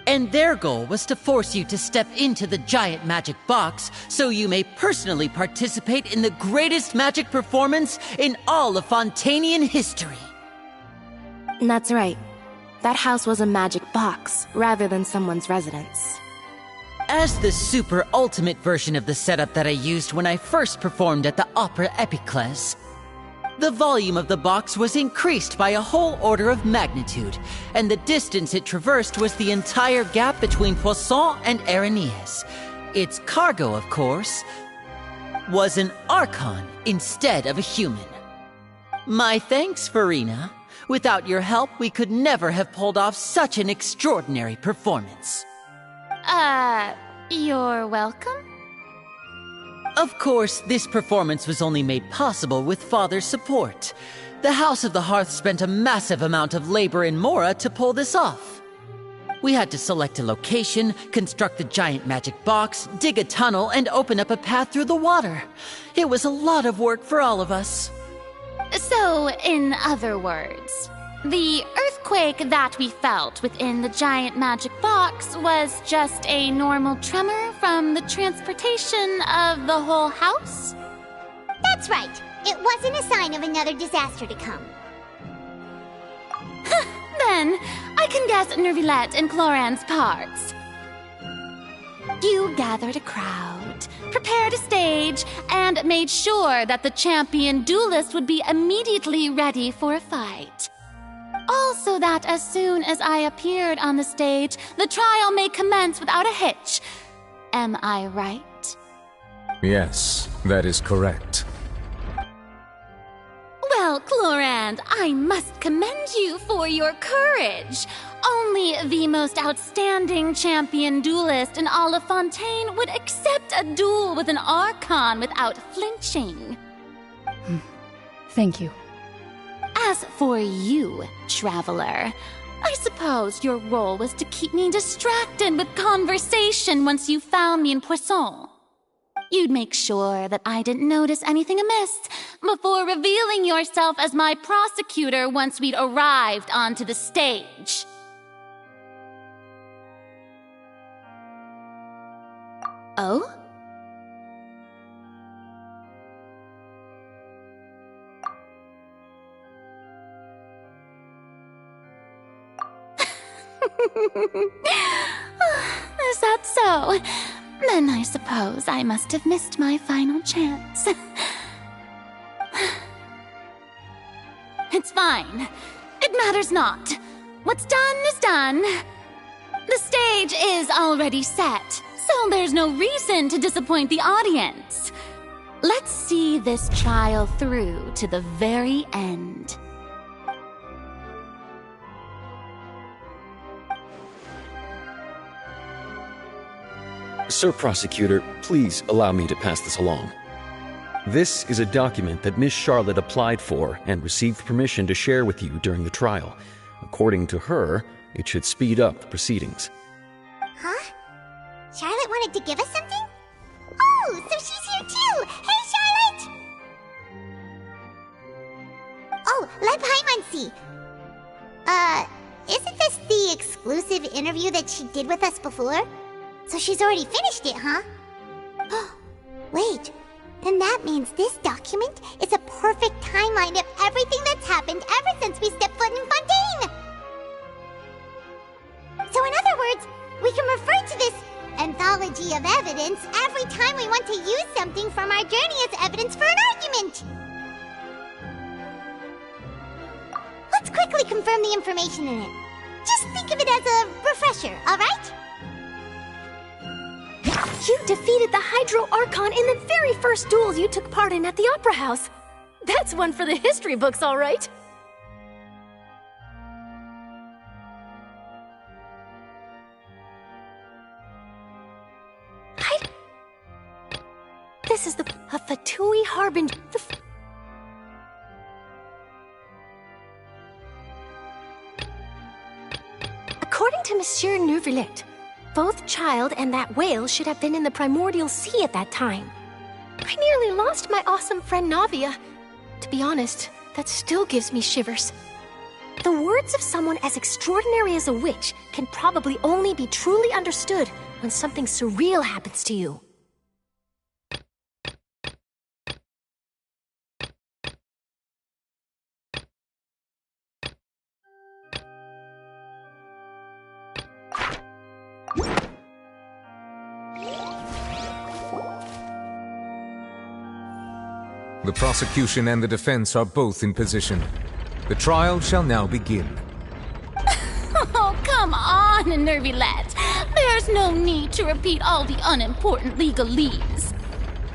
And their goal was to force you to step into the giant magic box so you may personally participate in the greatest magic performance in all of Fontanian history. That's right. That house was a magic box, rather than someone's residence. As the super ultimate version of the setup that I used when I first performed at the Opera Epiclese, the volume of the box was increased by a whole order of magnitude, and the distance it traversed was the entire gap between Poisson and Aranias. Its cargo, of course, was an Archon instead of a human. My thanks, Farina. Without your help, we could never have pulled off such an extraordinary performance. You're welcome? Of course, this performance was only made possible with Father's support. The House of the Hearth spent a massive amount of labor in Mora to pull this off. We had to select a location, construct the giant magic box, dig a tunnel, and open up a path through the water. It was a lot of work for all of us. So, in other words, the earthquake that we felt within the giant magic box was just a normal tremor from the transportation of the whole house? That's right. It wasn't a sign of another disaster to come. Then, I can guess Nervilette and Cloran's parts. You gathered a crowd, prepared a stage, and made sure that the champion duelist would be immediately ready for a fight. Also that as soon as I appeared on the stage, the trial may commence without a hitch. Am I right? Yes, that is correct. Well, Clorand, I must commend you for your courage. Only the most outstanding champion duelist in all of Fontaine would accept a duel with an Archon without flinching. Thank you. As for you, Traveler, I suppose your role was to keep me distracted with conversation once you found me in Poisson. You'd make sure that I didn't notice anything amiss before revealing yourself as my prosecutor once we'd arrived onto the stage. Oh? Is that so? Then I suppose I must have missed my final chance. It's fine. It matters not. What's done is done. The stage is already set, so there's no reason to disappoint the audience. Let's see this trial through to the very end. Sir Prosecutor, please allow me to pass this along. This is a document that Miss Charlotte applied for and received permission to share with you during the trial. According to her, it should speed up the proceedings. Huh? Charlotte wanted to give us something? Oh, so she's here too! Hey, Charlotte! Oh, let Paimon see. Isn't this the exclusive interview that she did with us before? So she's already finished it, huh? Wait, then that means this document is a perfect timeline of everything that's happened ever since we stepped foot in Fontaine! So in other words, we can refer to this anthology of evidence every time we want to use something from our journey as evidence for an argument! Let's quickly confirm the information in it. Just think of it as a refresher, alright? You defeated the Hydro Archon in the very first duels you took part in at the Opera House. That's one for the history books, all right. This is a Fatui Harbinger. According to Monsieur Neuvillette, both Child and that whale should have been in the primordial sea at that time. I nearly lost my awesome friend Navia. To be honest, that still gives me shivers. The words of someone as extraordinary as a witch can probably only be truly understood when something surreal happens to you. The prosecution and the defense are both in position. The trial shall now begin. Oh, come on, Neuvillette. There's no need to repeat all the unimportant legalese.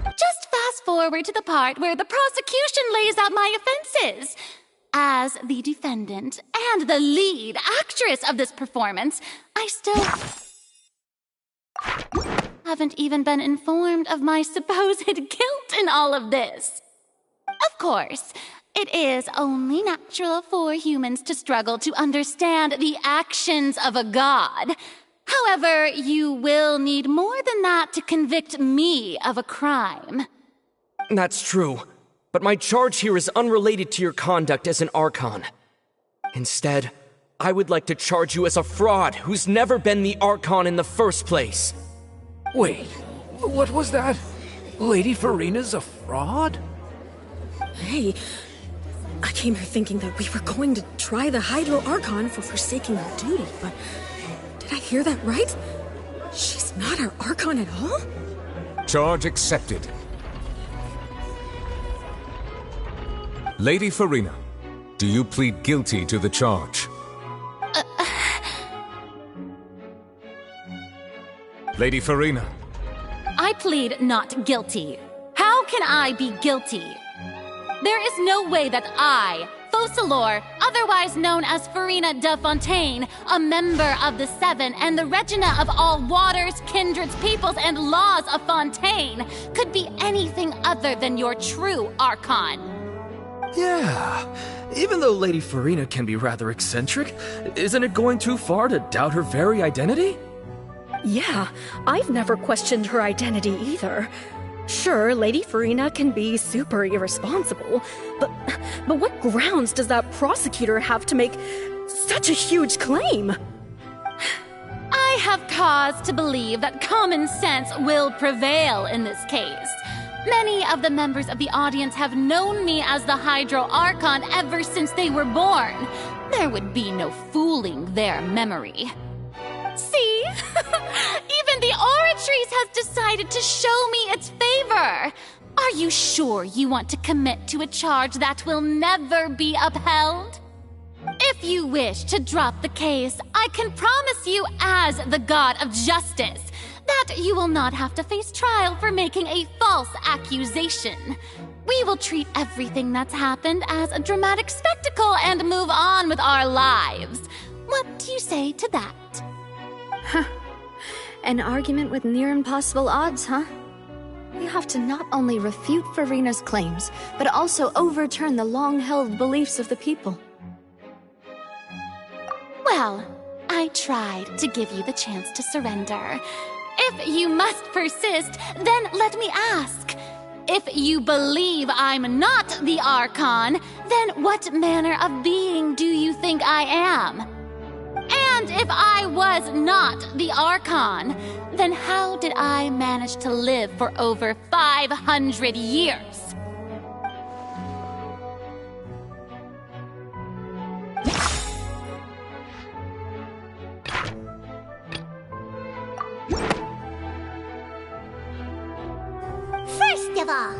Just fast forward to the part where the prosecution lays out my offenses. As the defendant and the lead actress of this performance, I still haven't even been informed of my supposed guilt in all of this. Of course, it is only natural for humans to struggle to understand the actions of a god. However, you will need more than that to convict me of a crime. That's true, but my charge here is unrelated to your conduct as an Archon. Instead, I would like to charge you as a fraud who's never been the Archon in the first place. Wait, what was that? Lady Farina's a fraud? Hey, I came here thinking that we were going to try the Hydro Archon for forsaking our duty, but did I hear that right? She's not our Archon at all? Charge accepted. Lady Farina, do you plead guilty to the charge? Lady Farina. I plead not guilty. How can I be guilty? There is no way that I, Focalor, otherwise known as Farina de Fontaine, a member of the Seven and the Regina of all waters, kindreds, peoples, and laws of Fontaine, could be anything other than your true Archon. Yeah, even though Lady Farina can be rather eccentric, isn't it going too far to doubt her very identity? Yeah, I've never questioned her identity either. Sure, Lady Farina can be super irresponsible, but what grounds does that prosecutor have to make such a huge claim? I have cause to believe that common sense will prevail in this case. Many of the members of the audience have known me as the Hydro Archon ever since they were born. There would be no fooling their memory. See? Even the Oratrice has decided to show me its favor. Are you sure you want to commit to a charge that will never be upheld? If you wish to drop the case, I can promise you as the God of Justice that you will not have to face trial for making a false accusation. We will treat everything that's happened as a dramatic spectacle and move on with our lives. What do you say to that? Huh. An argument with near impossible odds, huh? We have to not only refute Farina's claims, but also overturn the long-held beliefs of the people. Well, I tried to give you the chance to surrender. If you must persist, then let me ask. If you believe I'm not the Archon, then what manner of being do you think I am? And if I was not the Archon, then how did I manage to live for over 500 years? First of all,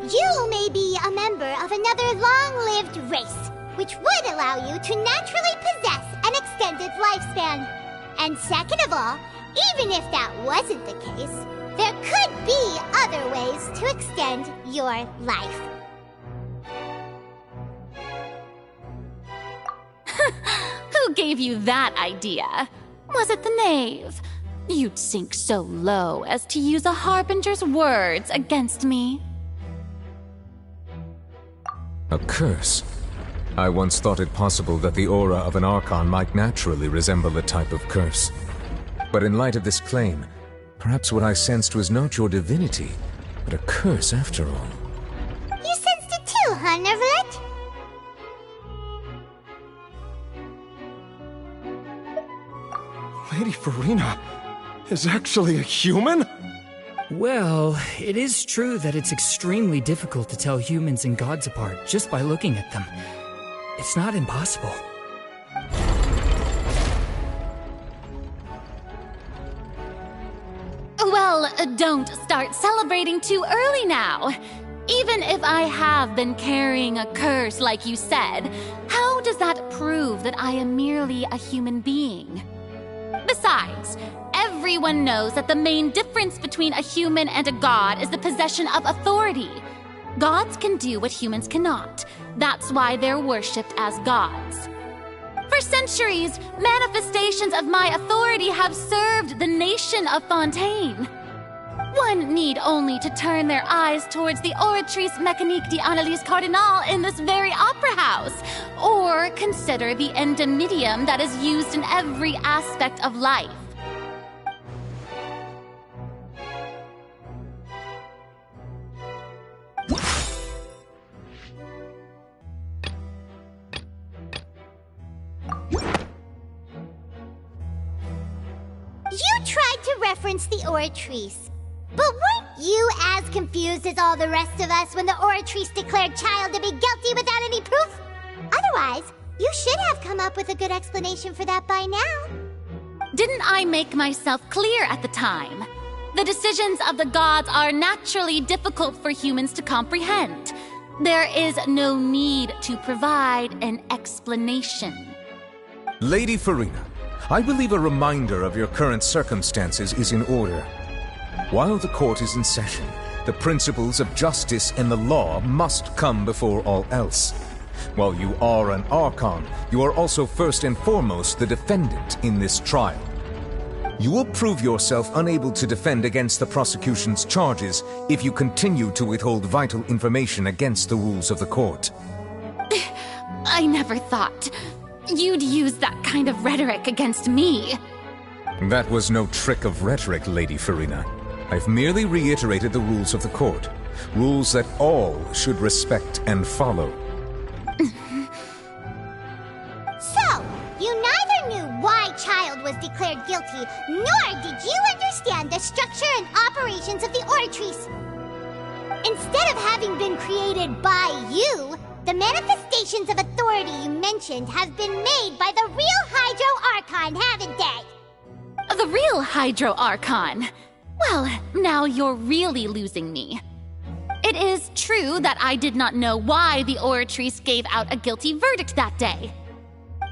you may be a member of another long-lived race, which would allow you to naturally possess an extended lifespan. And second of all, even if that wasn't the case, there could be other ways to extend your life. Who gave you that idea? Was it the knave? You'd sink so low as to use a harbinger's words against me. A curse? I once thought it possible that the aura of an Archon might naturally resemble a type of curse. But in light of this claim, perhaps what I sensed was not your divinity, but a curse after all. You sensed it too, huh, Neverlet? Lady Farina is actually a human? Well, it is true that it's extremely difficult to tell humans and gods apart just by looking at them. It's not impossible. Well, don't start celebrating too early now. Even if I have been carrying a curse like you said, how does that prove that I am merely a human being? Besides, everyone knows that the main difference between a human and a god is the possession of authority. Gods can do what humans cannot. That's why they're worshipped as gods. For centuries, manifestations of my authority have served the nation of Fontaine. One need only to turn their eyes towards the Oratrice Mécanique d'Analyse Cardinal in this very opera house, or consider the endemidium that is used in every aspect of life. You tried to reference the Oratrice. But weren't you as confused as all the rest of us when the Oratrice declared Child to be guilty without any proof? Otherwise, you should have come up with a good explanation for that by now. Didn't I make myself clear at the time? The decisions of the gods are naturally difficult for humans to comprehend. There is no need to provide an explanation. Lady Farina, I believe a reminder of your current circumstances is in order. While the court is in session, the principles of justice and the law must come before all else. While you are an Archon, you are also first and foremost the defendant in this trial. You will prove yourself unable to defend against the prosecution's charges if you continue to withhold vital information against the rules of the court. I never thought you'd use that kind of rhetoric against me. That was no trick of rhetoric, Lady Farina. I've merely reiterated the rules of the court. Rules that all should respect and follow. So, you neither knew why Child was declared guilty, nor did you understand the structure and operations of the Oratrice. Instead of having been created by you, the manifestations of authority you mentioned have been made by the real Hydro Archon, haven't they? The real Hydro Archon? Well, now you're really losing me. It is true that I did not know why the Oratrice gave out a guilty verdict that day.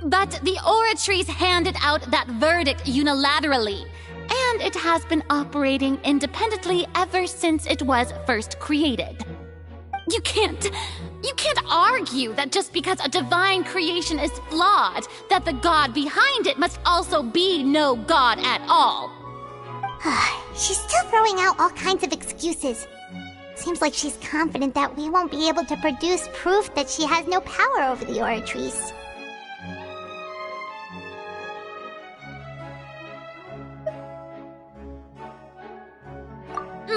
But the Oratrice handed out that verdict unilaterally, and it has been operating independently ever since it was first created. You can't argue that just because a divine creation is flawed, that the god behind it must also be no god at all. She's still throwing out all kinds of excuses. Seems like she's confident that we won't be able to produce proof that she has no power over the Oratrice.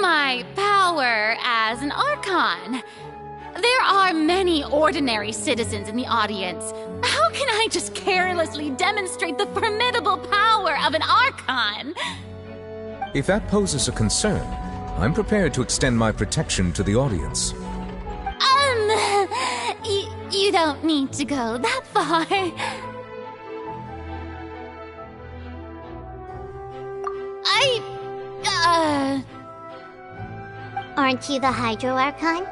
My power as an Archon. There are many ordinary citizens in the audience. How can I just carelessly demonstrate the formidable power of an Archon? If that poses a concern, I'm prepared to extend my protection to the audience. You don't need to go that far. Aren't you the Hydro Archon?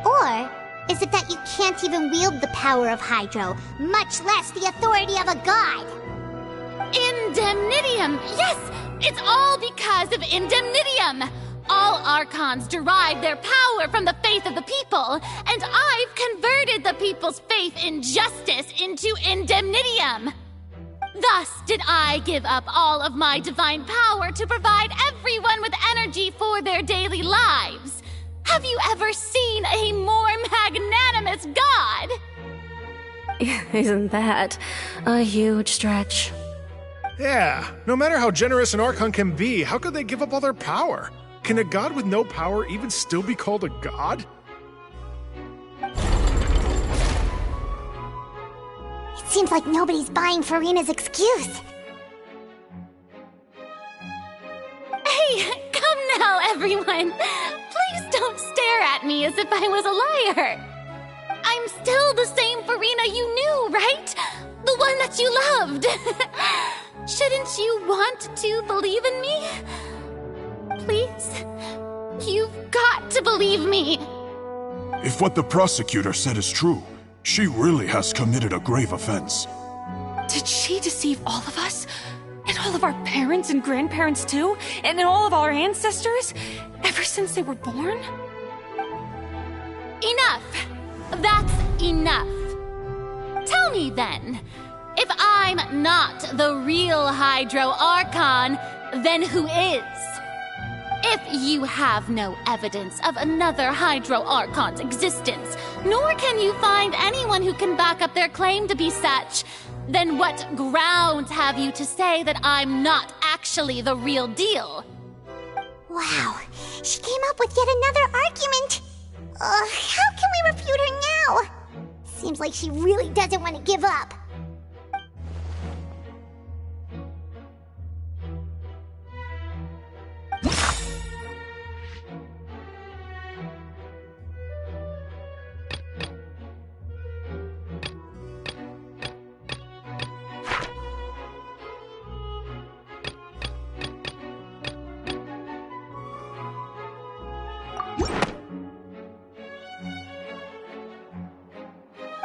Or is it that you can't even wield the power of Hydro, much less the authority of a god? Indemnitium! Yes! It's all because of Indemnitium! All Archons derive their power from the faith of the people, and I've converted the people's faith in justice into Indemnitium! Thus did I give up all of my divine power to provide everyone with energy for their daily lives. Have you ever seen a more magnanimous god? Isn't that a huge stretch? Yeah, no matter how generous an Archon can be, how could they give up all their power? Can a god with no power even still be called a god? It seems like nobody's buying Furina's excuse. Hey, come now, everyone! Please don't stare at me as if I was a liar! I'm still the same Furina you knew, right? The one that you loved! Shouldn't you want to believe in me? Please? You've got to believe me! If what the prosecutor said is true, she really has committed a grave offense. Did she deceive all of us? And all of our parents and grandparents too? And all of our ancestors? Ever since they were born? Enough! That's enough! Tell me then, if I'm not the real Hydro Archon, then who is? If you have no evidence of another Hydro Archon's existence, nor can you find anyone who can back up their claim to be such, then what grounds have you to say that I'm not actually the real deal? Wow, she came up with yet another argument. How can we refute her now? Seems like she really doesn't want to give up.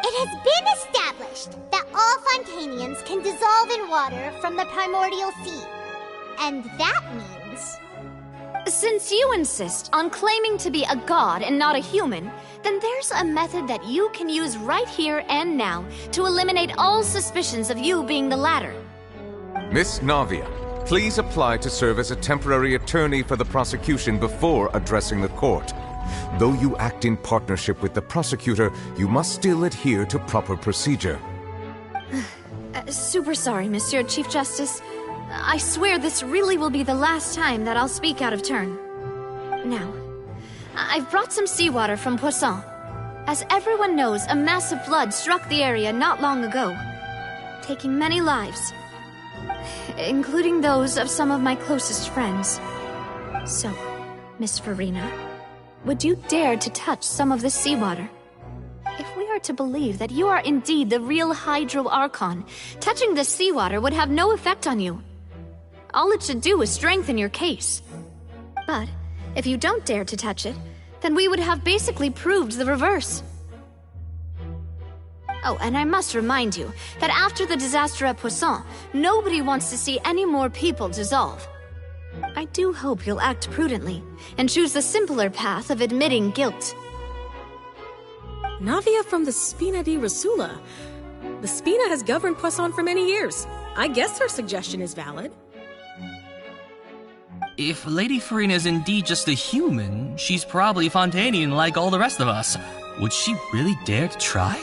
It has been established that all Fontanians can dissolve in water from the primordial sea. And that means... Since you insist on claiming to be a god and not a human, then there's a method that you can use right here and now to eliminate all suspicions of you being the latter. Miss Navia, please apply to serve as a temporary attorney for the prosecution before addressing the court. Though you act in partnership with the prosecutor, you must still adhere to proper procedure. Super sorry, Monsieur Chief Justice. I swear this really will be the last time that I'll speak out of turn. Now, I've brought some seawater from Poisson. As everyone knows, a massive flood struck the area not long ago, taking many lives, including those of some of my closest friends. So, Miss Furina, would you dare to touch some of this seawater? If we are to believe that you are indeed the real Hydro Archon, touching this seawater would have no effect on you. All it should do is strengthen your case. But if you don't dare to touch it, then we would have basically proved the reverse. Oh, and I must remind you that after the disaster at Poisson, nobody wants to see any more people dissolve. I do hope you'll act prudently and choose the simpler path of admitting guilt. Navia from the Spina di Rosula. The Spina has governed Poisson for many years. I guess her suggestion is valid. If Lady Furina is indeed just a human, she's probably Fontanian like all the rest of us. Would she really dare to try?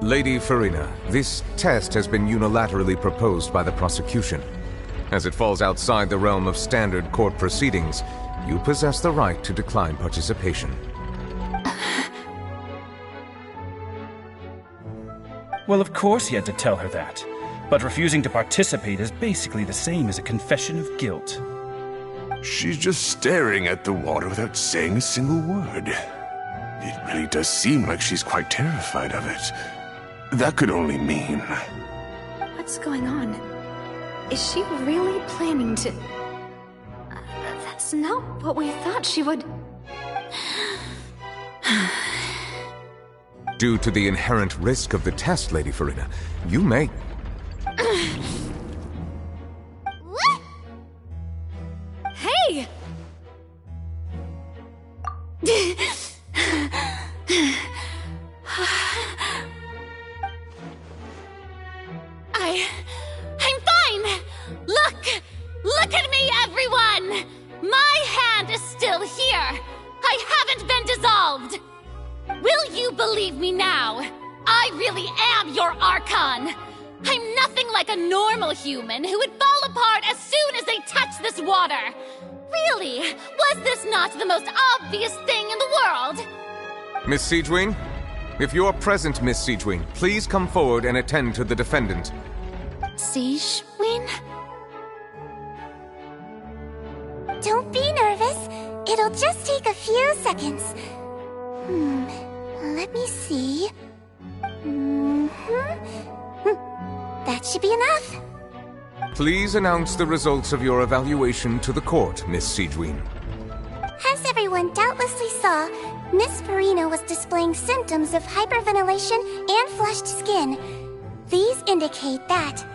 Lady Furina, this test has been unilaterally proposed by the prosecution. As it falls outside the realm of standard court proceedings, you possess the right to decline participation. Well, of course he had to tell her that. But refusing to participate is basically the same as a confession of guilt. She's just staring at the water without saying a single word. It really does seem like she's quite terrified of it. That could only mean... What's going on? Is she really planning to... That's That's not what we thought she would... Due to the inherent risk of the test, Lady Farina, you may... What? Hey! I'm fine! Look at me, everyone! My hand is still here! I haven't been dissolved! Will you believe me now? I really am your Archon! I'm nothing like a normal human who would fall apart as soon as they touch this water! Really, was this not the most obvious thing in the world? Miss Siegewing? If you are present, Miss Siegewing, please come forward and attend to the defendant. Siegewing? Don't be nervous. It'll just take a few seconds. Let me see. That should be enough. Please announce the results of your evaluation to the court, Miss Siegewing. As everyone doubtlessly saw, Miss Farina was displaying symptoms of hyperventilation and flushed skin. These indicate that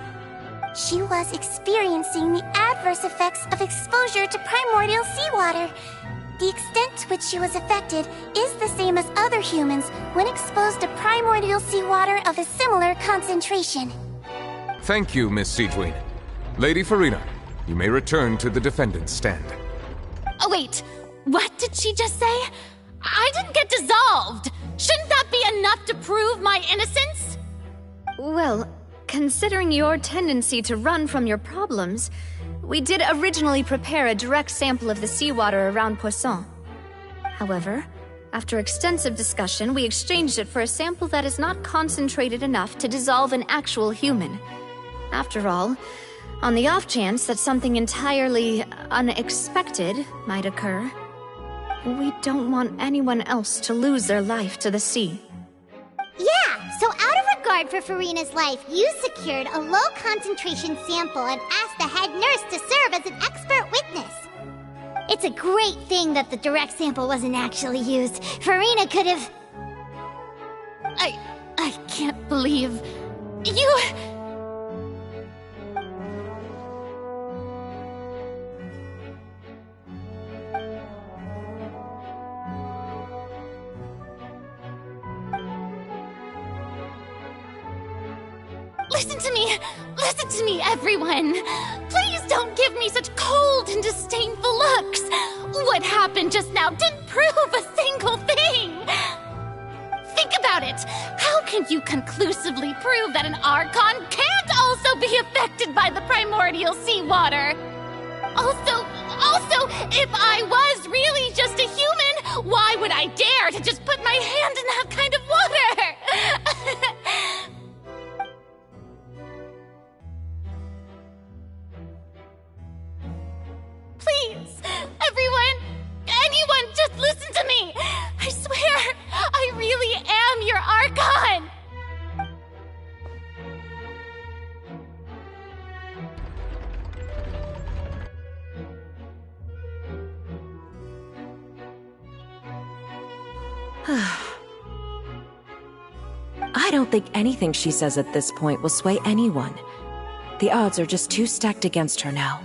she was experiencing the adverse effects of exposure to primordial seawater. The extent to which she was affected is the same as other humans when exposed to primordial seawater of a similar concentration. Thank you, Miss Siegewing. Lady Farina, you may return to the defendant's stand. Oh, wait. What did she just say? I didn't get dissolved. Shouldn't that be enough to prove my innocence? Well, considering your tendency to run from your problems, we did originally prepare a direct sample of the seawater around Poisson. However, after extensive discussion, we exchanged it for a sample that is not concentrated enough to dissolve an actual human. After all, on the off chance that something entirely unexpected might occur, we don't want anyone else to lose their life to the sea. Yeah, so out of regard for Farina's life, you secured a low-concentration sample and asked the head nurse to serve as an expert witness. It's a great thing that the direct sample wasn't actually used. Farina could have... I can't believe... You... Listen to me, everyone! Please don't give me such cold and disdainful looks! What happened just now didn't prove a single thing! Think about it! How can you conclusively prove that an Archon can't also be affected by the primordial seawater? Also, if I was really just a human, why would I dare to just put my hand in that kind of water? Please, anyone, just listen to me! I swear, I really am your Archon! I don't think anything she says at this point will sway anyone. The odds are just too stacked against her now.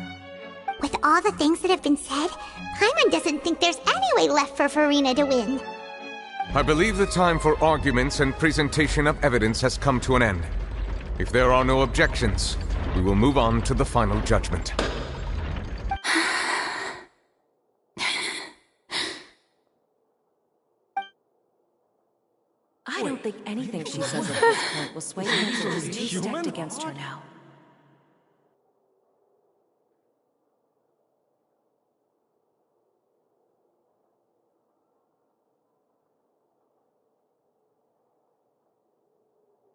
With all the things that have been said, Paimon doesn't think there's any way left for Farina to win. I believe the time for arguments and presentation of evidence has come to an end. If there are no objections, we will move on to the final judgment. I don't think anything she says at this point will sway anyone. She's too stacked against her now.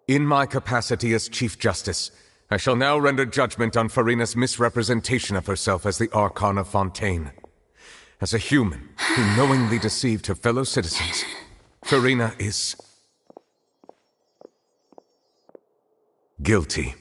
In my capacity as Chief Justice, I shall now render judgment on Farina's misrepresentation of herself as the Archon of Fontaine. As a human who knowingly deceived her fellow citizens, Farina is... guilty.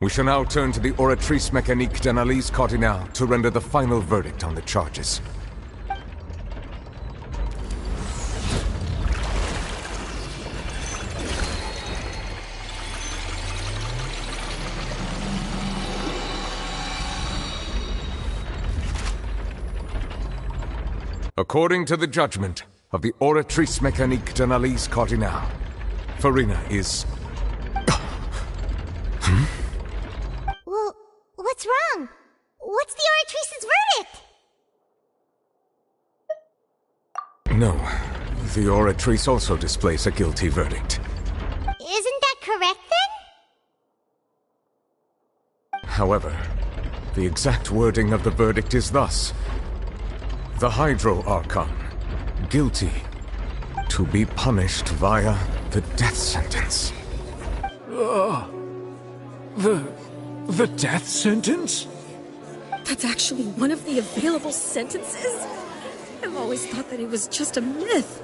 We shall now turn to the Oratrice Mécanique d'Analyse Cardinale to render the final verdict on the charges. According to the judgment of the Oratrice Mécanique d'Analyse Cardinale, Farina is... Well, what's wrong? What's the Oratrice's verdict? No, the Oratrice also displays a guilty verdict. Isn't that correct then? However, the exact wording of the verdict is thus. The Hydro Archon, guilty, to be punished via the death sentence. The death sentence? That's actually one of the available sentences? I've always thought that it was just a myth.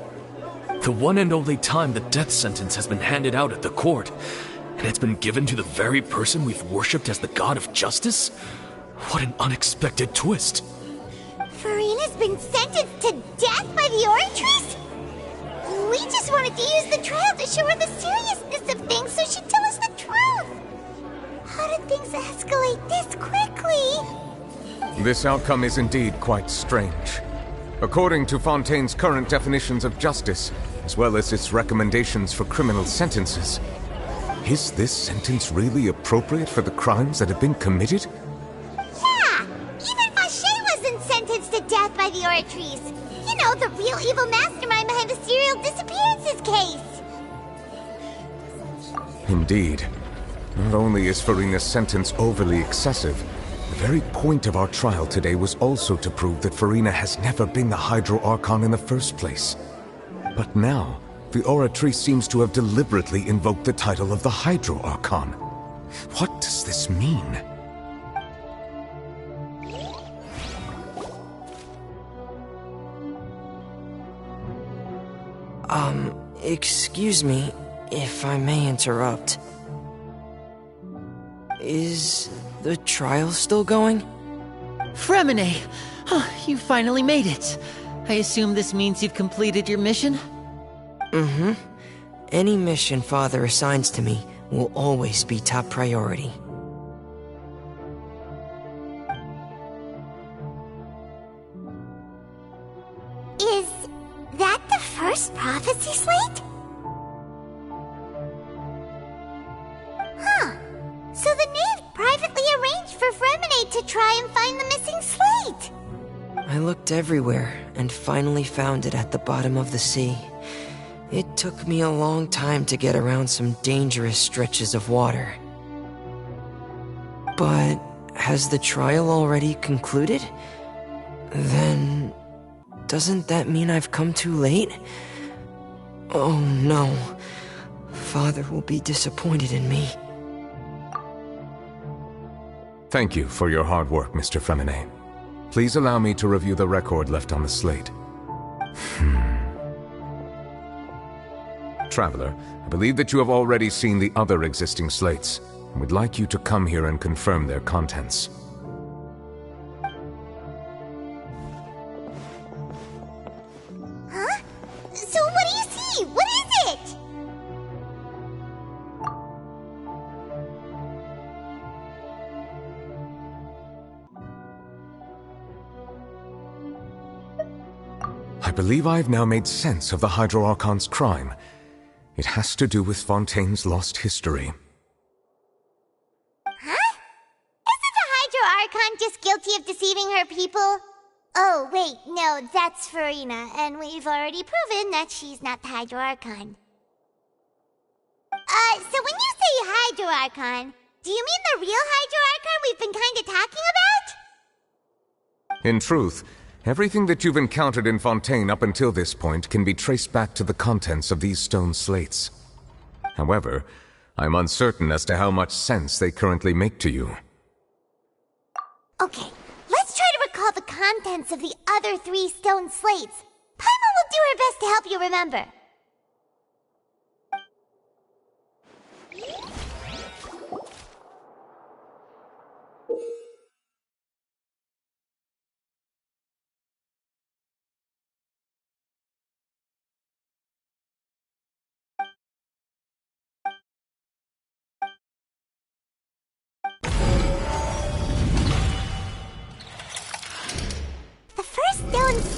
The one and only time the death sentence has been handed out at the court, and it's been given to the very person we've worshipped as the god of justice? What an unexpected twist. Farina's been sentenced to death by the Oratrice? We just wanted to use the trial to show her the seriousness of things so she'd tell us the truth. How did things escalate this quickly? This outcome is indeed quite strange. According to Fontaine's current definitions of justice, as well as its recommendations for criminal sentences, is this sentence really appropriate for the crimes that have been committed? Yeah! Even Vacher wasn't sentenced to death by the Oratrice. You know, the real evil mastermind behind the serial disappearances case. Indeed. Not only is Farina's sentence overly excessive, the very point of our trial today was also to prove that Farina has never been the Hydro Archon in the first place. But now, the Oratrice seems to have deliberately invoked the title of the Hydro Archon. What does this mean? Excuse me, if I may interrupt. Is the trial still going? Fremine! Oh, you finally made it. I assume this means you've completed your mission? Mm-hmm. Any mission Father assigns to me will always be top priority. Is that the first prophecy slate? Huh. So the knave privately arranged for Fremine to try and find the missing slate. I looked everywhere and finally found it at the bottom of the sea. It took me a long time to get around some dangerous stretches of water. But has the trial already concluded? Then doesn't that mean I've come too late? Oh no. Father will be disappointed in me. Thank you for your hard work, Mr. Fremine. Please allow me to review the record left on the slate. Traveler, I believe that you have already seen the other existing slates, and would like you to come here and confirm their contents. Huh? So what do you see? What is it? I believe I have now made sense of the Hydro Archon's crime. It has to do with Fontaine's lost history. Huh? Isn't the Hydro Archon just guilty of deceiving her people? Oh, wait, no, that's Farina, and we've already proven that she's not the Hydro Archon. So when you say Hydro Archon, do you mean the real Hydro Archon we've been kinda talking about? In truth, everything that you've encountered in Fontaine up until this point can be traced back to the contents of these stone slates. However, I'm uncertain as to how much sense they currently make to you. Okay, let's try to recall the contents of the other 3 stone slates. Paimon will do her best to help you remember.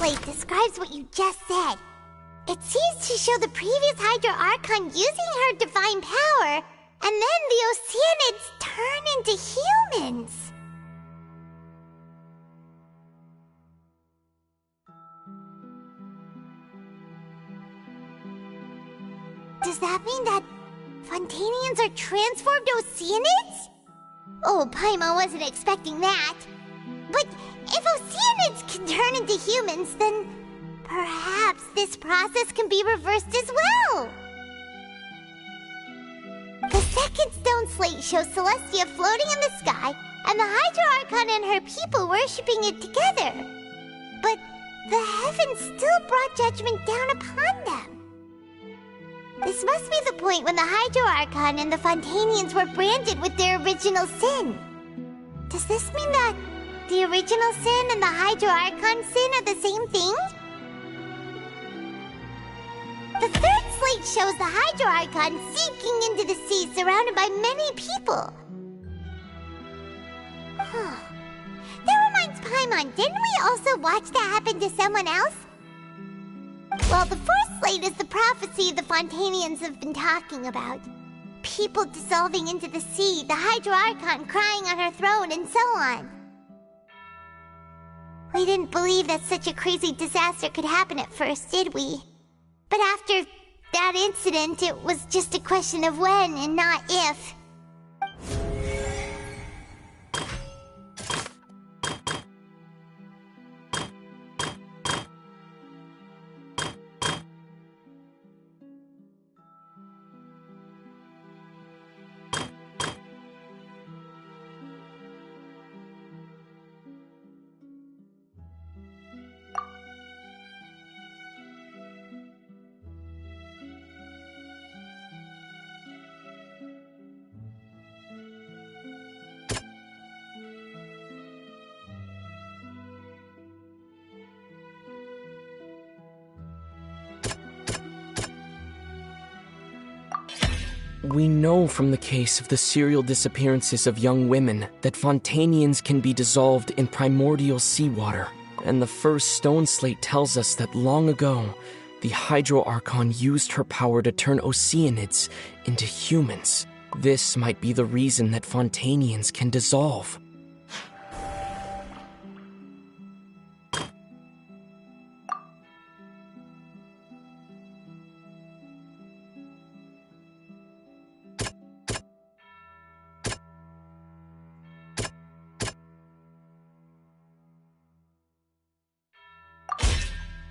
slate describes what you just said. It seems to show the previous Hydro Archon using her divine power, and then the Oceanids turn into humans. Does that mean that Fontanians are transformed Oceanids? Oh, Paimon wasn't expecting that. But if Oceanids can turn into humans, then perhaps this process can be reversed as well. The second stone slate shows Celestia floating in the sky, and the Hydro Archon and her people worshipping it together. But the heavens still brought judgment down upon them. This must be the point when the Hydro Archon and the Fontanians were branded with their original sin. Does this mean that the original sin and the Hydro Archon sin are the same thing? The third slate shows the Hydro Archon sinking into the sea surrounded by many people. That reminds Paimon, didn't we also watch that happen to someone else? Well, the fourth slate is the prophecy the Fontanians have been talking about. People dissolving into the sea, the Hydro Archon crying on her throne, and so on. We didn't believe that such a crazy disaster could happen at first, did we? But after that incident, it was just a question of when and not if. We know from the case of the serial disappearances of young women that Fontanians can be dissolved in primordial seawater, and the first stone slate tells us that long ago, the Hydro Archon used her power to turn Oceanids into humans. This might be the reason that Fontanians can dissolve.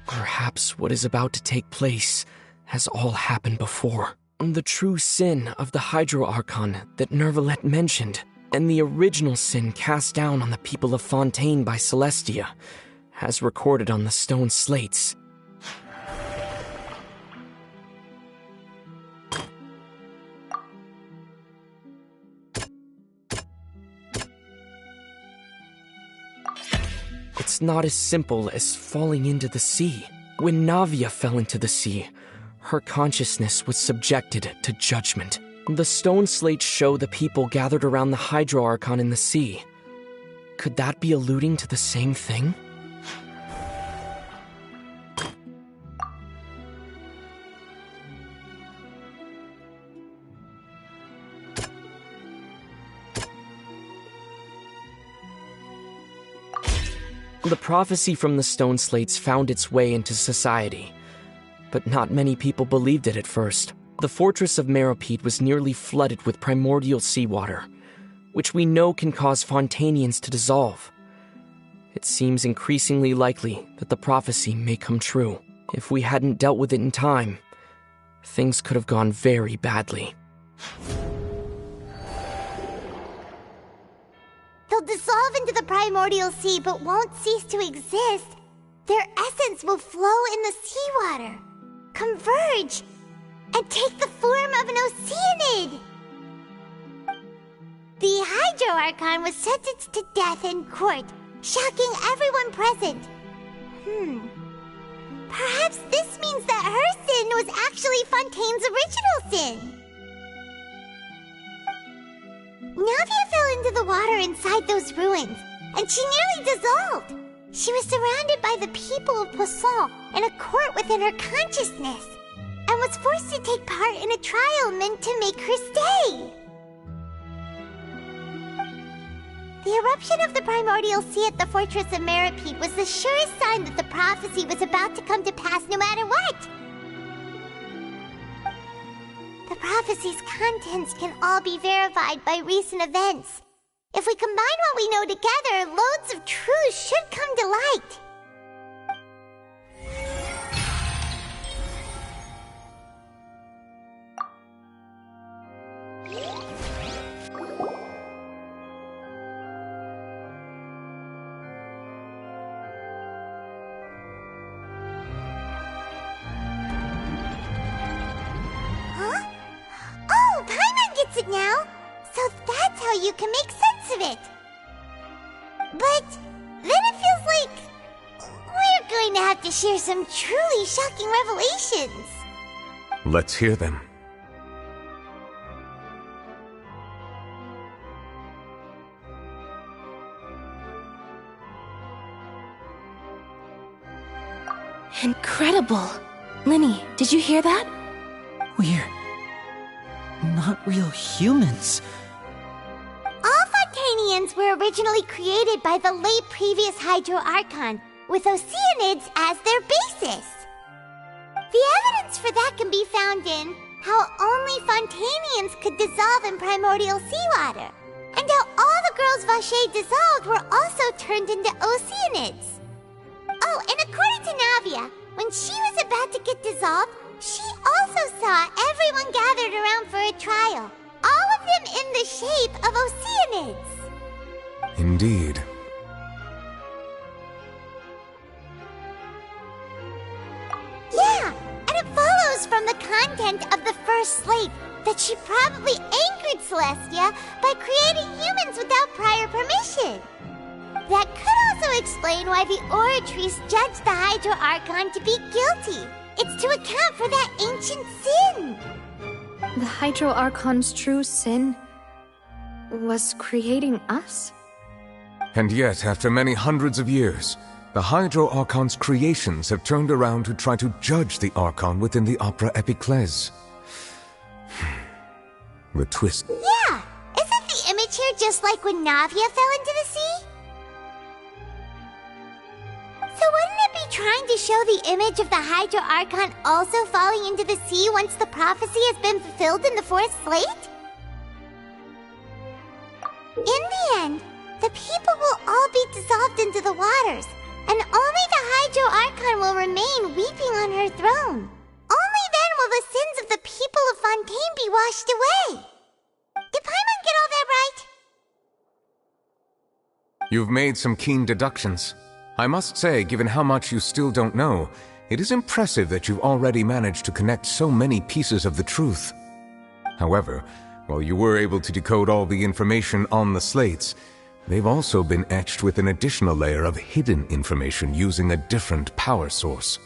Perhaps what is about to take place has all happened before. The true sin of the Hydro Archon that Nervalet mentioned, and the original sin cast down on the people of Fontaine by Celestia, as recorded on the stone slates. It's not as simple as falling into the sea. When Navia fell into the sea, her consciousness was subjected to judgment. The stone slates show the people gathered around the Hydro Archon in the sea. Could that be alluding to the same thing? The prophecy from the stone slates found its way into society, but not many people believed it at first. The fortress of Meropide was nearly flooded with primordial seawater, which we know can cause Fontanians to dissolve. It seems increasingly likely that the prophecy may come true. If we hadn't dealt with it in time, things could have gone very badly. They'll dissolve into the primordial sea but won't cease to exist. Their essence will flow in the seawater, converge, and take the form of an Oceanid. The Hydro Archon was sentenced to death in court, shocking everyone present. Perhaps this means that her sin was actually Fontaine's original sin. Navia fell into the water inside those ruins, and she nearly dissolved. She was surrounded by the people of Poisson in a court within her consciousness, and was forced to take part in a trial meant to make her stay. The eruption of the primordial sea at the fortress of Meropide was the surest sign that the prophecy was about to come to pass no matter what. The prophecy's contents can all be verified by recent events. If we combine what we know together, loads of truth should come to light. Now, so that's how you can make sense of it. But then it feels like we're going to have to share some truly shocking revelations. Let's hear them. Incredible. Linny, did you hear that? We're not real humans. All Fontanians were originally created by the late previous Hydro Archon, with Oceanids as their basis. The evidence for that can be found in how only Fontanians could dissolve in primordial seawater, and how all the girls Vacher dissolved were also turned into Oceanids. Oh, and according to Navia, when she was about to get dissolved, she also saw everyone gathered around for a trial, all of them in the shape of Oceanids. Indeed. Yeah, and it follows from the content of the first slate that she probably angered Celestia by creating humans without prior permission. That could also explain why the Oratrice judged the Hydro Archon to be guilty. It's to account for that ancient sin. The Hydro Archon's true sin was creating us? And yet, after many hundreds of years, the Hydro Archon's creations have turned around to try to judge the Archon within the Opera Epiclese. The twist. Yeah! Isn't the image here just like when Navia fell into the sea? So wouldn't it be trying to show the image of the Hydro Archon also falling into the sea once the prophecy has been fulfilled in the fourth slate? In the end, the people will all be dissolved into the waters, and only the Hydro Archon will remain weeping on her throne. Only then will the sins of the people of Fontaine be washed away. Did Paimon get all that right? You've made some keen deductions. I must say, given how much you still don't know, it is impressive that you've already managed to connect so many pieces of the truth. However, while you were able to decode all the information on the slates, they've also been etched with an additional layer of hidden information using a different power source.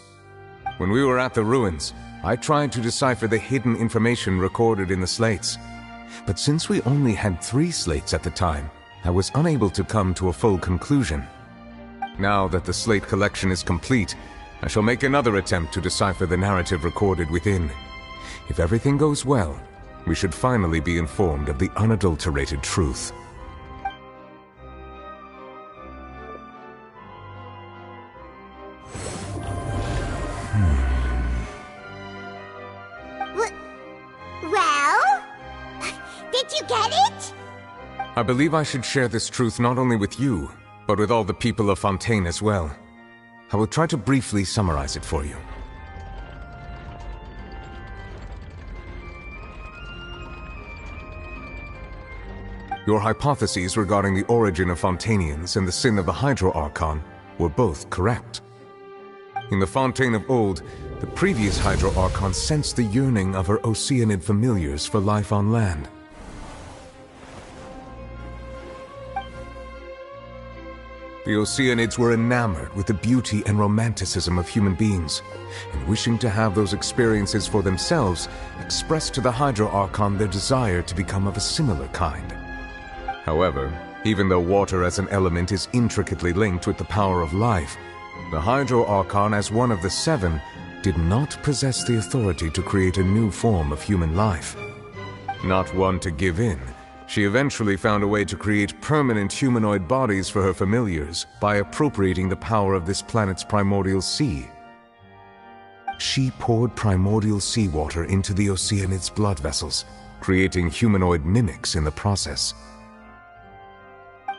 When we were at the ruins, I tried to decipher the hidden information recorded in the slates. But since we only had 3 slates at the time, I was unable to come to a full conclusion. Now that the slate collection is complete, I shall make another attempt to decipher the narrative recorded within. If everything goes well, we should finally be informed of the unadulterated truth. Well? Did you get it? I believe I should share this truth not only with you, but with all the people of Fontaine as well. I will try to briefly summarize it for you. Your hypotheses regarding the origin of Fontainians and the sin of the Hydro Archon were both correct. In the Fontaine of old, the previous Hydro Archon sensed the yearning of her Oceanid familiars for life on land. The Oceanids were enamored with the beauty and romanticism of human beings, and wishing to have those experiences for themselves, expressed to the Hydro Archon their desire to become of a similar kind. However, Even though water as an element is intricately linked with the power of life, the Hydro Archon, as one of the seven, did not possess the authority to create a new form of human life. Not one to give in, she eventually found a way to create permanent humanoid bodies for her familiars by appropriating the power of this planet's primordial sea. She poured primordial seawater into the Oceanid's blood vessels, creating humanoid mimics in the process.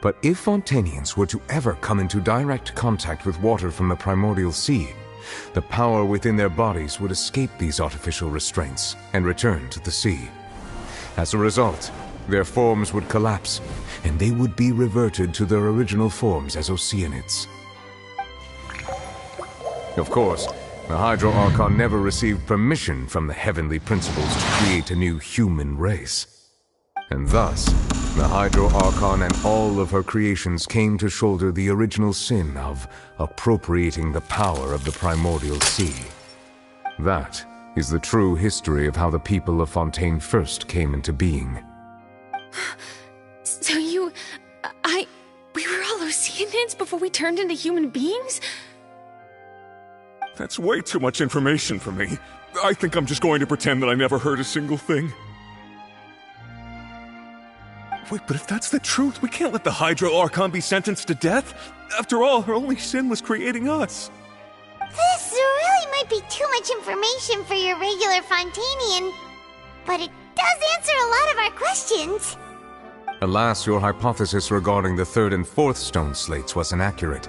But if Fontanians were to ever come into direct contact with water from the primordial sea, the power within their bodies would escape these artificial restraints and return to the sea. As a result, their forms would collapse, and they would be reverted to their original forms as Oceanids. Of course, the Hydro Archon never received permission from the heavenly principles to create a new human race. And thus, the Hydro Archon and all of her creations came to shoulder the original sin of appropriating the power of the primordial sea. That is the true history of how the people of Fontaine first came into being. So we were all Oceanids before we turned into human beings? That's way too much information for me. I think I'm just going to pretend that I never heard a single thing. Wait, but if that's the truth, we can't let the Hydro Archon be sentenced to death. After all, her only sin was creating us. This really might be too much information for your regular Fontanian, but it does answer a lot of our questions. Alas, your hypothesis regarding the third and fourth stone slates was inaccurate.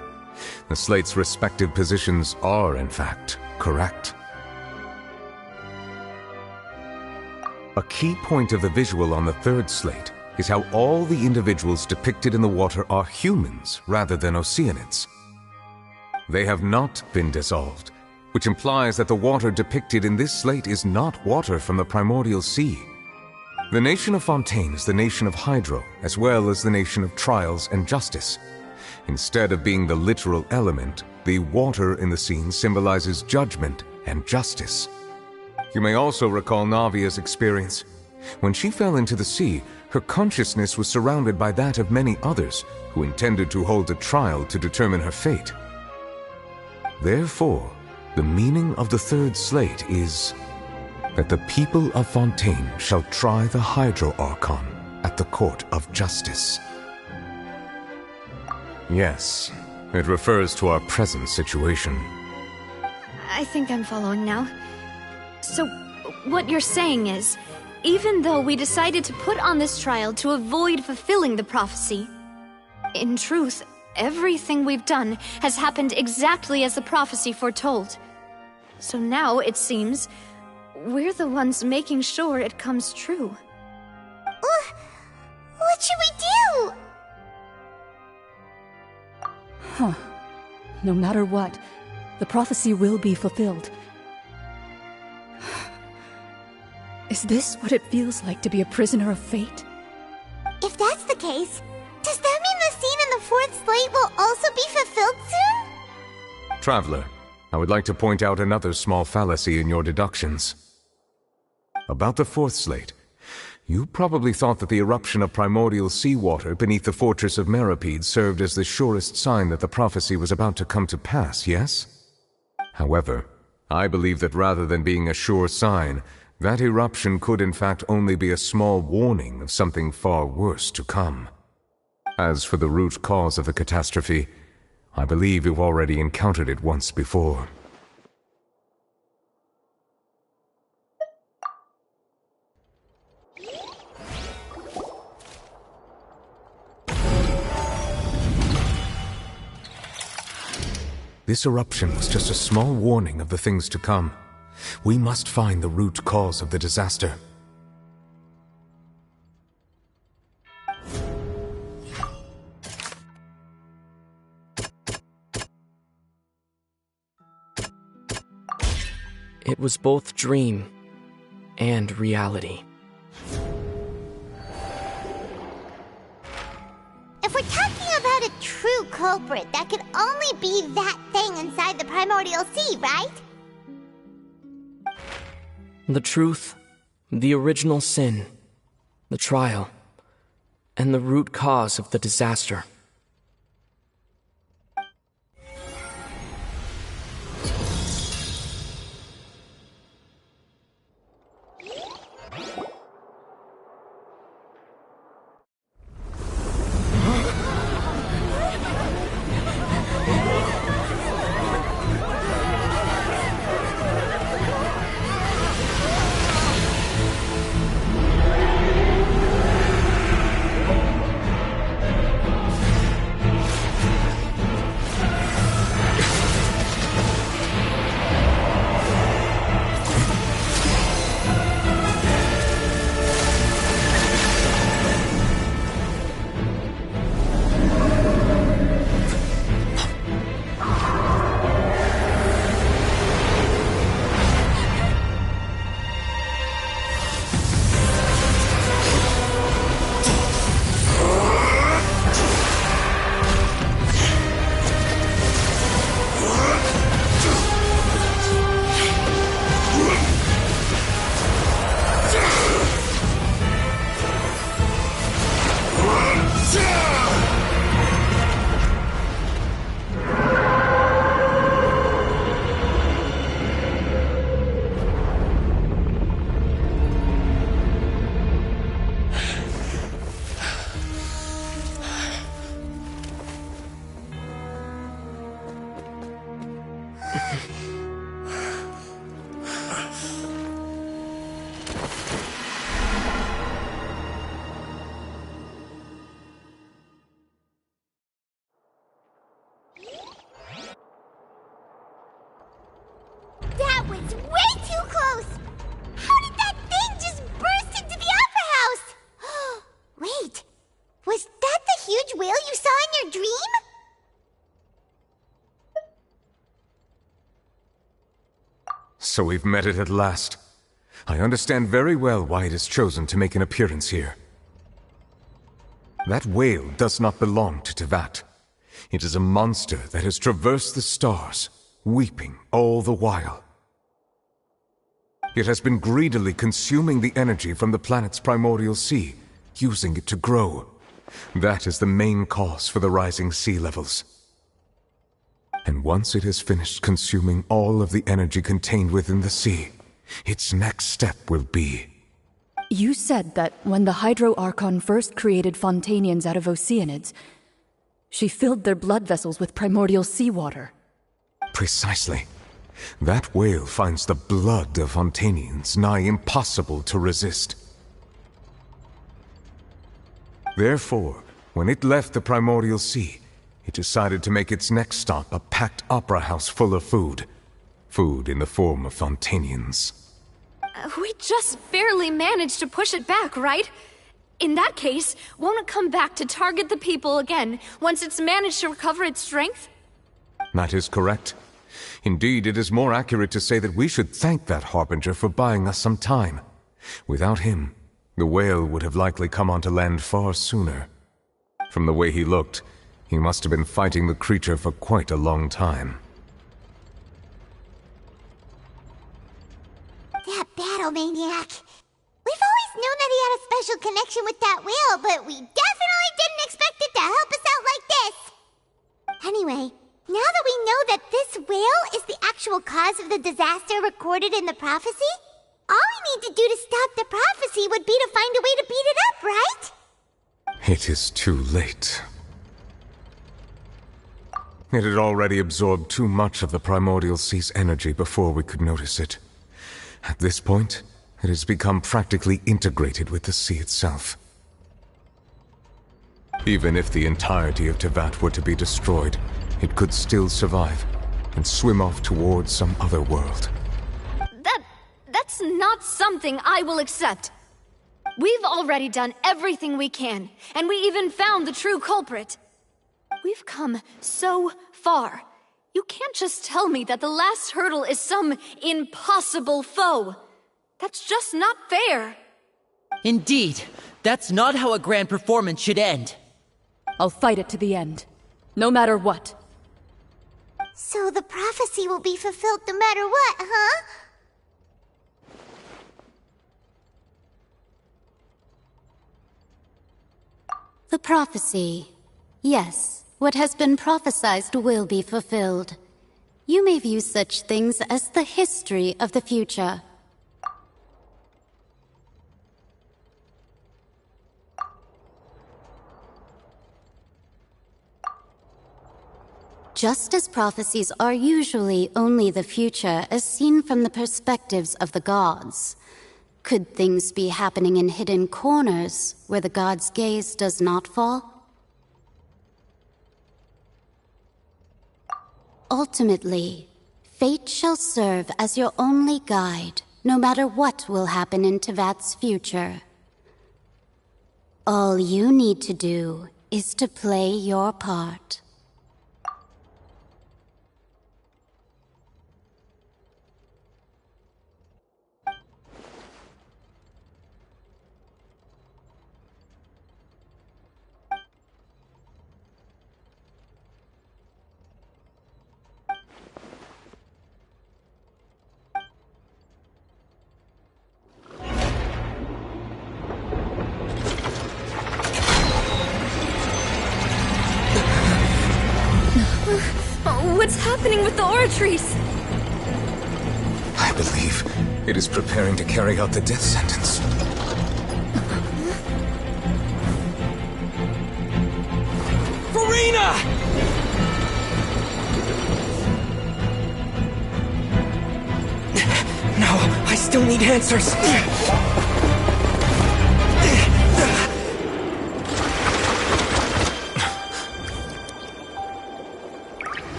The slates' respective positions are, in fact, correct. A key point of the visual on the third slate is how all the individuals depicted in the water are humans rather than Oceanids. They have not been dissolved, which implies that the water depicted in this slate is not water from the primordial sea. The nation of Fontaine is the nation of Hydro, as well as the nation of Trials and Justice. Instead of being the literal element, the water in the scene symbolizes judgment and justice. You may also recall Navia's experience. When she fell into the sea, her consciousness was surrounded by that of many others who intended to hold a trial to determine her fate. Therefore, the meaning of the third slate is that the people of Fontaine shall try the Hydro Archon at the court of justice. Yes, it refers to our present situation. I think I'm following now. So, what you're saying is, even though we decided to put on this trial to avoid fulfilling the prophecy, in truth, everything we've done has happened exactly as the prophecy foretold. So now, it seems, we're the ones making sure it comes true. What should we do? Huh. No matter what, the prophecy will be fulfilled. Is this what it feels like to be a prisoner of fate? If that's the case, does that mean the scene in the fourth slate will also be fulfilled soon? Traveler, I would like to point out another small fallacy in your deductions. About the fourth slate, you probably thought that the eruption of primordial seawater beneath the fortress of Meripede served as the surest sign that the prophecy was about to come to pass, yes? However, I believe that rather than being a sure sign, that eruption could in fact only be a small warning of something far worse to come. As for the root cause of the catastrophe, I believe you've already encountered it once before. This eruption was just a small warning of the things to come. We must find the root cause of the disaster. It was both dream and reality. If we're talking about a true culprit, that could only be that thing inside the primordial sea, right? The truth, the original sin, the trial. and the root cause of the disaster. That was way too close! How did that thing just burst into the Opera House? Wait, was that the huge whale you saw in your dream? So we've met it at last. I understand very well why it has chosen to make an appearance here. That whale does not belong to Teyvat. It is a monster that has traversed the stars, weeping all the while. It has been greedily consuming the energy from the planet's primordial sea, using it to grow. That is the main cause for the rising sea levels. And once it has finished consuming all of the energy contained within the sea, its next step will be... You said that when the Hydro Archon first created Fontanians out of Oceanids, she filled their blood vessels with primordial seawater. Precisely. That whale finds the blood of Fontanians nigh impossible to resist. Therefore, when it left the primordial sea, it decided to make its next stop a packed opera house full of food. Food in the form of Fontanians. We just barely managed to push it back, right? In that case, won't it come back to target the people again once it's managed to recover its strength? That is correct. Indeed, it is more accurate to say that we should thank that Harbinger for buying us some time. Without him, the whale would have likely come onto land far sooner. From the way he looked, he must have been fighting the creature for quite a long time. That battle maniac. We've always known that he had a special connection with that whale, but we definitely didn't expect it to help us out like this. Anyway, now that we know that this whale is the actual cause of the disaster recorded in the prophecy, all we need to do to stop the prophecy would be to find a way to beat it up, right? It is too late. It had already absorbed too much of the primordial sea's energy before we could notice it. At this point, it has become practically integrated with the sea itself. Even if the entirety of Teyvat were to be destroyed, it could still survive and swim off towards some other world. That's not something I will accept. We've already done everything we can, and we even found the true culprit. We've come so far. You can't just tell me that the last hurdle is some impossible foe. That's just not fair. Indeed, that's not how a grand performance should end. I'll fight it to the end, no matter what. So the prophecy will be fulfilled no matter what, huh? The prophecy. Yes, what has been prophesied will be fulfilled. You may view such things as the history of the future. Just as prophecies are usually only the future as seen from the perspectives of the gods, could things be happening in hidden corners where the gods' gaze does not fall? Ultimately, fate shall serve as your only guide, no matter what will happen in Tevat's future. All you need to do is to play your part. What's happening with the oratories? I believe it is preparing to carry out the death sentence. Furina! No, I still need answers.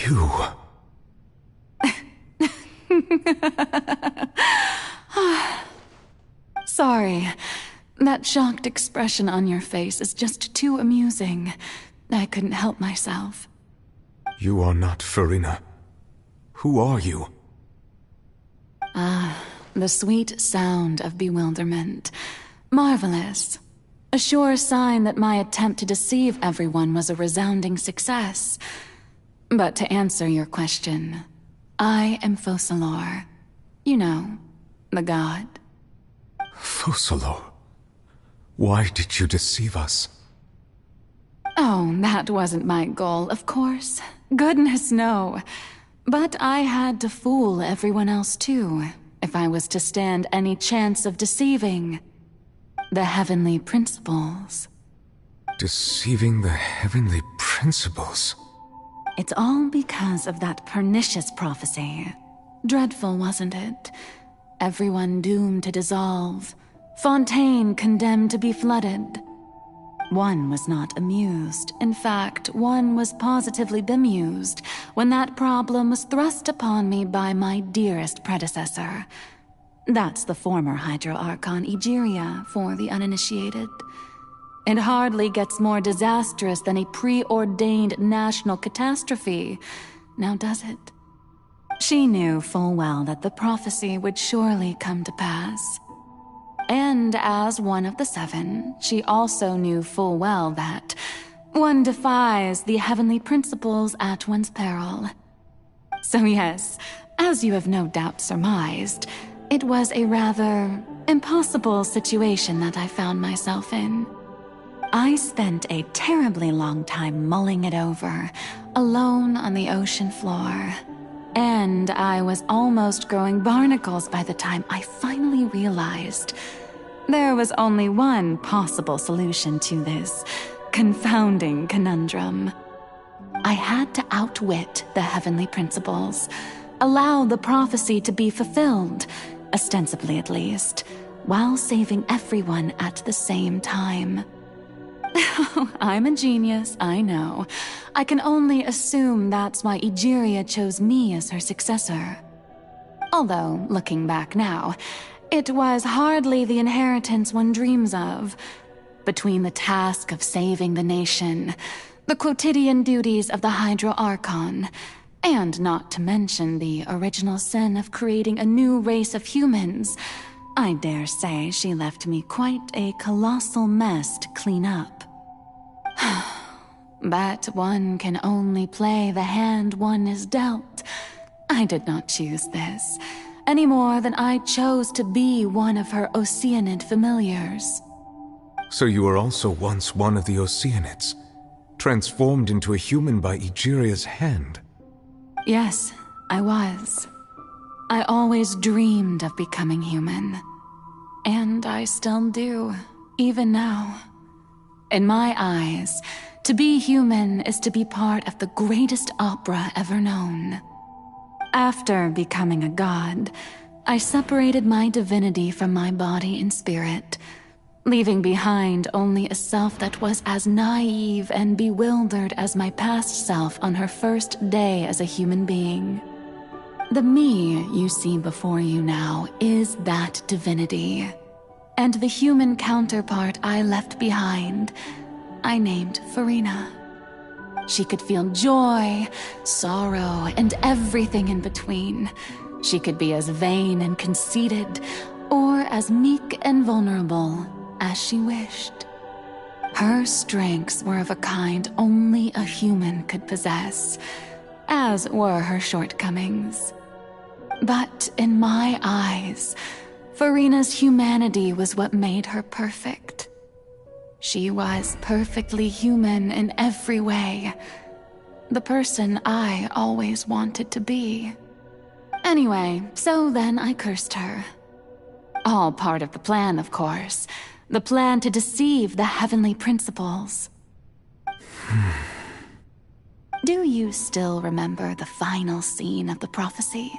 You... Sorry. That shocked expression on your face is just too amusing. I couldn't help myself. You are not Furina. Who are you? The sweet sound of bewilderment. Marvelous. A sure sign that my attempt to deceive everyone was a resounding success. But to answer your question, I am Focalor. You know, the god. Focalor? Why did you deceive us? Oh, that wasn't my goal, of course. Goodness, no. But I had to fool everyone else too, if I was to stand any chance of deceiving the heavenly principles. Deceiving the heavenly principles? It's all because of that pernicious prophecy. Dreadful, wasn't it? Everyone doomed to dissolve. Fontaine condemned to be flooded. One was not amused. In fact, one was positively bemused when that problem was thrust upon me by my dearest predecessor. That's the former Hydro Archon Egeria for the uninitiated. It hardly gets more disastrous than a preordained national catastrophe, now does it? She knew full well that the prophecy would surely come to pass. And as one of the seven, she also knew full well that one defies the heavenly principles at one's peril. So yes, as you have no doubt surmised, it was a rather impossible situation that I found myself in. I spent a terribly long time mulling it over, alone on the ocean floor. And I was almost growing barnacles by the time I finally realized there was only one possible solution to this confounding conundrum. I had to outwit the heavenly principles, allow the prophecy to be fulfilled, ostensibly at least, while saving everyone at the same time. I'm a genius, I know. I can only assume that's why Egeria chose me as her successor. Although, looking back now, it was hardly the inheritance one dreams of. Between the task of saving the nation, the quotidian duties of the Hydro Archon, and not to mention the original sin of creating a new race of humans, I dare say she left me quite a colossal mess to clean up. But one can only play the hand one is dealt. I did not choose this, any more than I chose to be one of her Oceanid familiars. So you were also once one of the Oceanids, transformed into a human by Egeria's hand. Yes, I was. I always dreamed of becoming human. And I still do, even now. In my eyes, to be human is to be part of the greatest opera ever known. After becoming a god, I separated my divinity from my body and spirit, leaving behind only a self that was as naive and bewildered as my past self on her first day as a human being. The me you see before you now is that divinity. And the human counterpart I left behind, I named Furina. She could feel joy, sorrow, and everything in between. She could be as vain and conceited, or as meek and vulnerable as she wished. Her strengths were of a kind only a human could possess, as were her shortcomings. But in my eyes, Furina's humanity was what made her perfect. She was perfectly human in every way. The person I always wanted to be. Anyway, so then I cursed her. All part of the plan, of course. The plan to deceive the heavenly principles. Do you still remember the final scene of the prophecy?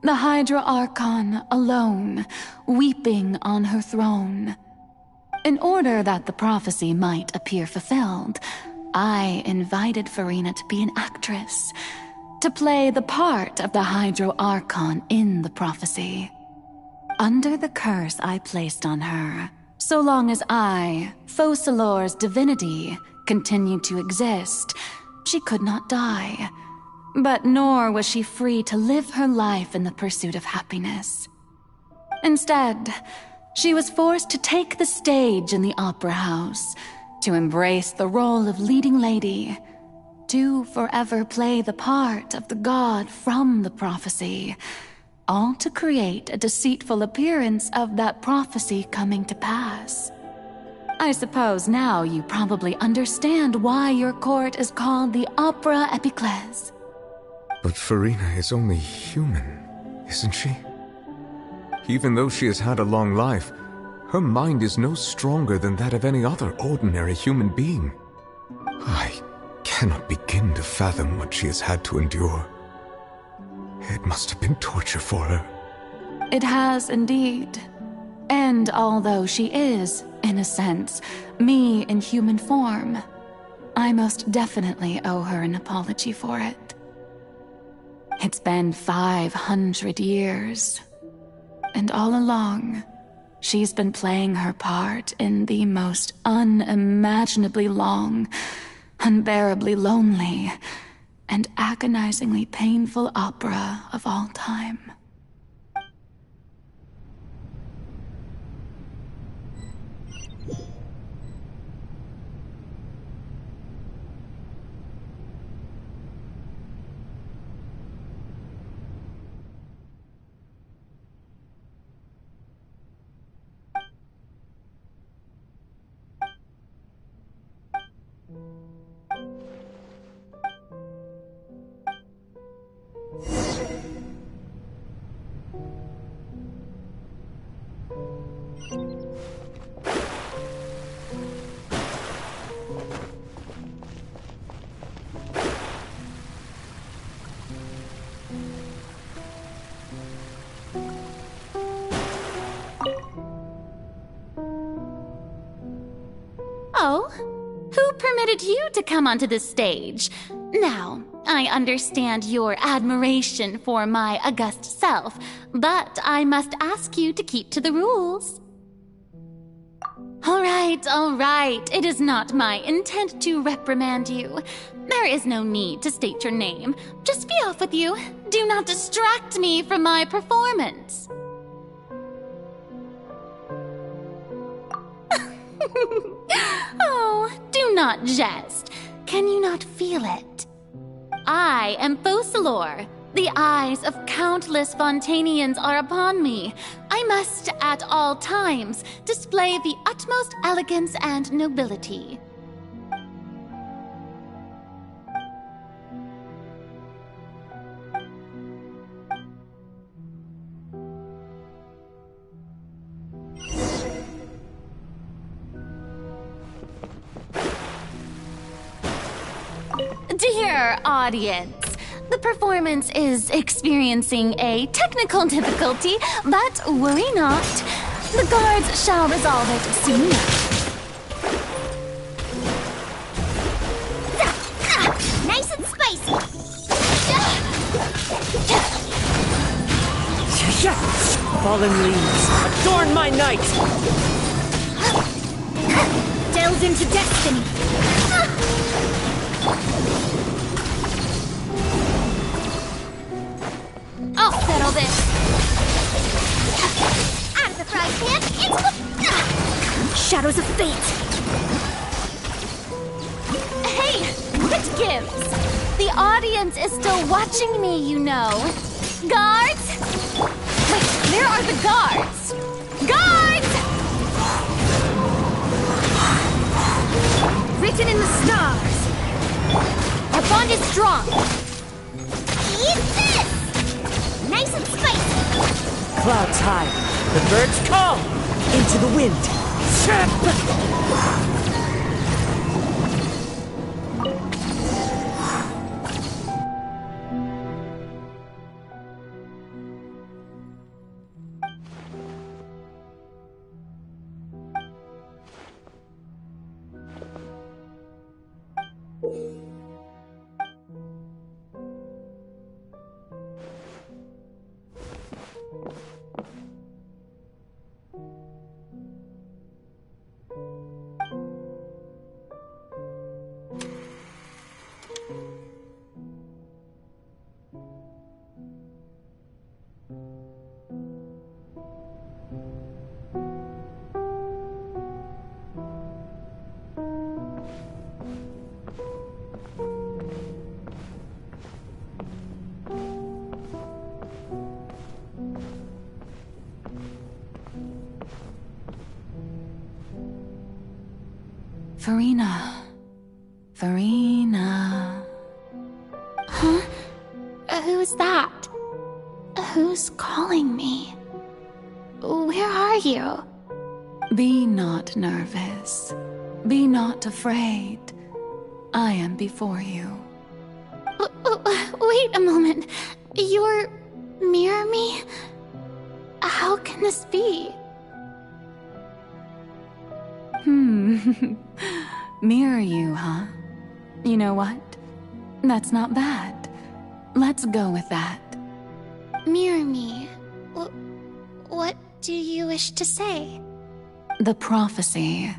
The Hydra Archon alone, weeping on her throne. In order that the prophecy might appear fulfilled, I invited Furina to be an actress, to play the part of the Hydro Archon in the prophecy. Under the curse I placed on her, so long as I, Focalor's divinity, continued to exist, she could not die. But nor was she free to live her life in the pursuit of happiness. Instead, she was forced to take the stage in the opera house, to embrace the role of leading lady, to forever play the part of the god from the prophecy, all to create a deceitful appearance of that prophecy coming to pass. I suppose now you probably understand why your court is called the Opera Epiclese. But Furina is only human, isn't she? Even though she has had a long life, her mind is no stronger than that of any other ordinary human being. I cannot begin to fathom what she has had to endure. It must have been torture for her. It has indeed. And although she is, in a sense, me in human form, I most definitely owe her an apology for it. It's been 500 years, and all along, she's been playing her part in the most unimaginably long, unbearably lonely, and agonizingly painful opera of all time. So, who permitted you to come onto the stage? Now, I understand your admiration for my august self, but I must ask you to keep to the rules. All right. It is not my intent to reprimand you. There is no need to state your name. Just be off with you. Do not distract me from my performance. Oh, do not jest. Can you not feel it? I am Focalor. The eyes of countless Fontanians are upon me. I must, at all times, display the utmost elegance and nobility. Dear audience, the performance is experiencing a technical difficulty, but worry not. The guards shall resolve it soon enough. Nice and spicy. Fallen leaves, adorn my night! Delve into destiny. I'll settle this. Out of the frying pan, into the shadows of fate. Hey, it gives. The audience is still watching me, you know. Guards? Wait, where are the guards? Guards! Written in the stars. Our bond is strong. Eat this! Nice and spicy. Clouds high, the birds call, into the wind. Farina. Huh? Who's that? Who's calling me? Where are you? Be not nervous. Be not afraid. I am before you. Wait a moment. You're mirror me? How can this be? Mirror you, huh? You know what? That's not bad. Let's go with that. Mirror me? What do you wish to say? The prophecy.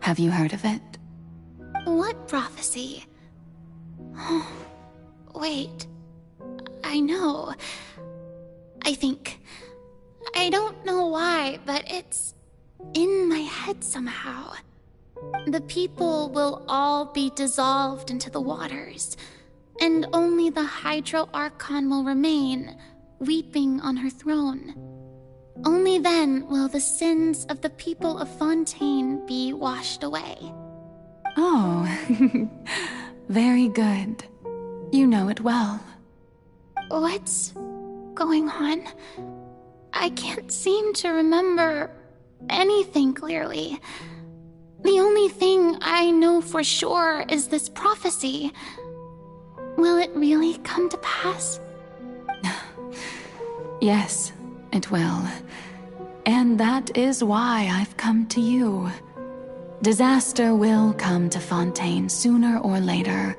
Have you heard of it? What prophecy? Wait. I know. I think. I don't know why, but it's in my head somehow. The people will all be dissolved into the waters, and only the Hydro Archon will remain, weeping on her throne. Only then will the sins of the people of Fontaine be washed away. Oh, very good. You know it well. What's going on? I can't seem to remember anything clearly. The only thing I know for sure is this prophecy. Will it really come to pass? Yes, it will. And that is why I've come to you. Disaster will come to Fontaine sooner or later.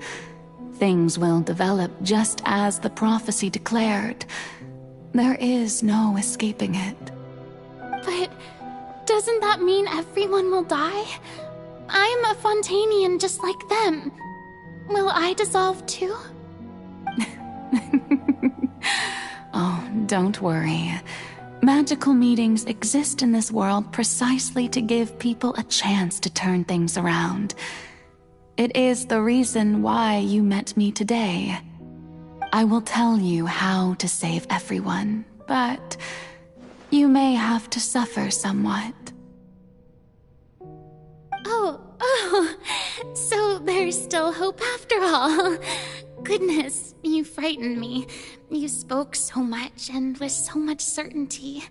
Things will develop just as the prophecy declared. There is no escaping it. But doesn't that mean everyone will die? I'm a Fontainian just like them. Will I dissolve too? Oh, don't worry. Magical meetings exist in this world precisely to give people a chance to turn things around. It is the reason why you met me today. I will tell you how to save everyone, but you may have to suffer somewhat. Oh, so there's still hope after all. Goodness, you frightened me. You spoke so much and with so much certainty.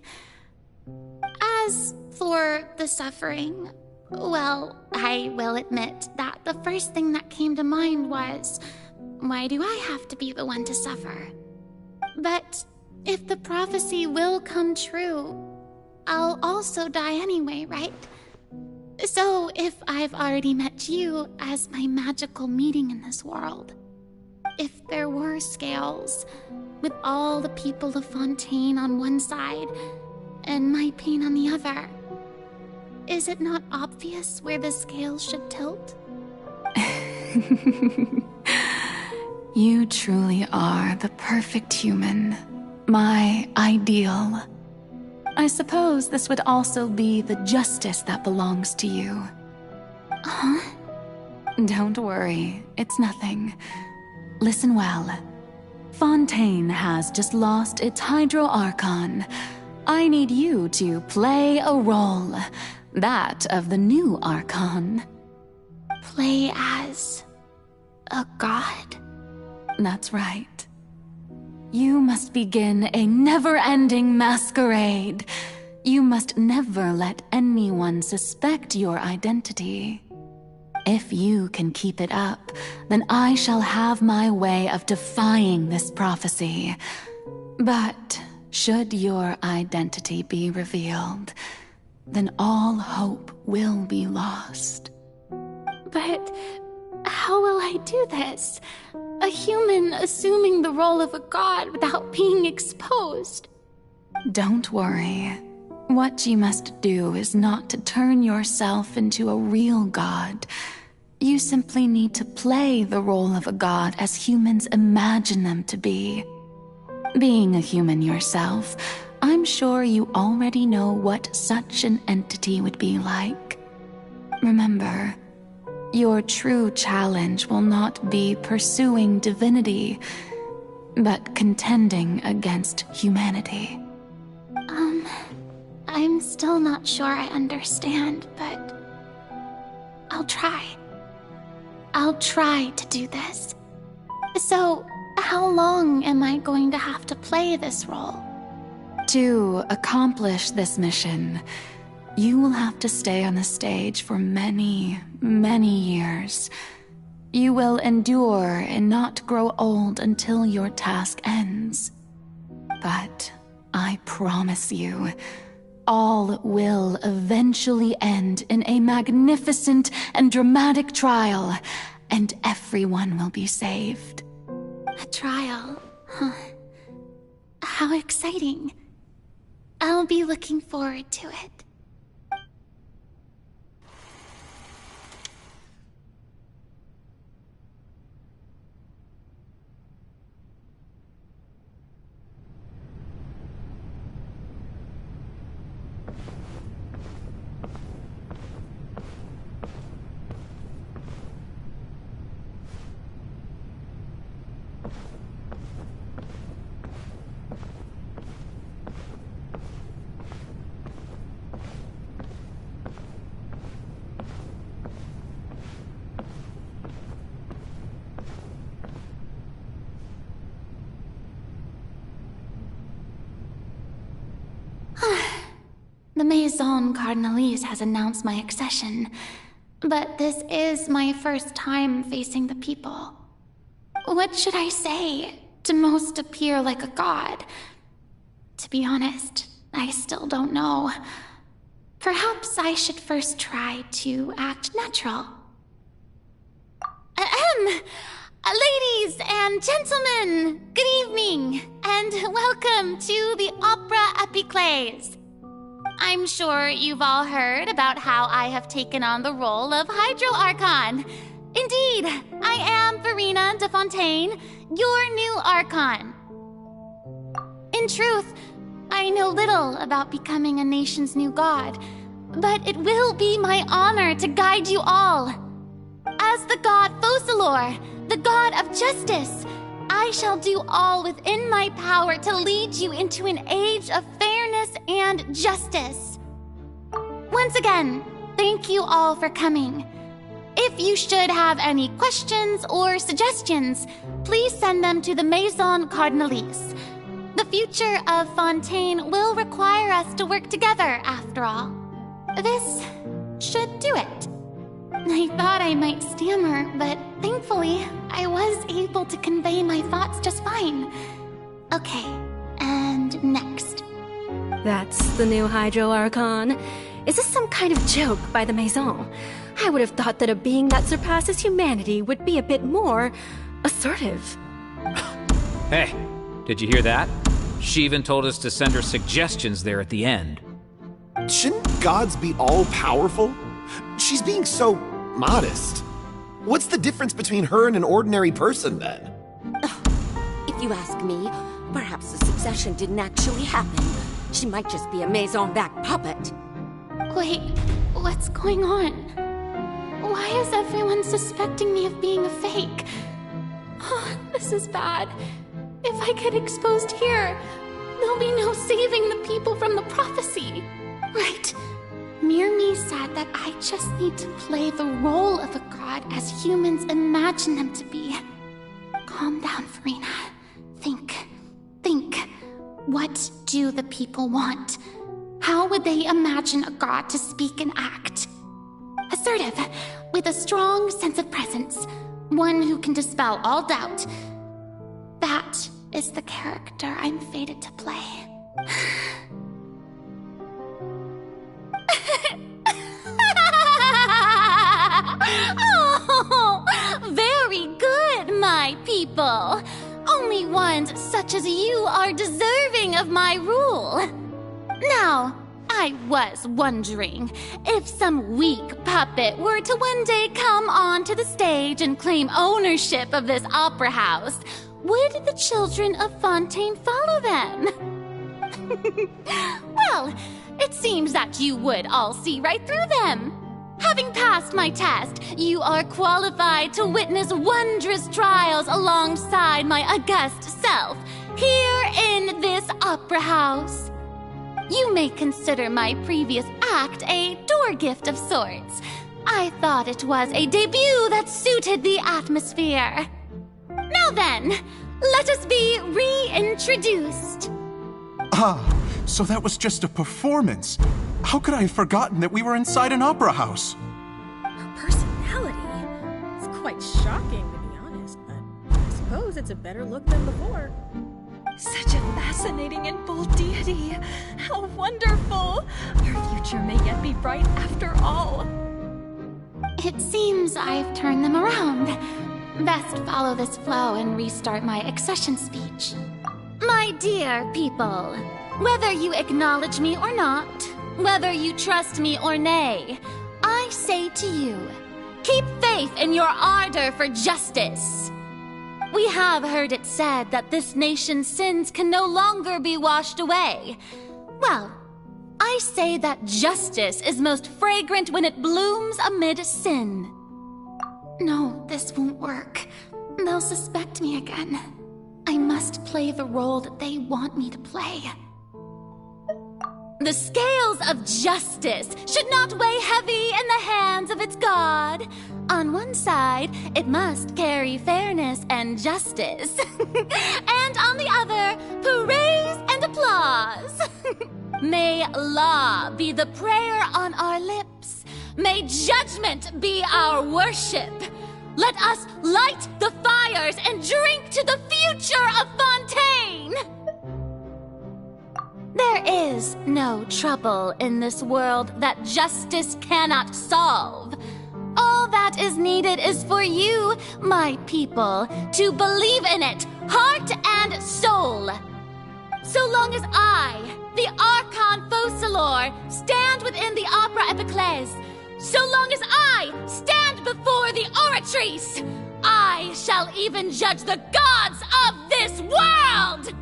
As for the suffering, well, I will admit that the first thing that came to mind was, why do I have to be the one to suffer? But if the prophecy will come true, I'll also die anyway, right? So if I've already met you as my magical meeting in this world, if there were scales, with all the people of Fontaine on one side and my pain on the other, is it not obvious where the scales should tilt? You truly are the perfect human, my ideal. I suppose this would also be the justice that belongs to you. Huh? Don't worry, it's nothing. Listen well. Fontaine has just lost its Hydro Archon. I need you to play a role, that of the new Archon. Play as a god? That's right. You must begin a never-ending masquerade. You must never let anyone suspect your identity. If you can keep it up, then I shall have my way of defying this prophecy. But should your identity be revealed, then all hope will be lost. But how will I do this? A human assuming the role of a god without being exposed. Don't worry. What you must do is not to turn yourself into a real god. You simply need to play the role of a god as humans imagine them to be. Being a human yourself, I'm sure you already know what such an entity would be like. Remember, your true challenge will not be pursuing divinity, but contending against humanity. I'm still not sure I understand, but I'll try. I'll try to do this. So, how long am I going to have to play this role? To accomplish this mission, you will have to stay on the stage for many, many years. You will endure and not grow old until your task ends. But I promise you, all will eventually end in a magnificent and dramatic trial, and everyone will be saved. A trial, huh? How exciting. I'll be looking forward to it. The Maison Cardinalise has announced my accession, but this is my first time facing the people. What should I say to most appear like a god? To be honest, I still don't know. Perhaps I should first try to act natural. Ladies and gentlemen, good evening, and welcome to the Opera Epiclese. I'm sure you've all heard about how I have taken on the role of Hydro Archon. Indeed, I am Verena de Fontaine, your new Archon. In truth, I know little about becoming a nation's new god, but it will be my honor to guide you all. As the god Focalor, the god of justice, I shall do all within my power to lead you into an age of fairness and justice. Once again, thank you all for coming. If you should have any questions or suggestions, please send them to the Maison Cardinalise. The future of Fontaine will require us to work together, after all. This should do it. I thought I might stammer, but thankfully, I was able to convey my thoughts just fine. Okay, and next. That's the new Hydro Archon. Is this some kind of joke by the Maison? I would have thought that a being that surpasses humanity would be a bit more assertive. Hey, did you hear that? She even told us to send her suggestions there at the end. Shouldn't gods be all-powerful? She's being so modest. What's the difference between her and an ordinary person, then? If you ask me, perhaps the succession didn't actually happen. She might just be a Maison-backed puppet. Wait, what's going on? Why is everyone suspecting me of being a fake? Oh, this is bad. If I get exposed here, there'll be no saving the people from the prophecy. Right. Mirmi said that I just need to play the role of a god as humans imagine them to be. Calm down, Verena. Think. What do the people want? How would they imagine a god to speak and act? Assertive, with a strong sense of presence. One who can dispel all doubt. That is the character I'm fated to play. Oh, very good, my people. Only ones such as you are deserving of my rule. Now, I was wondering, if some weak puppet were to one day come onto the stage and claim ownership of this opera house, would the children of Fontaine follow them? Well, it seems that you would all see right through them. Having passed my test, you are qualified to witness wondrous trials alongside my august self, here in this opera house. You may consider my previous act a door gift of sorts. I thought it was a debut that suited the atmosphere. Now then, let us be reintroduced. Ah, so that was just a performance. How could I have forgotten that we were inside an opera house? Her personality? It's quite shocking, to be honest, but I suppose it's a better look than before. Such a fascinating and bold deity. How wonderful! Our future may yet be bright after all. It seems I've turned them around. Best follow this flow and restart my accession speech. My dear people, whether you acknowledge me or not, whether you trust me or nay, I say to you, keep faith in your ardor for justice. We have heard it said that this nation's sins can no longer be washed away. Well, I say that justice is most fragrant when it blooms amid sin. No, this won't work. They'll suspect me again. I must play the role that they want me to play. The scales of justice should not weigh heavy in the hands of its god. On one side, it must carry fairness and justice. And on the other, praise and applause. May law be the prayer on our lips. May judgment be our worship. Let us light the fires and drink to the future of Fontaine. There is no trouble in this world that justice cannot solve. All that is needed is for you, my people, to believe in it, heart and soul. So long as I, the Archon Focalor, stand within the Opera Epiclese, so long as I stand before the Oratrice, I shall even judge the gods of this world!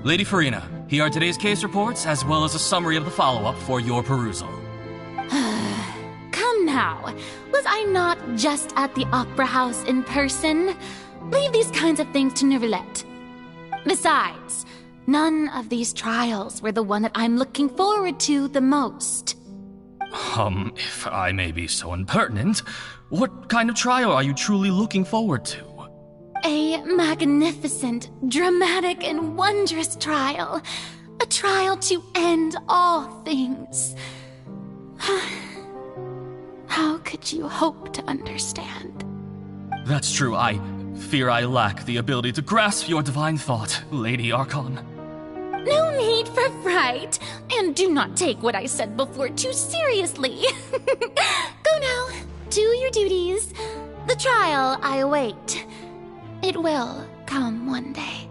Lady Farina, here are today's case reports, as well as a summary of the follow-up for your perusal. Come now. Was I not just at the Opera House in person? Leave these kinds of things to Neuvillette. Besides, none of these trials were the one that I'm looking forward to the most. If I may be so impertinent, what kind of trial are you truly looking forward to? A magnificent, dramatic, and wondrous trial. A trial to end all things. How could you hope to understand? That's true. I fear I lack the ability to grasp your divine thought, Lady Archon. No need for fright, and do not take what I said before too seriously. Go now, do your duties. The trial I await. It will come one day.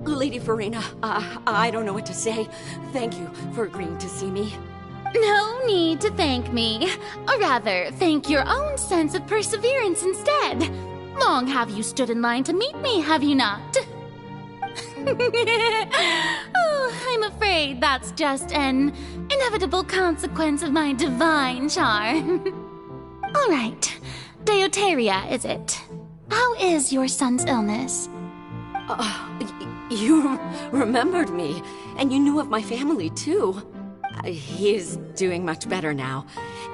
Lady Farina, I don't know what to say. Thank you for agreeing to see me. No need to thank me. Or rather, thank your own sense of perseverance instead. Long have you stood in line to meet me, have you not? Oh, I'm afraid that's just an inevitable consequence of my divine charm. All right, Deoteria, is it? How is your son's illness? You remembered me, and you knew of my family, too. He is doing much better now.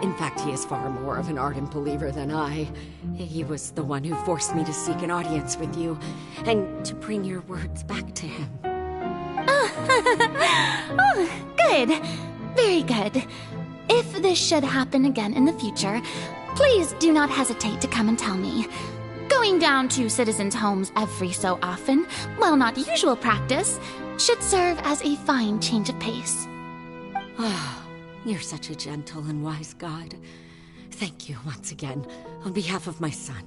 In fact, he is far more of an ardent believer than I. He was the one who forced me to seek an audience with you, and to bring your words back to him. Oh, good. Very good. If this should happen again in the future, please do not hesitate to come and tell me. Going down to citizens' homes every so often, while not usual practice, should serve as a fine change of pace. You're such a gentle and wise god. Thank you once again, on behalf of my son.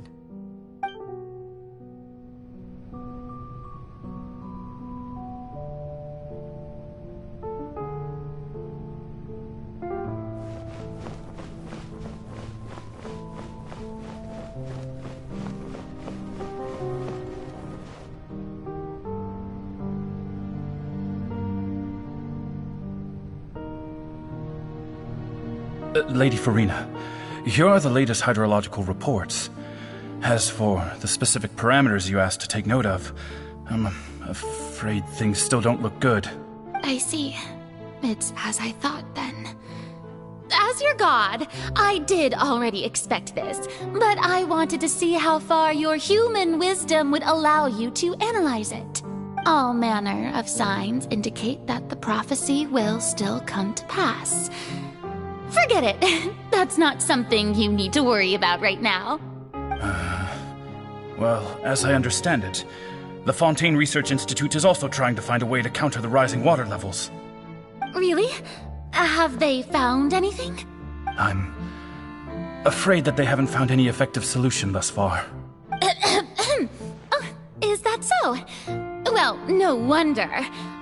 Lady Farina, here are the latest hydrological reports. As for the specific parameters you asked to take note of, I'm afraid things still don't look good. I see. It's as I thought, then. As your god, I did already expect this, but I wanted to see how far your human wisdom would allow you to analyze it. All manner of signs indicate that the prophecy will still come to pass. Forget it. That's not something you need to worry about right now. Well, as I understand it, the Fontaine Research Institute is also trying to find a way to counter the rising water levels. Really? Have they found anything? I'm afraid that they haven't found any effective solution thus far. Oh, is that so? Well, no wonder.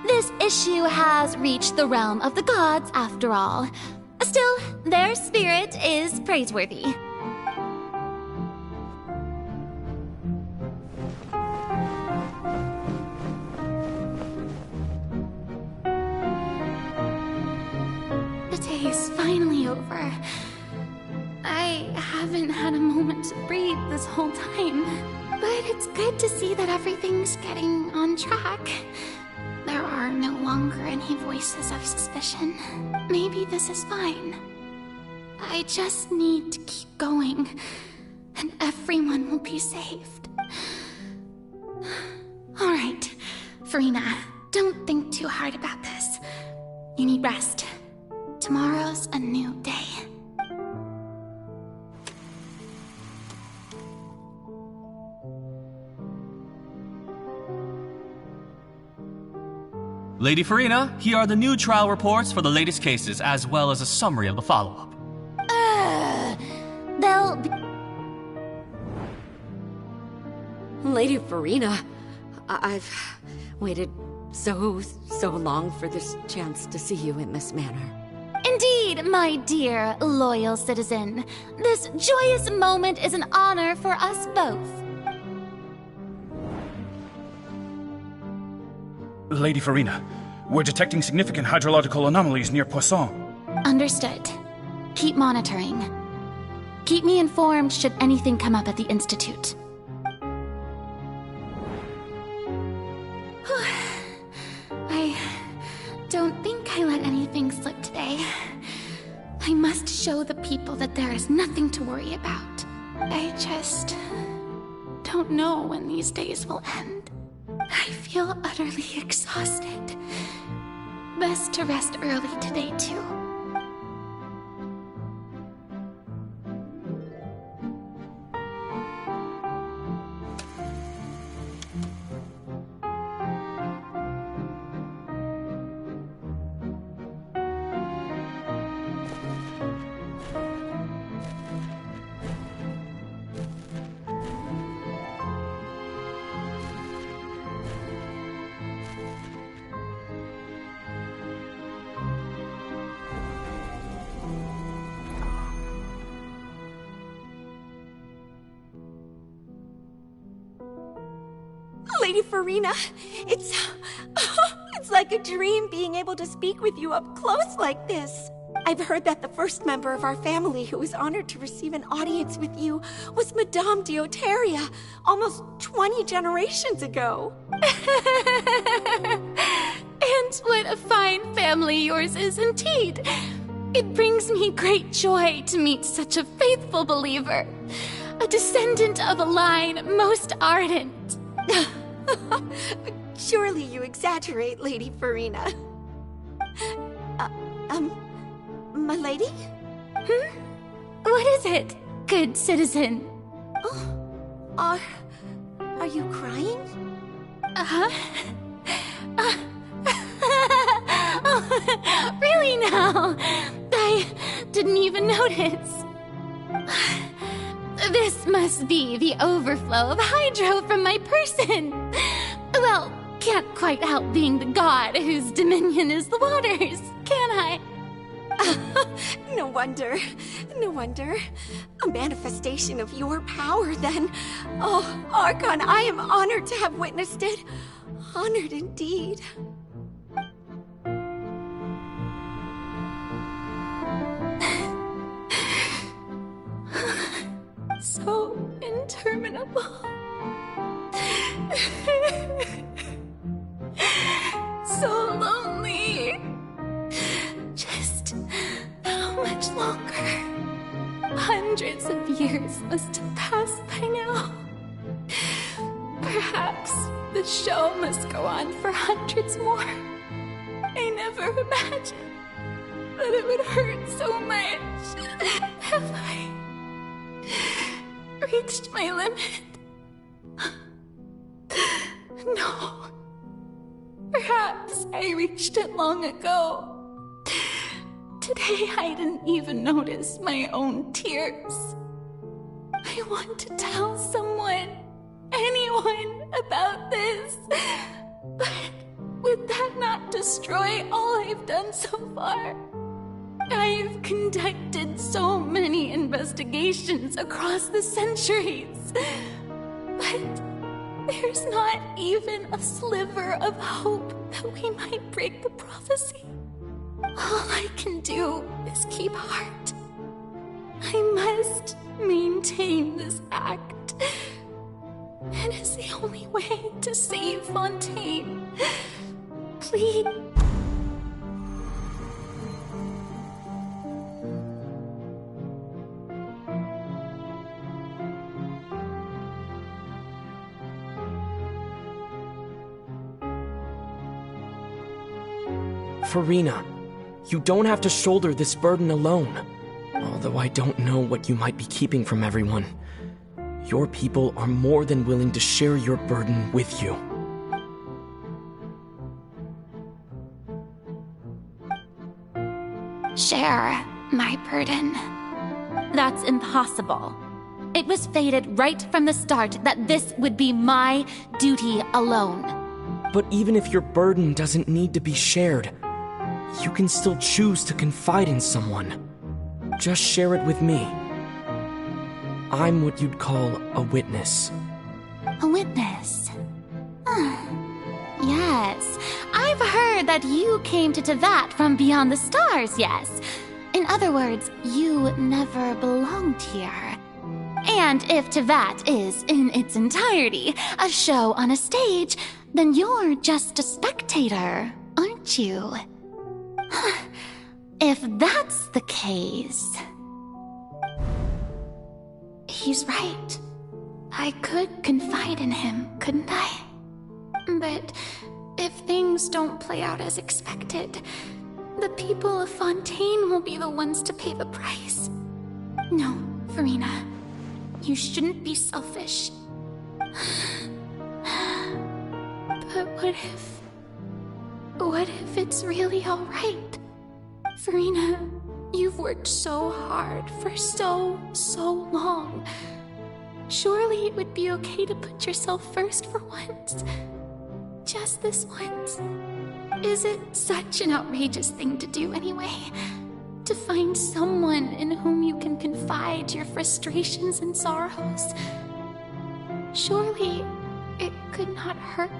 This issue has reached the realm of the gods, after all. Still, their spirit is praiseworthy. The day is finally over. I haven't had a moment to breathe this whole time, but it's good to see that everything's getting on track. There are no longer any voices of suspicion. Maybe this is fine. I just need to keep going, and everyone will be saved. Alright, Furina, don't think too hard about this. You need rest. Tomorrow's a new day. Lady Furina, here are the new trial reports for the latest cases, as well as a summary of the follow-up. They'll be... Lady Furina, I've waited so long for this chance to see you in this manner. Indeed, my dear, loyal citizen. This joyous moment is an honor for us both. Lady Furina, we're detecting significant hydrological anomalies near Poisson. Understood. Keep monitoring. Keep me informed should anything come up at the Institute. I don't think I let anything slip today. I must show the people that there is nothing to worry about. I just don't know when these days will end. I feel utterly exhausted. Best to rest early today, too. Lady Furina, it's like a dream being able to speak with you up close like this. I've heard that the first member of our family who was honored to receive an audience with you was Madame Deoteria, almost 20 generations ago. And what a fine family yours is indeed. It brings me great joy to meet such a faithful believer, a descendant of a line most ardent. Surely you exaggerate, Lady Furina. My lady? What is it, good citizen? Are you crying? Really now? I didn't even notice. This must be the overflow of hydro from my person. Well, can't quite help being the god whose dominion is the waters, can I? No wonder. No wonder. A manifestation of your power, then. Oh, Archon, I am honored to have witnessed it. Honored indeed. So interminable. So lonely. Just how much longer? Hundreds of years must have passed by now. Perhaps the show must go on for hundreds more. I never imagined that it would hurt so much. Have I reached my limit? No. Perhaps I reached it long ago. Today I didn't even notice my own tears. I want to tell someone, anyone, about this. But would that not destroy all I've done so far? I've conducted so many investigations across the centuries, but there's not even a sliver of hope that we might break the prophecy. All I can do is keep heart. I must maintain this act. It is the only way to save Fontaine. Please. Furina, you don't have to shoulder this burden alone. Although I don't know what you might be keeping from everyone. Your people are more than willing to share your burden with you. Share my burden. That's impossible. It was fated right from the start that this would be my duty alone. But even if your burden doesn't need to be shared, you can still choose to confide in someone. Just share it with me. I'm what you'd call a witness. A witness? Yes, I've heard that you came to Tevat from beyond the stars, yes. In other words, you never belonged here. And if Tevat is, in its entirety, a show on a stage, then you're just a spectator, aren't you? If that's the case... He's right. I could confide in him, couldn't I? But if things don't play out as expected, the people of Fontaine will be the ones to pay the price. No, Furina. You shouldn't be selfish. But what if it's really alright? Furina, you've worked so hard for so long. Surely it would be okay to put yourself first for once. Just this once. Is it such an outrageous thing to do anyway? To find someone in whom you can confide your frustrations and sorrows? Surely it could not hurt.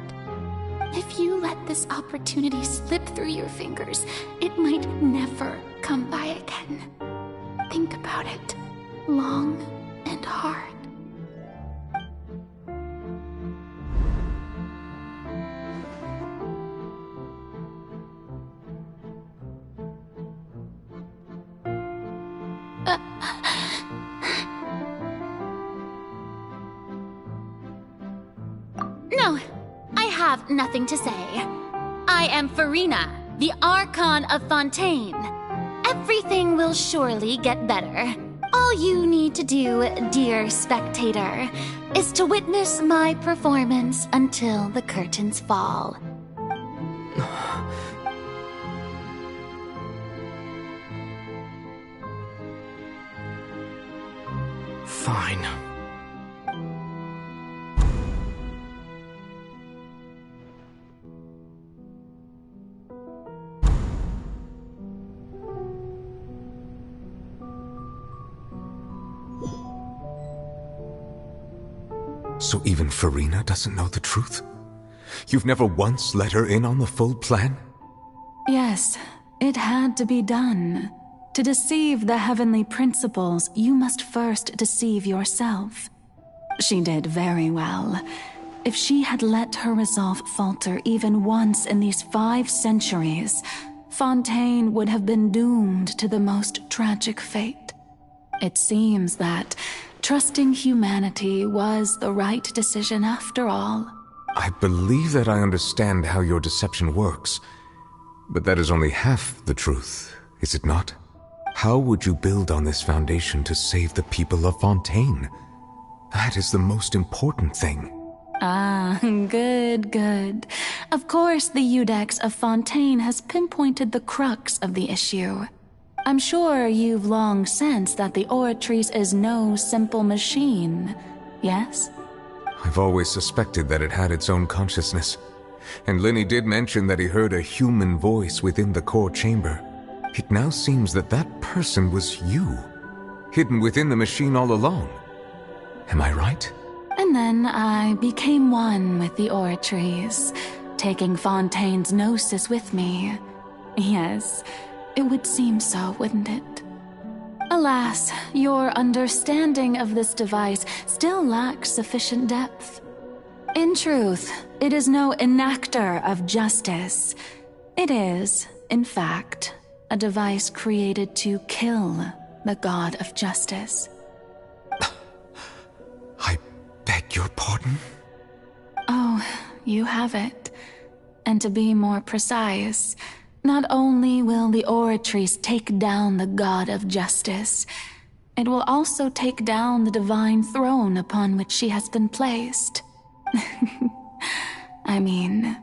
If you let this opportunity slip through your fingers, it might never come by again. Think about it long and hard. No, I have nothing to say. I am Furina, the Archon of Fontaine. Everything will surely get better. All you need to do, dear spectator, is to witness my performance until the curtains fall. Fine. So even Furina doesn't know the truth? You've never once let her in on the full plan? Yes, it had to be done. To deceive the heavenly principles, you must first deceive yourself. She did very well. If she had let her resolve falter even once in these 5 centuries, Fontaine would have been doomed to the most tragic fate. It seems that trusting humanity was the right decision after all. I believe that I understand how your deception works, but that is only half the truth, is it not? How would you build on this foundation to save the people of Fontaine? That is the most important thing. Ah, good. Of course, the Iudex of Fontaine has pinpointed the crux of the issue. I'm sure you've long sensed that the Oratrice is no simple machine, yes? I've always suspected that it had its own consciousness. And Lenny did mention that he heard a human voice within the core chamber. It now seems that that person was you, hidden within the machine all along. Am I right? And then I became one with the Oratrice, taking Fontaine's gnosis with me. Yes, It would seem so, wouldn't it? Alas, your understanding of this device still lacks sufficient depth. In truth, it is no enactor of justice. It is, in fact, a device created to kill the god of justice. I beg your pardon? Oh, you have it. And to be more precise, not only will the Oratrice take down the god of justice, it will also take down the divine throne upon which she has been placed. I mean,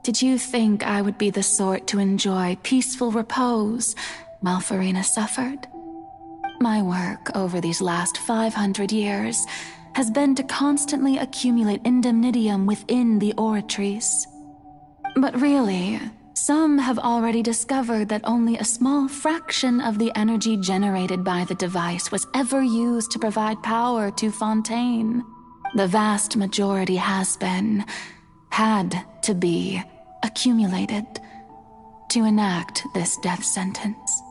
did you think I would be the sort to enjoy peaceful repose while Furina suffered? My work over these last 500 years has been to constantly accumulate indemnitium within the Oratrice. But really, some have already discovered that only a small fraction of the energy generated by the device was ever used to provide power to Fontaine. The vast majority had to be, accumulated to enact this death sentence.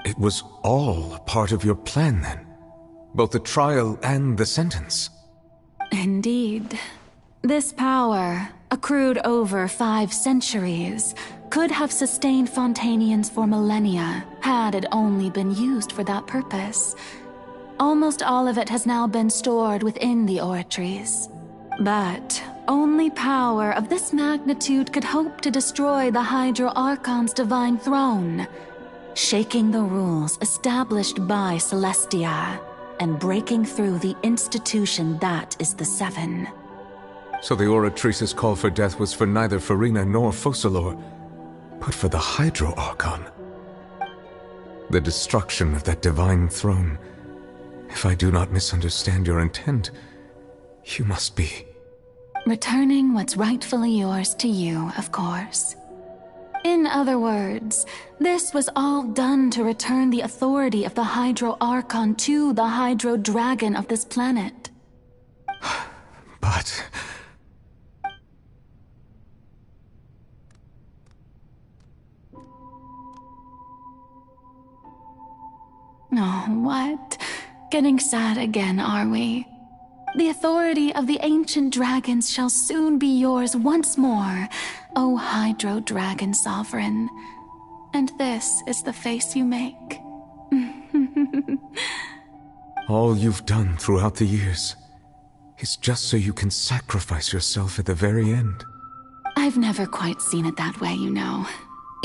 It was all part of your plan, then? Both the trial and the sentence? Indeed. This power, accrued over 5 centuries, could have sustained Fontainians for millennia had it only been used for that purpose. Almost all of it has now been stored within the Oratrice. But only power of this magnitude could hope to destroy the Hydro Archon's divine throne, shaking the rules established by Celestia and breaking through the institution that is the Seven. So the Oratrice's call for death was for neither Furina nor Focalor, but for the Hydro Archon. The destruction of that divine throne. If I do not misunderstand your intent, you must be... returning what's rightfully yours to you, of course. In other words, this was all done to return the authority of the Hydro Archon to the Hydro Dragon of this planet. But... Oh, what? Getting sad again, are we? The authority of the ancient dragons shall soon be yours once more, O Hydro Dragon Sovereign. And this is the face you make. all you've done throughout the years is just so you can sacrifice yourself at the very end. I've never quite seen it that way, you know.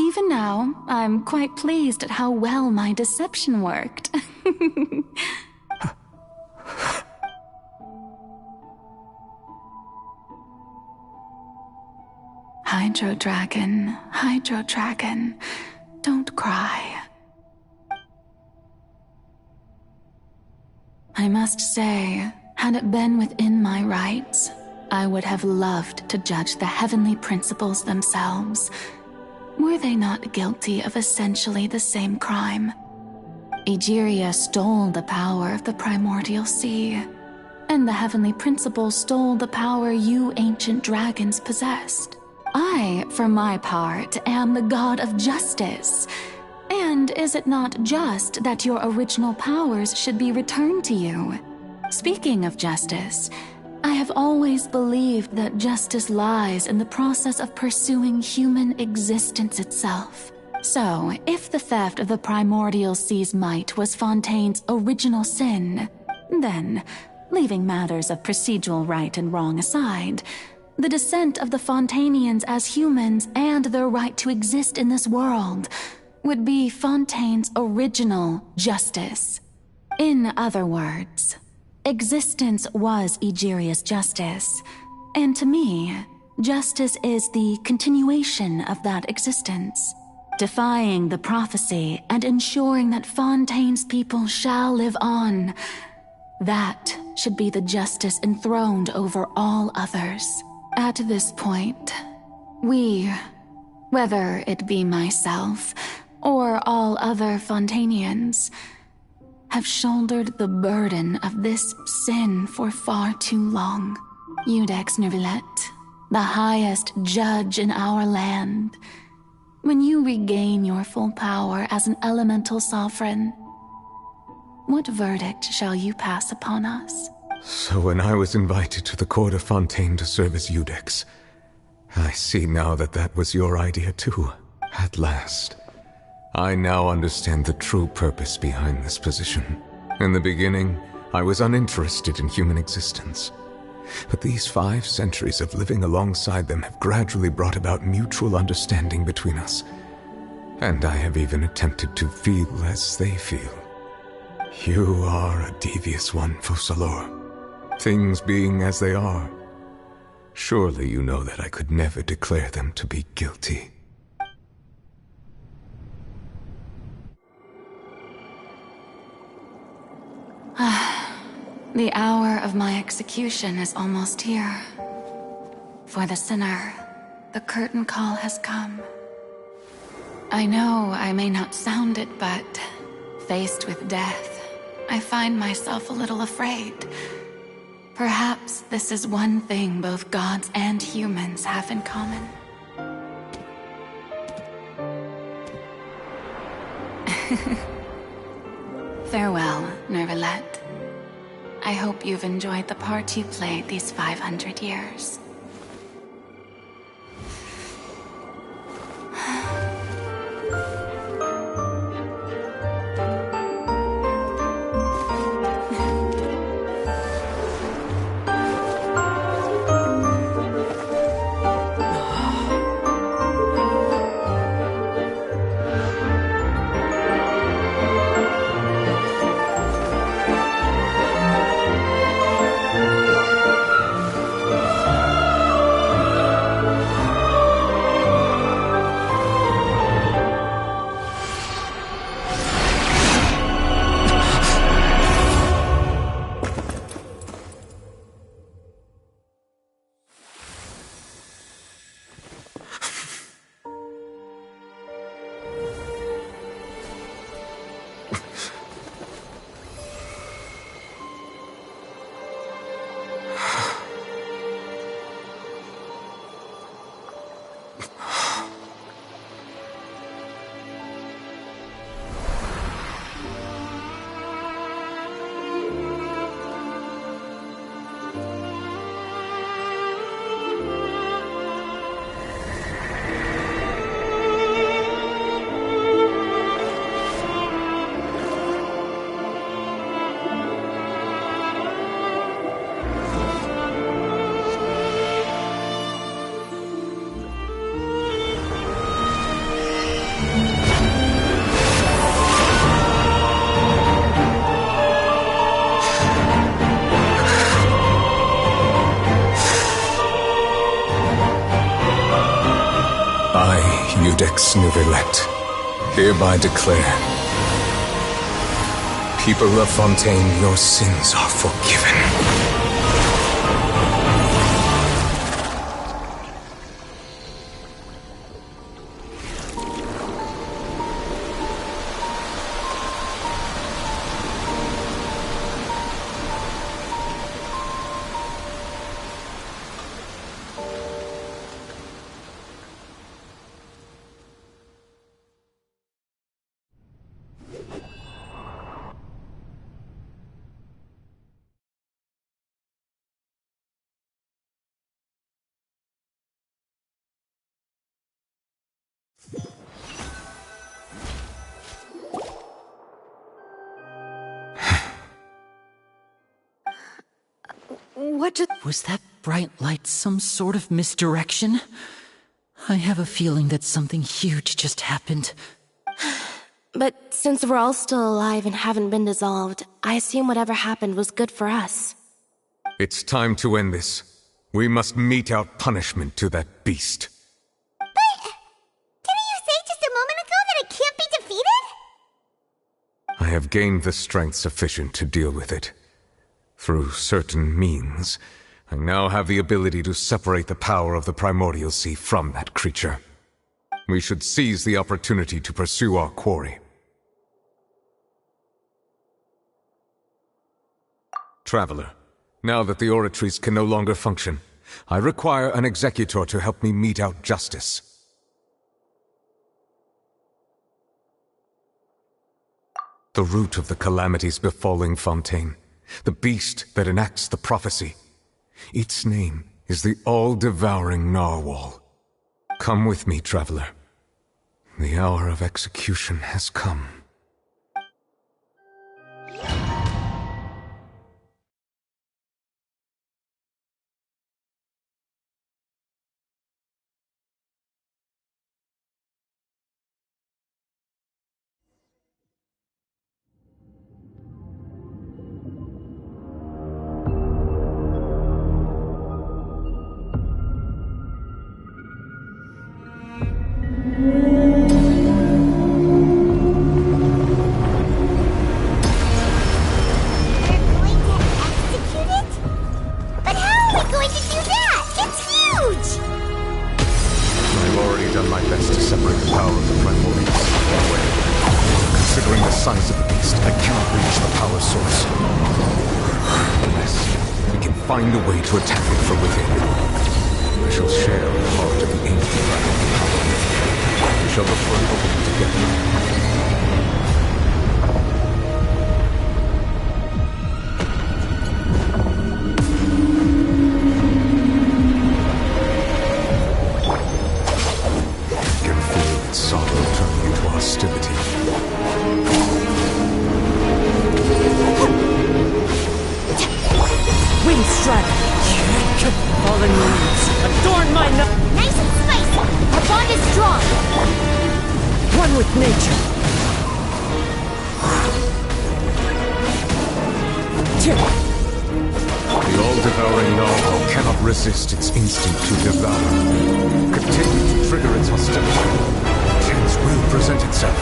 Even now, I'm quite pleased at how well my deception worked. Hydro Dragon, don't cry. I must say, had it been within my rights, I would have loved to judge the heavenly principles themselves. Were they not guilty of essentially the same crime? Egeria stole the power of the primordial sea, and the heavenly principles stole the power you ancient dragons possessed. I, for my part, am the god of justice. And is it not just that your original powers should be returned to you? Speaking of justice, I have always believed that justice lies in the process of pursuing human existence itself. So, if the theft of the primordial sea's might was Fontaine's original sin, then, leaving matters of procedural right and wrong aside, the descent of the Fontainians as humans and their right to exist in this world would be Fontaine's original justice. In other words, existence was Egeria's justice, and to me, justice is the continuation of that existence, defying the prophecy and ensuring that Fontaine's people shall live on. That should be the justice enthroned over all others. At this point, we, whether it be myself or all other Fontainians, have shouldered the burden of this sin for far too long. Iudex Nervillet, the highest judge in our land, when you regain your full power as an elemental sovereign, what verdict shall you pass upon us? So when I was invited to the court of Fontaine to serve as Eudex, I see now that that was your idea too. At last. I now understand the true purpose behind this position. In the beginning, I was uninterested in human existence. But these 5 centuries of living alongside them have gradually brought about mutual understanding between us. And I have even attempted to feel as they feel. You are a devious one, Focalors. Things being as they are, surely you know that I could never declare them to be guilty. The hour of my execution is almost here. For the sinner, the curtain call has come. I know I may not sound it, but faced with death, I find myself a little afraid. Perhaps this is one thing both gods and humans have in common. Farewell, Nervalette. I hope you've enjoyed the part you played these 500 years. Eudex Nervalette, hereby declare, people of Fontaine, your sins are forgiven. Was that bright light some sort of misdirection? I have a feeling that something huge just happened. But since we're all still alive and haven't been dissolved, I assume whatever happened was good for us. It's time to end this. We must mete out punishment to that beast. But didn't you say just a moment ago that it can't be defeated? I have gained the strength sufficient to deal with it. Through certain means, I now have the ability to separate the power of the Primordial Sea from that creature. We should seize the opportunity to pursue our quarry. Traveler, now that the oratories can no longer function, I require an executor to help me mete out justice. the root of the calamities befalling Fontaine, the beast that enacts the prophecy. Its name is the all-devouring narwhal. Come with me, traveler. The hour of execution has come. Find a way to attack it from within. I shall share the heart of the ancient dragon power with you. We shall look for an opening together. I can feel its sorrow turning into hostility. Wind strike! Fallen leaves, adorn my Nice and spicy! Our bond is strong! One with nature! The all-devouring narwhal cannot resist its instinct to devour. Continue to trigger its hostility. Chance will present itself.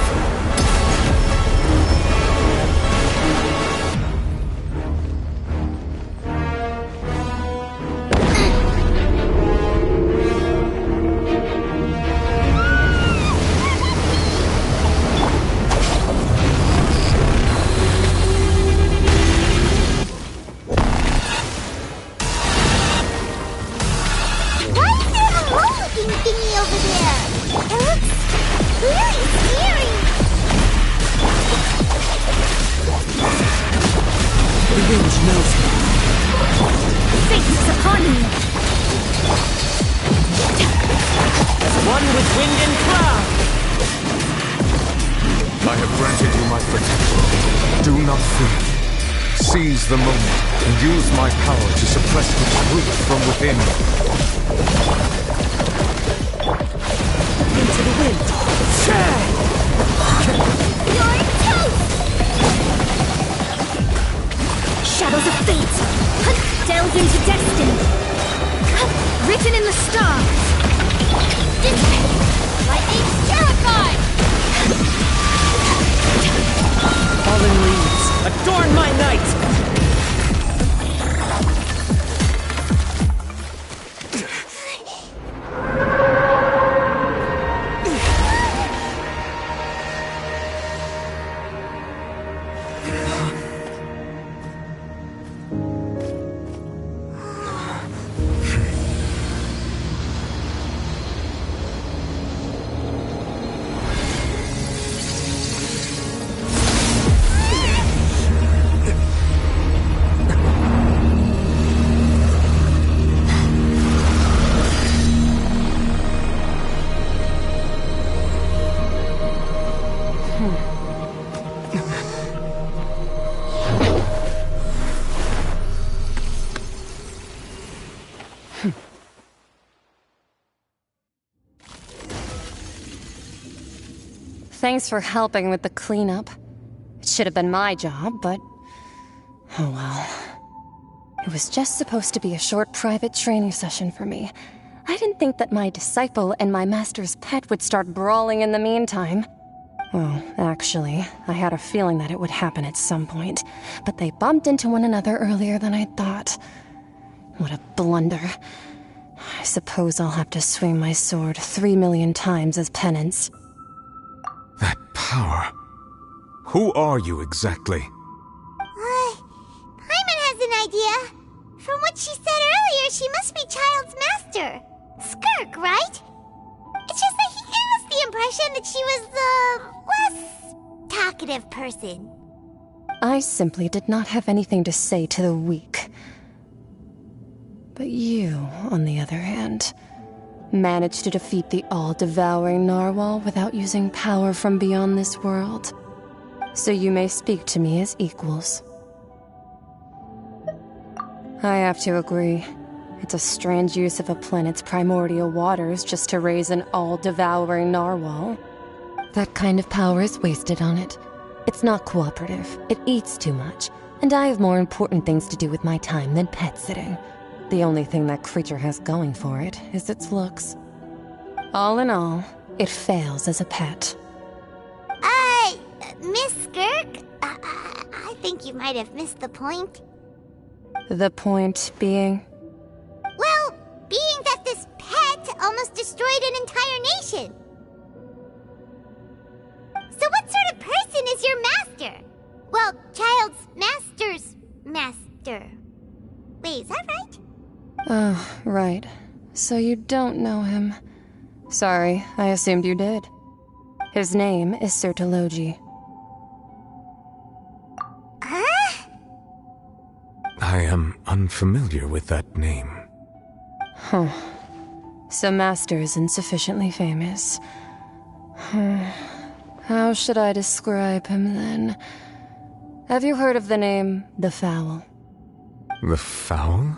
Seize the moment and use my power to suppress its root from within. Into the wind. You're toast! Shadows of fate! Delved into destiny! Written in the stars! Lightning's terrified! Fallen leaves, adorn my night! Thanks for helping with the cleanup. It should have been my job, but... oh well. It was just supposed to be a short private training session for me. I didn't think that my disciple and my master's pet would start brawling in the meantime. Well, actually, I had a feeling that it would happen at some point, but they bumped into one another earlier than I thought. What a blunder. I suppose I'll have to swing my sword 3 million times as penance. That power. Who are you exactly? Paimon has an idea. From what she said earlier, she must be Child's master. Skirk, right? It's just that he gave us the impression that she was the less talkative person. I simply did not have anything to say to the weak. But you, on the other hand, managed to defeat the all-devouring narwhal without using power from beyond this world. So you may speak to me as equals. I have to agree. It's a strange use of a planet's primordial waters just to raise an all-devouring narwhal. That kind of power is wasted on it. It's not cooperative, it eats too much, and I have more important things to do with my time than pet sitting. The only thing that creature has going for it is its looks. All in all, it fails as a pet. Miss Skirk? I think you might have missed the point. The point being? Well, being that this pet almost destroyed an entire nation. So what sort of person is your master? Well, child's master's master. Wait, is that right? Oh, right. So you don't know him. Sorry, I assumed you did. His name is Sir Taloji. Huh? I am unfamiliar with that name. Huh. So Master isn't sufficiently famous. How should I describe him then? Have you heard of the name The Fowl? The Fowl?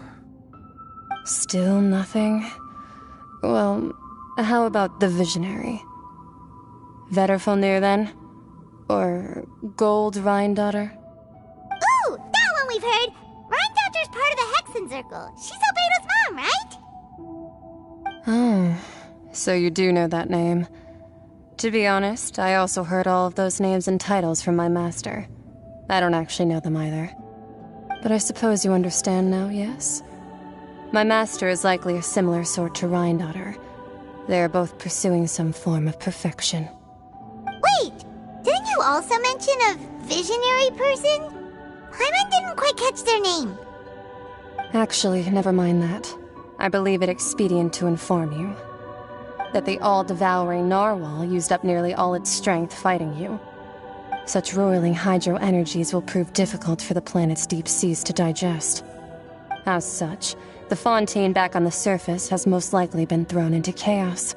Still nothing? Well, how about the Visionary? Vetterfulnir then? Or Gold Rhindaughter? Ooh, that one we've heard! Rhindaughter's part of the Hexen Circle. She's Albedo's mom, right? Oh, so you do know that name. To be honest, I also heard all of those names and titles from my master. I don't actually know them either. But I suppose you understand now, yes? My master is likely a similar sort to Rhindaughter. They are both pursuing some form of perfection. Wait! Didn't you also mention a visionary person? Paimon didn't quite catch their name. Actually, never mind that. I believe it expedient to inform you that the all-devouring narwhal used up nearly all its strength fighting you. Such roiling hydro energies will prove difficult for the planet's deep seas to digest. As such, the fontaine back on the surface has most likely been thrown into chaos.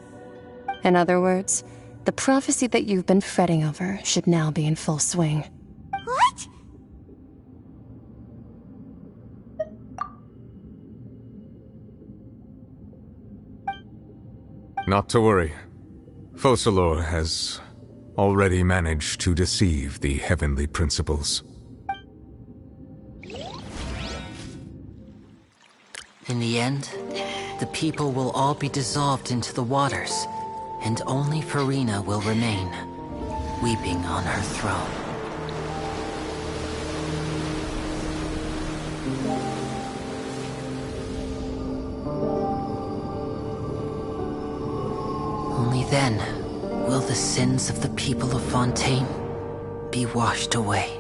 In other words, the prophecy that you've been fretting over should now be in full swing. What? Not to worry. Focalor has already managed to deceive the heavenly principles. In the end, the people will all be dissolved into the waters, and only Furina will remain, weeping on her throne. Only then will the sins of the people of Fontaine be washed away.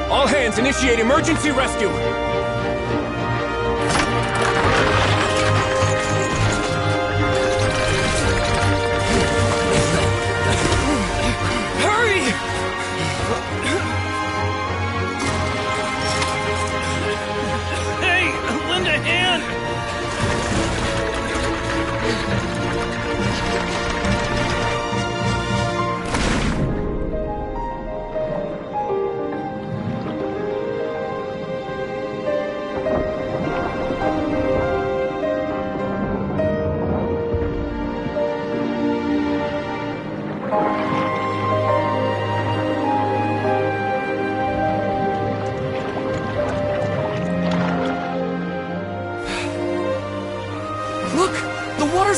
All hands, initiate emergency rescue! Hurry! Hey, lend a hand!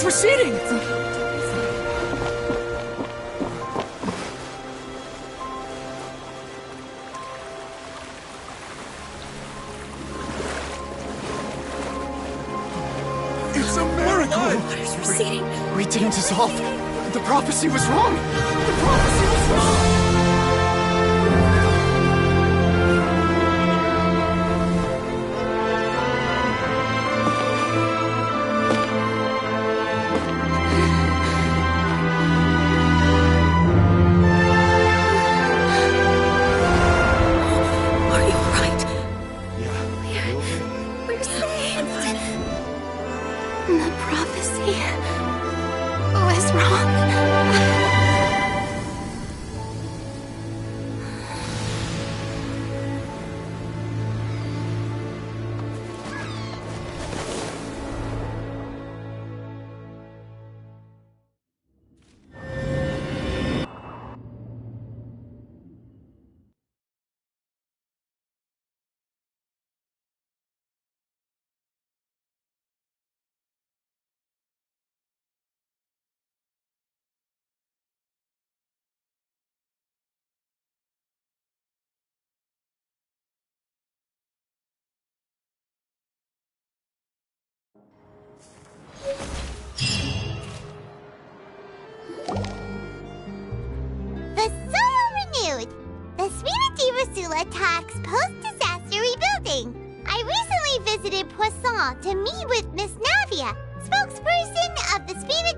proceeding? It's a miracle! Waters receding. We didn't dissolve. The prophecy was wrong. The prophecy was wrong. The prophecy was wrong. The soil renewed! The Spina talks post-disaster rebuilding. I recently visited Poisson to meet with Miss Navia, spokesperson of the Spina,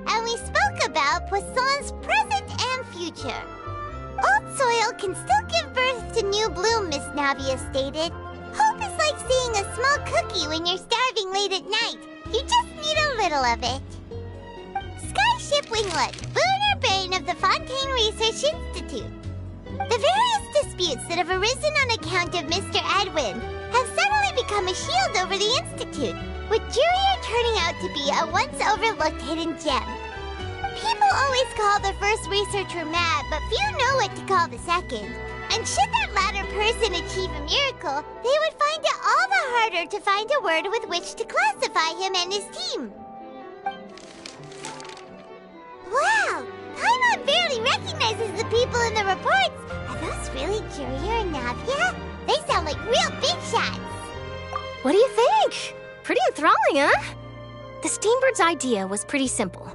and we spoke about Poisson's present and future. Old soil can still give birth to new bloom, Miss Navia stated. Hope is like seeing a small cookie when you're starving late at night. You just need a little of it. Skyship Winglet, lunar brain of the Fontaine Research Institute. The various disputes that have arisen on account of Mr. Edwin have suddenly become a shield over the Institute, with Jurier turning out to be a once-overlooked hidden gem. People always call the first researcher mad, but few know what to call the second. And should that latter person achieve a miracle, they would find it all the harder to find a word with which to classify him and his team. Wow! Paimon barely recognizes the people in the reports. Are those really Jurier and Navia? They sound like real big shots. What do you think? Pretty enthralling, huh? The Steambird's idea was pretty simple.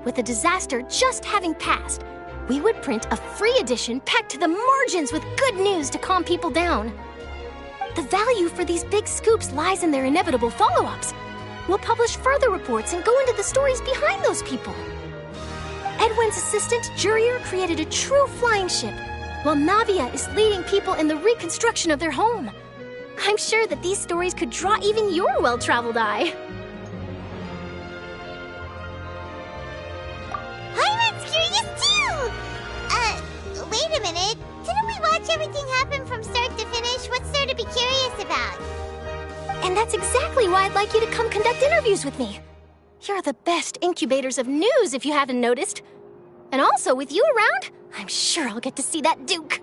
With the disaster just having passed, we would print a free edition packed to the margins with good news to calm people down. The value for these big scoops lies in their inevitable follow-ups. We'll publish further reports and go into the stories behind those people. Edwin's assistant, Jurier, created a true flying ship, while Navia is leading people in the reconstruction of their home. I'm sure that these stories could draw even your well-traveled eye. Paimon's curious too! Wait a minute. Didn't we watch everything happen from start to finish? What's there to be curious about? And that's exactly why I'd like you to come conduct interviews with me. You're the best incubators of news, if you haven't noticed. And also, with you around, I'm sure I'll get to see that Duke.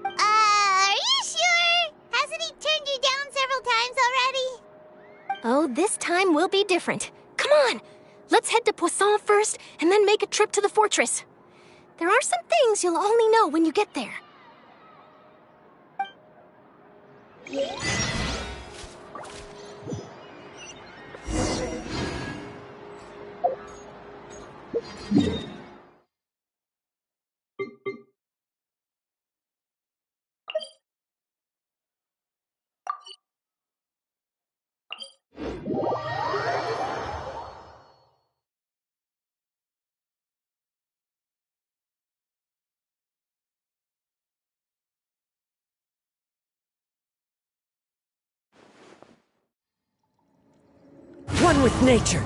Are you sure? Hasn't he turned you down several times already? Oh, this time will be different. Come on, let's head to Poisson first, and then make a trip to the fortress. There are some things you'll only know when you get there. One with nature.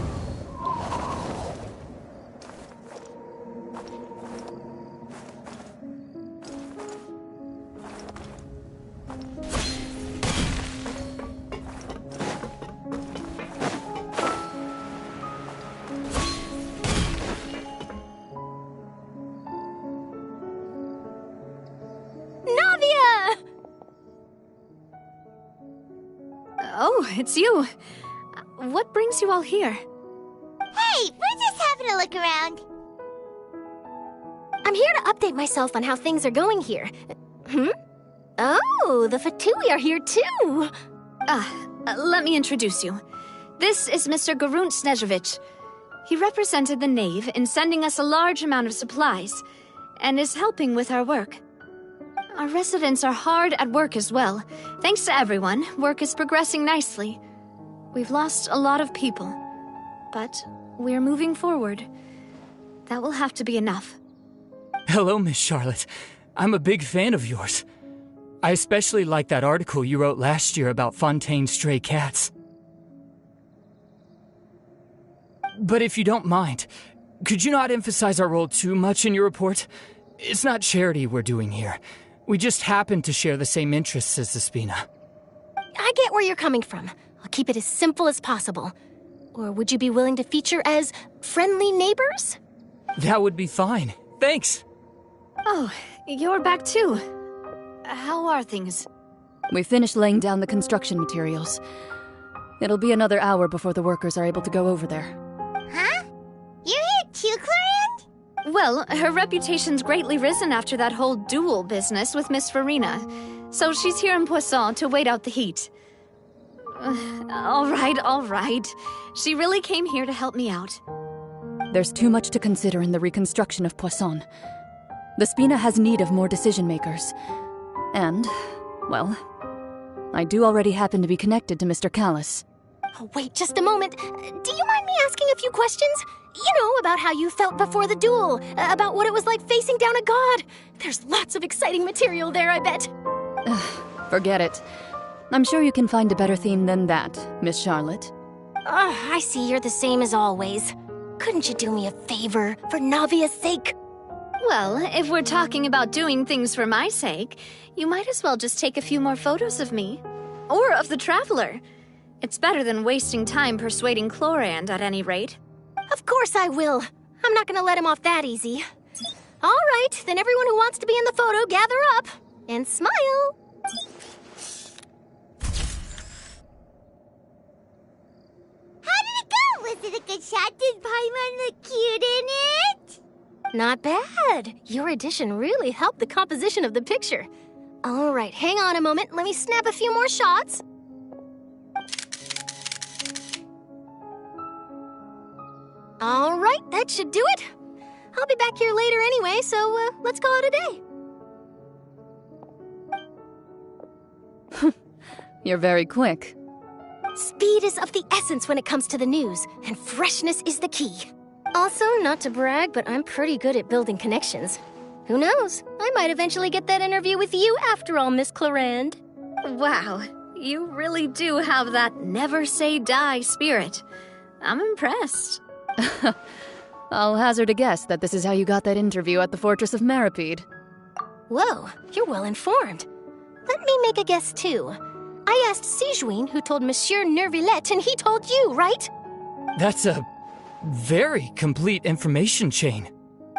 Navia! Oh, it's you. What brings you all here? having a look around. I'm here to update myself on how things are going here. Oh, the Fatui are here too! Let me introduce you. This is Mr. Garunt Snezhevich. He represented the Knave in sending us a large amount of supplies, and is helping with our work. Our residents are hard at work as well. Thanks to everyone, work is progressing nicely. We've lost a lot of people, but we're moving forward. That will have to be enough. Hello, Miss Charlotte. I'm a big fan of yours. I especially like that article you wrote last year about Fontaine's stray cats. But if you don't mind, could you not emphasize our role too much in your report? It's not charity we're doing here. We just happen to share the same interests as the Spina. I get where you're coming from. I'll keep it as simple as possible. Or would you be willing to feature as friendly neighbors? That would be fine. Thanks. Oh, you're back too. How are things? We finished laying down the construction materials. It'll be another hour before the workers are able to go over there. Huh? You're here too, Clorinde? Well, her reputation's greatly risen after that whole duel business with Miss Farina, so she's here in Poisson to wait out the heat. All right. She really came here to help me out. There's too much to consider in the reconstruction of Poisson. The Spina has need of more decision-makers. And, well, I do already happen to be connected to Mr. Callis. Oh, wait just a moment. Do you mind me asking a few questions? You know, about how you felt before the duel, about what it was like facing down a god. There's lots of exciting material there, I bet. Forget it. I'm sure you can find a better theme than that, Miss Charlotte. I see you're the same as always. Couldn't you do me a favor, for Navia's sake? Well, if we're talking about doing things for my sake, you might as well just take a few more photos of me. Or of the Traveler. It's better than wasting time persuading Clorinde, at any rate. Of course I will. I'm not gonna let him off that easy. All right, then everyone who wants to be in the photo, gather up. And smile. How did it go? Was it a good shot? Did Paimon look cute in it? Not bad. Your addition really helped the composition of the picture. All right, hang on a moment. Let me snap a few more shots. All right, that should do it. I'll be back here later anyway, so let's call it a day. You're very quick. Speed is of the essence when it comes to the news, and freshness is the key. Also, not to brag, but I'm pretty good at building connections. Who knows? I might eventually get that interview with you after all, Miss Clorinde. Wow, you really do have that never say die spirit. I'm impressed. I'll hazard a guess that this is how you got that interview at the Fortress of Maripede. Whoa, you're well informed. Let me make a guess too. I asked Sijuin who told Monsieur Nervillette, and he told you, right? That's a very complete information chain.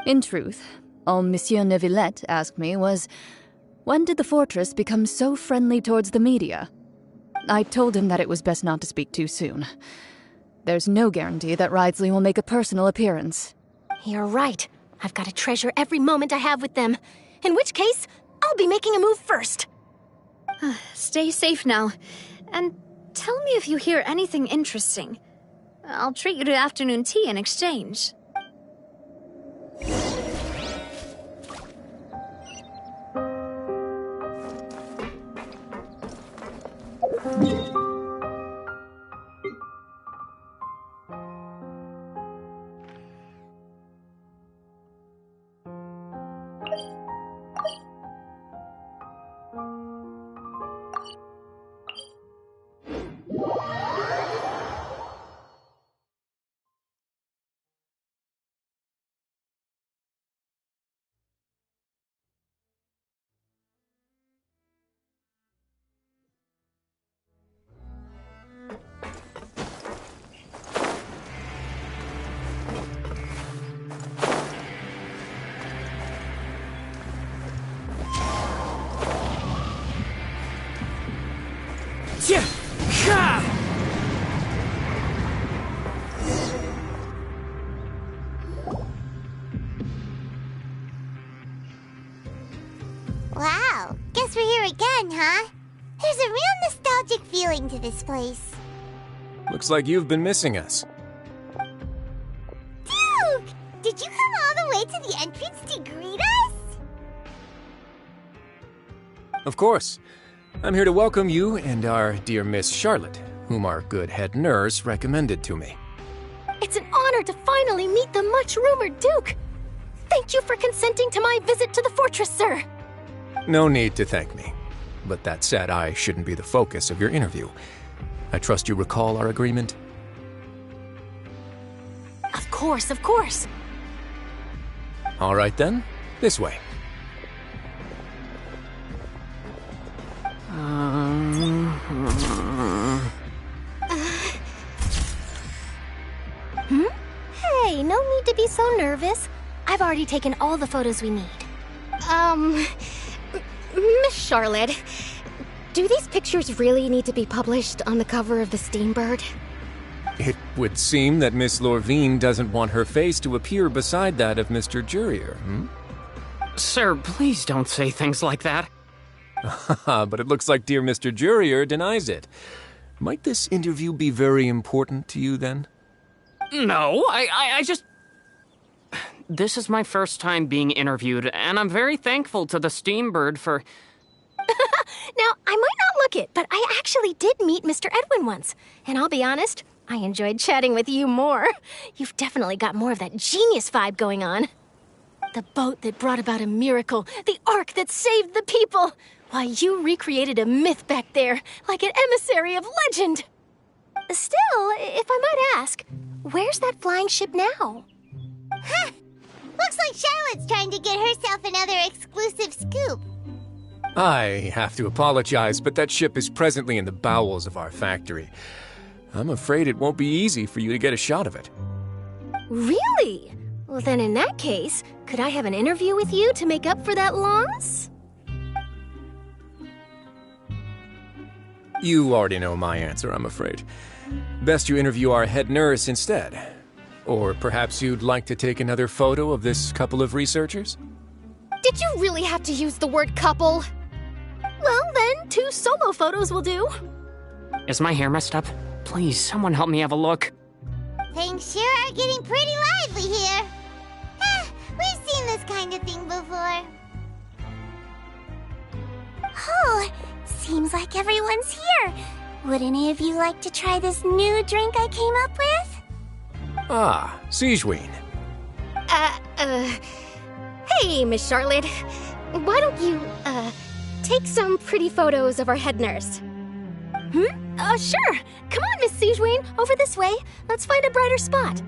In truth, all Monsieur Nervillette asked me was, when did the fortress become so friendly towards the media? I told him that it was best not to speak too soon. There's no guarantee that Ridsley will make a personal appearance. You're right. I've got to treasure every moment I have with them. In which case, I'll be making a move first. Stay safe now. And tell me if you hear anything interesting. I'll treat you to afternoon tea in exchange. Wow, guess we're here again, huh? There's a real nostalgic feeling to this place. Looks like you've been missing us. Duke! Did you come all the way to the entrance to greet us? Of course. I'm here to welcome you and our dear Miss Charlotte, whom our good head nurse recommended to me. It's an honor to finally meet the much-rumored Duke. Thank you for consenting to my visit to the fortress, sir. No need to thank me. But that said, I shouldn't be the focus of your interview. I trust you recall our agreement? Of course, of course. All right then, this way. Hey, no need to be so nervous. I've already taken all the photos we need. Miss Charlotte, do these pictures really need to be published on the cover of the Steambird? It would seem that Miss Lorvine doesn't want her face to appear beside that of Mr. Jurier, Sir, please don't say things like that. But it looks like dear Mr. Jurier denies it. Might this interview be very important to you, then? No, I just... This is my first time being interviewed, and I'm very thankful to the Steambird for... Now, I might not look it, but I actually did meet Mr. Edwin once. And I'll be honest, I enjoyed chatting with you more. You've definitely got more of that genius vibe going on. The boat that brought about a miracle, the ark that saved the people. Why, you recreated a myth back there, like an emissary of legend. Still, if I might ask, where's that flying ship now? Huh! Looks like Charlotte's trying to get herself another exclusive scoop. I have to apologize, but that ship is presently in the bowels of our factory. I'm afraid it won't be easy for you to get a shot of it. Really? Well, then in that case, could I have an interview with you to make up for that loss? You already know my answer, I'm afraid. Best you interview our head nurse instead. Or perhaps you'd like to take another photo of this couple of researchers? Did you really have to use the word couple? Well, then, 2 solo photos will do. Is my hair messed up? Please, someone help me have a look. Things sure are getting pretty lively here. We've seen this kind of thing before. Oh, seems like everyone's here. Would any of you like to try this new drink I came up with? Ah, Siegeween. Hey, Miss Charlotte. Why don't you, take some pretty photos of our head nurse? Sure. Come on, Miss Siegeween. Over this way. Let's find a brighter spot.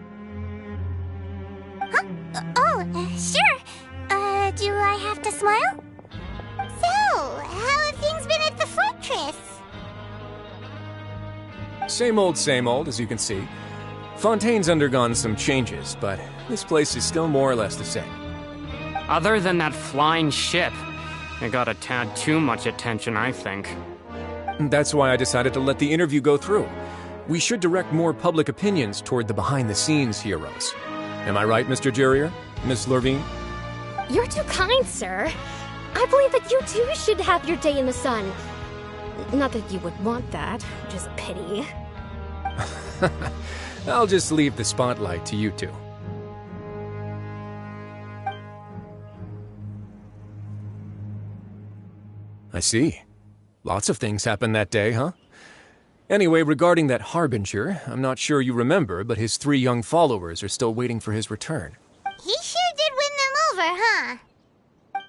Huh? Sure. Do I have to smile? So, how have things been at the fortress? Same old, as you can see. Fontaine's undergone some changes, but this place is still more or less the same. Other than that flying ship, it got a tad too much attention, I think. That's why I decided to let the interview go through. We should direct more public opinions toward the behind-the-scenes heroes. Am I right, Mr. Jurier? Miss Lorvine? You're too kind, sir. I believe that you too should have your day in the sun. Not that you would want that, which is a pity. I'll just leave the spotlight to you two. I see. Lots of things happened that day, huh? Anyway, regarding that Harbinger, I'm not sure you remember, but his 3 young followers are still waiting for his return. He sure did win them over, huh?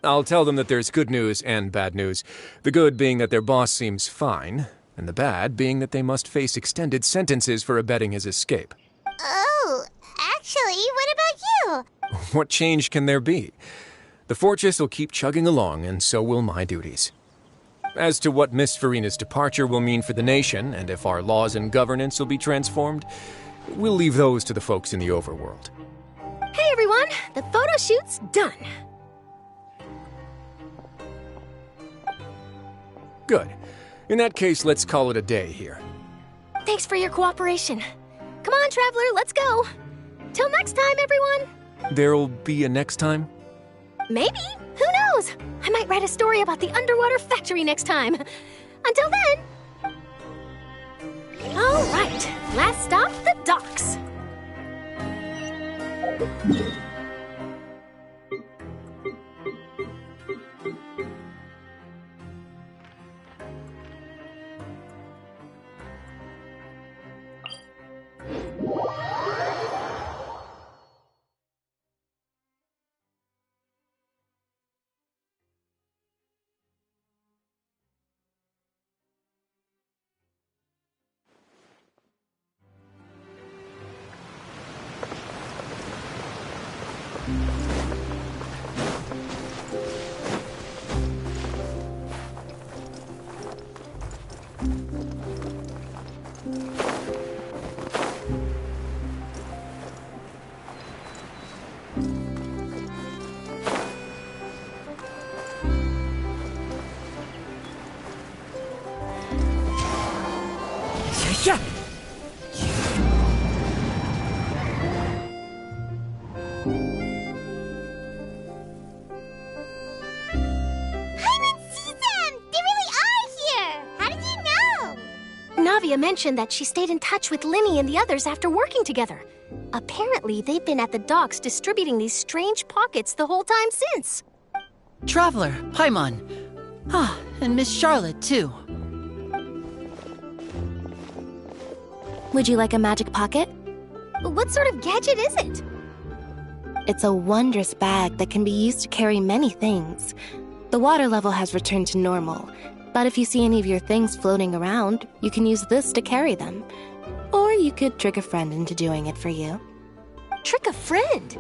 I'll tell them that there's good news and bad news. The good being that their boss seems fine, and the bad being that they must face extended sentences for abetting his escape. Oh, actually, what about you? What change can there be? The fortress will keep chugging along, and so will my duties. As to what Miss Farina's departure will mean for the nation, and if our laws and governance will be transformed, we'll leave those to the folks in the overworld. Hey everyone, the photo shoot's done. Good. In that case, let's call it a day here. Thanks for your cooperation. Come on, Traveler, let's go. Till next time, everyone. There'll be a next time? Maybe. Who knows? knows? I might write a story about the underwater factory next time. Until then... All right, last stop, the docks. Yeah. Navia mentioned that she stayed in touch with Limmy and the others after working together. Apparently, they've been at the docks distributing these strange pockets the whole time since. Traveler, Paimon. Ah, and Miss Charlotte, too. Would you like a magic pocket? What sort of gadget is it? It's a wondrous bag that can be used to carry many things. The water level has returned to normal, but if you see any of your things floating around, you can use this to carry them. Or you could trick a friend into doing it for you. Trick a friend?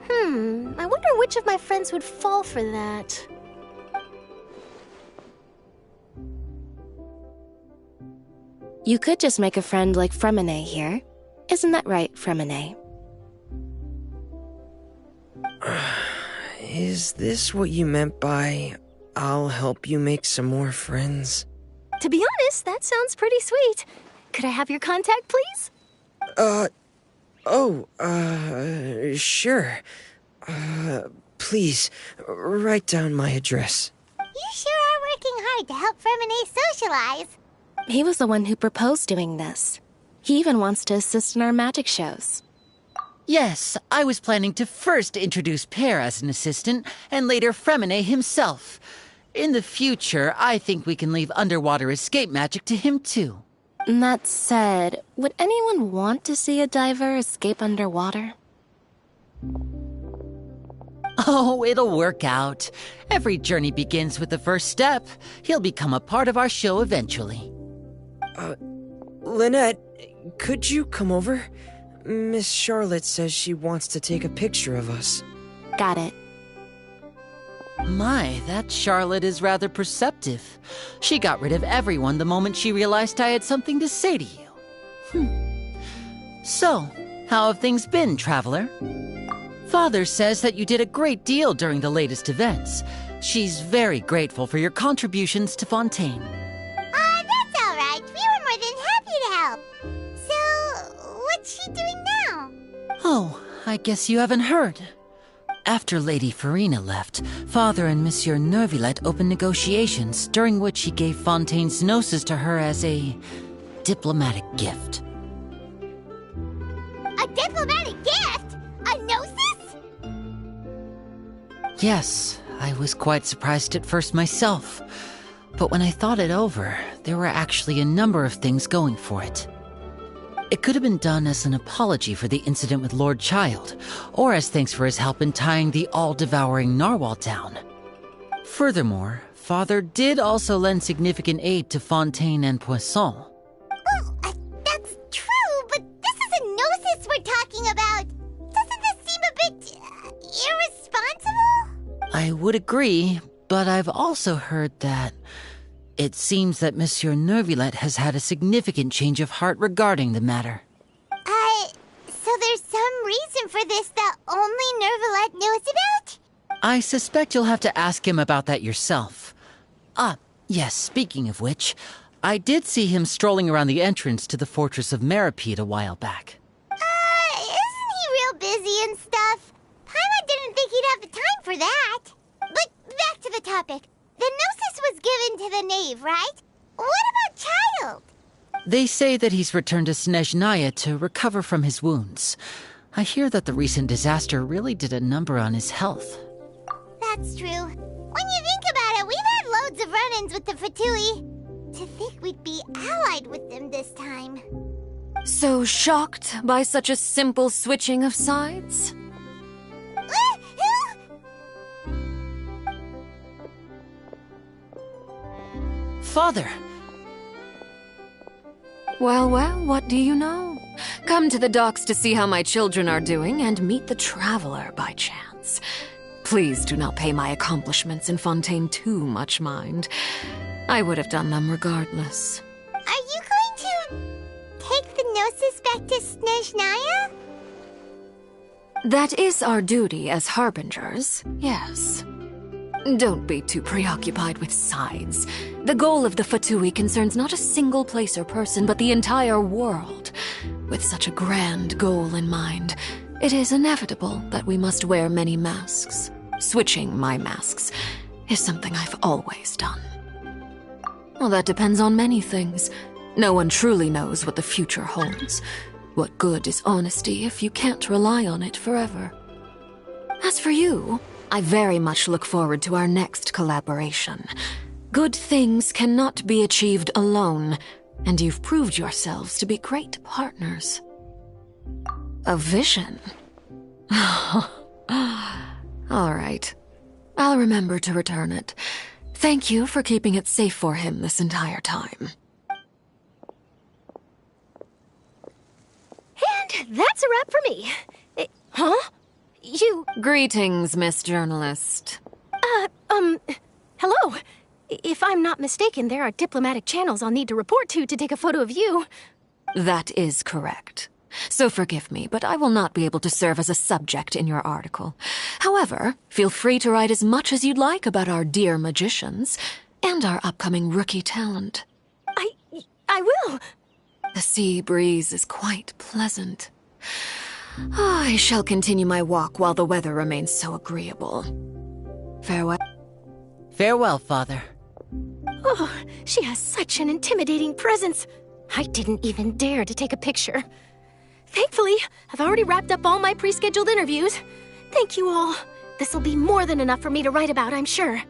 I wonder which of my friends would fall for that. You could just make a friend like Fremine here. Isn't that right, Fremine? Is this what you meant by, I'll help you make some more friends? To be honest, that sounds pretty sweet. Could I have your contact, please? Sure. Please, write down my address. You sure are working hard to help Fremine socialize. He was the one who proposed doing this. He even wants to assist in our magic shows. Yes, I was planning to first introduce Pear as an assistant, and later Fremine himself. In the future, I think we can leave underwater escape magic to him too. That said, would anyone want to see a diver escape underwater? Oh, it'll work out. Every journey begins with the first step. He'll become a part of our show eventually. Lynette, could you come over? Miss Charlotte says she wants to take a picture of us. Got it. My, that Charlotte is rather perceptive. She got rid of everyone the moment she realized I had something to say to you. So, how have things been, Traveler? Father says that you did a great deal during the latest events. She's very grateful for your contributions to Fontaine. That's all right. We were more than happy to help. So, what's she doing now? Oh, I guess you haven't heard. After Lady Farina left, Father and Monsieur Neuvillette opened negotiations, during which he gave Fontaine's gnosis to her as a diplomatic gift. A diplomatic gift? A gnosis? Yes, I was quite surprised at first myself. But when I thought it over, there were actually a number of things going for it. It could have been done as an apology for the incident with Lord Child, or as thanks for his help in tying the all-devouring narwhal down. Furthermore, Father did also lend significant aid to Fontaine and Poisson. Well, that's true, but this is a gnosis we're talking about. Doesn't this seem a bit irresponsible? I would agree, but I've also heard that it seems that Monsieur Neuvillette has had a significant change of heart regarding the matter. So there's some reason for this that only Neuvillette knows about? I suspect you'll have to ask him about that yourself. Yes, speaking of which, I did see him strolling around the entrance to the Fortress of Maripede a while back. Isn't he real busy and stuff? Paimon didn't think he'd have the time for that. But back to the topic. The Gnosis was given to the knave, right? What about Child? They say that he's returned to Snezhnaya to recover from his wounds. I hear that the recent disaster really did a number on his health. That's true. When you think about it, we've had loads of run-ins with the Fatui. To think we'd be allied with them this time. So shocked by such a simple switching of sides? Father! Well, what do you know? Come to the docks to see how my children are doing and meet the Traveler by chance. Please do not pay my accomplishments in Fontaine too much mind. I would have done them regardless. Are you going to take the Gnosis back to Snezhnaya? That is our duty as harbingers, yes. Don't be too preoccupied with sides. The goal of the Fatui concerns not a single place or person, but the entire world. With such a grand goal in mind, it is inevitable that we must wear many masks. Switching my masks is something I've always done. Well, that depends on many things. No one truly knows what the future holds. What good is honesty if you can't rely on it forever? As for you, I very much look forward to our next collaboration. Good things cannot be achieved alone, and you've proved yourselves to be great partners. A vision? All right. I'll remember to return it. Thank you for keeping it safe for him this entire time. And that's a wrap for me. Huh? You... Greetings, Miss Journalist. Hello. If I'm not mistaken, there are diplomatic channels I'll need to report to take a photo of you. That is correct. So forgive me, but I will not be able to serve as a subject in your article. However, feel free to write as much as you'd like about our dear magicians and our upcoming rookie talent. I will. The sea breeze is quite pleasant. I shall continue my walk while the weather remains so agreeable. Farewell. Farewell, Father. Oh, she has such an intimidating presence. I didn't even dare to take a picture. Thankfully, I've already wrapped up all my pre-scheduled interviews. Thank you all. This'll be more than enough for me to write about, I'm sure.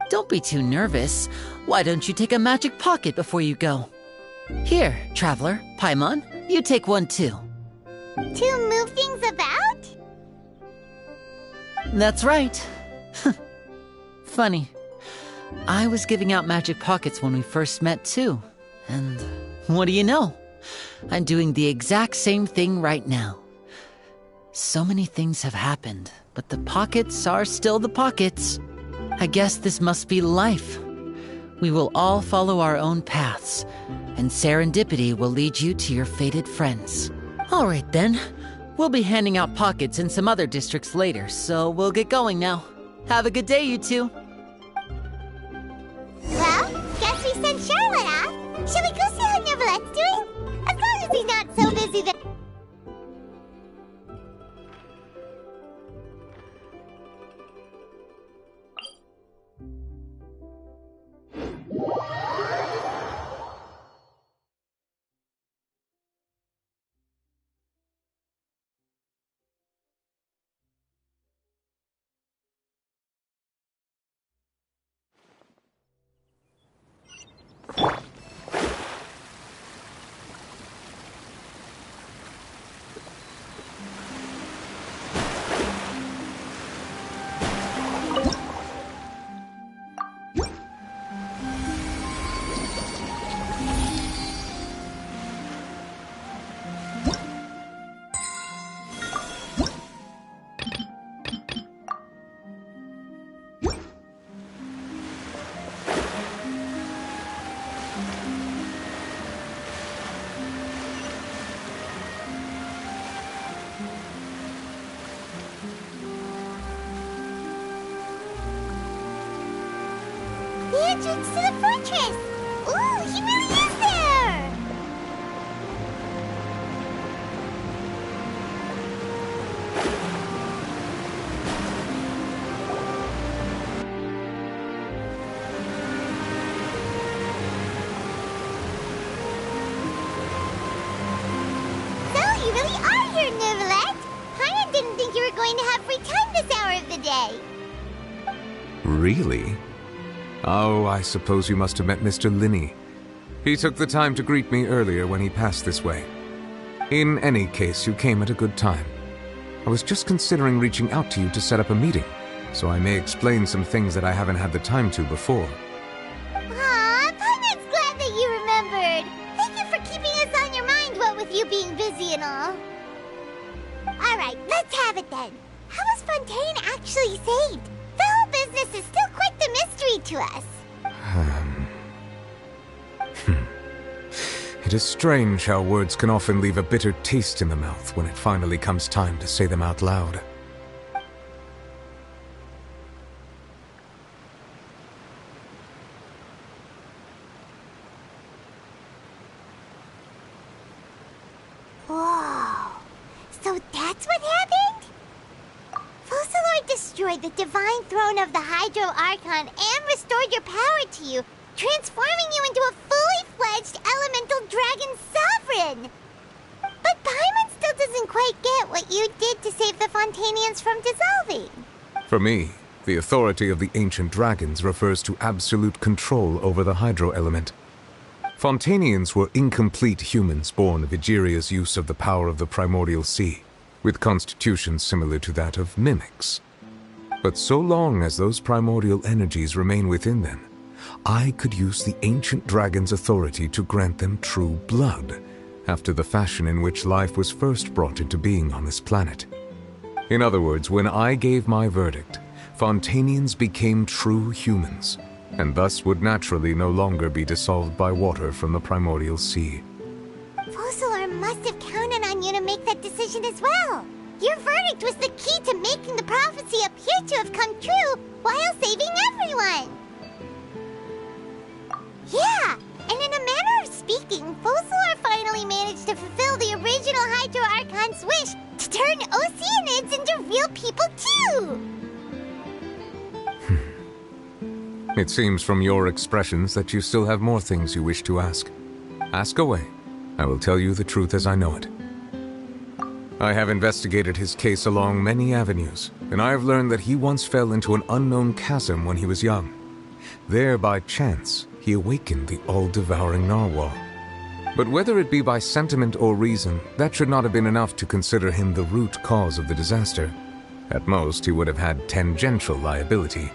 Don't be too nervous. Why don't you take a magic pocket before you go? Here, Traveler, Paimon, you take one too. To move things about? That's right. Funny. I was giving out magic pockets when we first met too. And what do you know? I'm doing the exact same thing right now. So many things have happened, but the pockets are still the pockets. I guess this must be life. We will all follow our own paths, and serendipity will lead you to your fated friends. All right then. We'll be handing out pockets in some other districts later, so we'll get going now. Have a good day, you two. Well, guess we sent Charlotte off. Shall we go see how Neverlette's doing? As long as he's not so busy that... The entrance to the fortress! Ooh, he really is there! today. Really? Oh, I suppose you must have met Mr. Linney. He took the time to greet me earlier when he passed this way. In any case, you came at a good time. I was just considering reaching out to you to set up a meeting, so I may explain some things that I haven't had the time to before. Aw, Paimon's glad that you remembered. Thank you for keeping us on your mind, what with you being busy and all. Alright, let's have it then. How was Fontaine actually saved? The whole business is still quite the mystery to us. It is strange how words can often leave a bitter taste in the mouth when it finally comes time to say them out loud. Whoa. So that's what happened? Focalor destroyed the divine throne of the Hydro Archon and restored your power to you, transforming you into a fully-fledged elemental dragon sovereign! But Paimon still doesn't quite get what you did to save the Fontanians from dissolving. For me, the authority of the ancient dragons refers to absolute control over the hydro element. Fontanians were incomplete humans born of Egeria's use of the power of the primordial sea, with constitutions similar to that of mimics. But so long as those primordial energies remain within them, I could use the ancient dragon's authority to grant them true blood, after the fashion in which life was first brought into being on this planet. In other words, when I gave my verdict, Fontanians became true humans, and thus would naturally no longer be dissolved by water from the primordial sea. Focalor must have counted on you to make that decision as well. Your verdict was the key to making the prophecy appear to have come true while saving everyone. Yeah, and in a manner of speaking, Focalor finally managed to fulfill the original Hydro Archon's wish to turn Oceanids into real people too! It seems from your expressions that you still have more things you wish to ask. Ask away. I will tell you the truth as I know it. I have investigated his case along many avenues, and I have learned that he once fell into an unknown chasm when he was young. There, by chance, he awakened the all-devouring narwhal. But whether it be by sentiment or reason, that should not have been enough to consider him the root cause of the disaster. At most, he would have had tangential liability.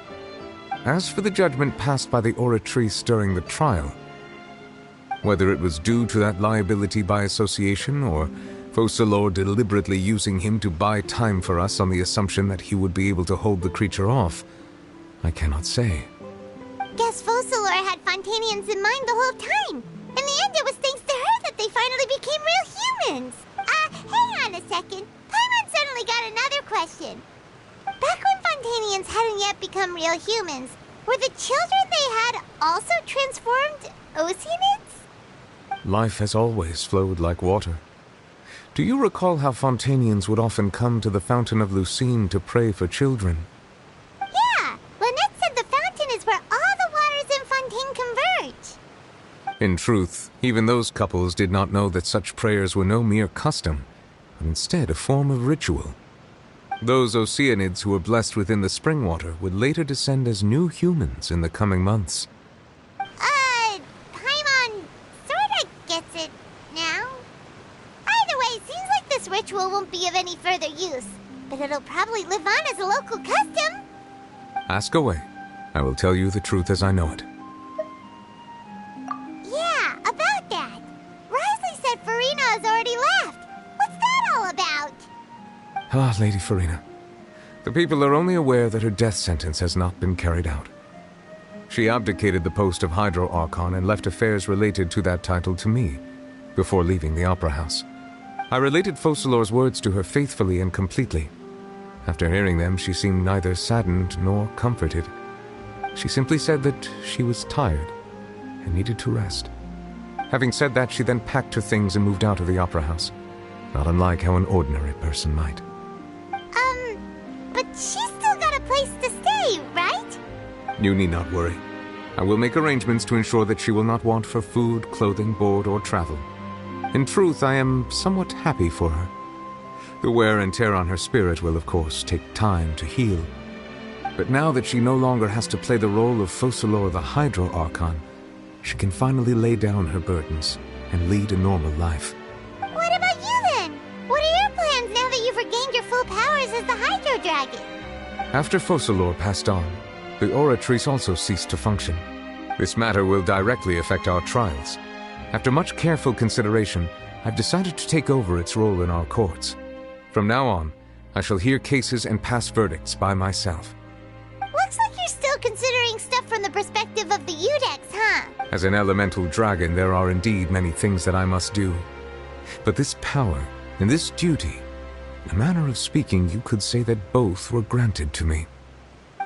As for the judgment passed by the oratrice during the trial, whether it was due to that liability by association, or Focalor deliberately using him to buy time for us on the assumption that he would be able to hold the creature off, I cannot say. Guess Focalor had Fontanians in mind the whole time. In the end, it was thanks to her that they finally became real humans. Hang on a second. Paimon suddenly got another question. Back when Fontanians hadn't yet become real humans, were the children they had also transformed Oceanids? Life has always flowed like water. Do you recall how Fontanians would often come to the Fountain of Lucine to pray for children? Yeah! Lynette said the fountain is where all the waters in Fontaine converge. In truth, even those couples did not know that such prayers were no mere custom, but instead a form of ritual. Those Oceanids who were blessed within the spring water would later descend as new humans in the coming months. Paimon sorta gets it now. Either way, seems like this ritual won't be of any further use, but it'll probably live on as a local custom. Ask away. I will tell you the truth as I know it. Yeah, about that. Risley said Farina has already left. What's that all about? Ah, Lady Farina. The people are only aware that her death sentence has not been carried out. She abdicated the post of Hydro Archon and left affairs related to that title to me, before leaving the Opera House. I related Focalor's words to her faithfully and completely. After hearing them, she seemed neither saddened nor comforted. She simply said that she was tired and needed to rest. Having said that, she then packed her things and moved out of the Opera House, not unlike how an ordinary person might. But she's still got a place to stay, right? You need not worry. I will make arrangements to ensure that she will not want for food, clothing, board, or travel. In truth, I am somewhat happy for her. The wear and tear on her spirit will, of course, take time to heal, But now that she no longer has to play the role of Focalor the Hydro Archon, she can finally lay down her burdens and lead a normal life. What about you then? What are your plans now that you've regained your full powers as the Hydro Dragon? After Focalor passed on, the Oratrice also ceased to function. This matter will directly affect our trials. After much careful consideration, I've decided to take over its role in our courts. From now on, I shall hear cases and pass verdicts by myself. Looks like you're still considering stuff from the perspective of the Udex, huh? As an elemental dragon, there are indeed many things that I must do. But this power and this duty, in a manner of speaking, you could say that both were granted to me.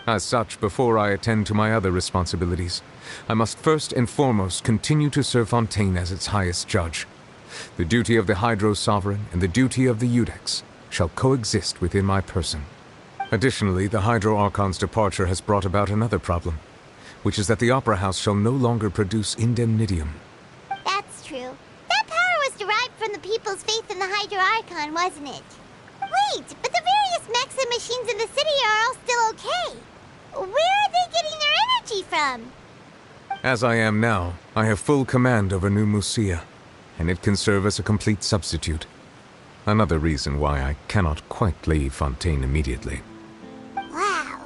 As such, before I attend to my other responsibilities, I must first and foremost continue to serve Fontaine as its highest judge. The duty of the Hydro Sovereign and the duty of the Udex shall coexist within my person. Additionally, the Hydro Archon's departure has brought about another problem, which is that the Opera House shall no longer produce indemnitium. That's true. That power was derived from the people's faith in the Hydro Archon, wasn't it? Wait, but the various mechs and machines in the city are all still okay. Where are they getting their energy from? As I am now, I have full command over New Musia, and it can serve as a complete substitute. Another reason why I cannot quite leave Fontaine immediately. Wow.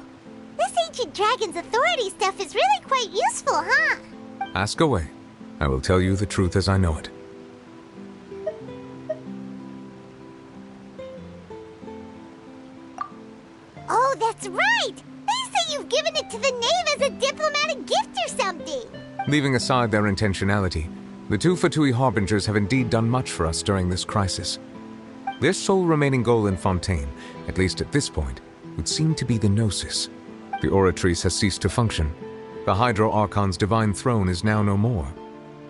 This ancient dragon's authority stuff is really quite useful, huh? Ask away. I will tell you the truth as I know it. Oh, that's right! They say you've given it to the knave as a diplomatic gift or something! Leaving aside their intentionality, the two Fatui Harbingers have indeed done much for us during this crisis. Their sole remaining goal in Fontaine, at least at this point, would seem to be the Gnosis. The Oratrice has ceased to function. The Hydro Archon's divine throne is now no more,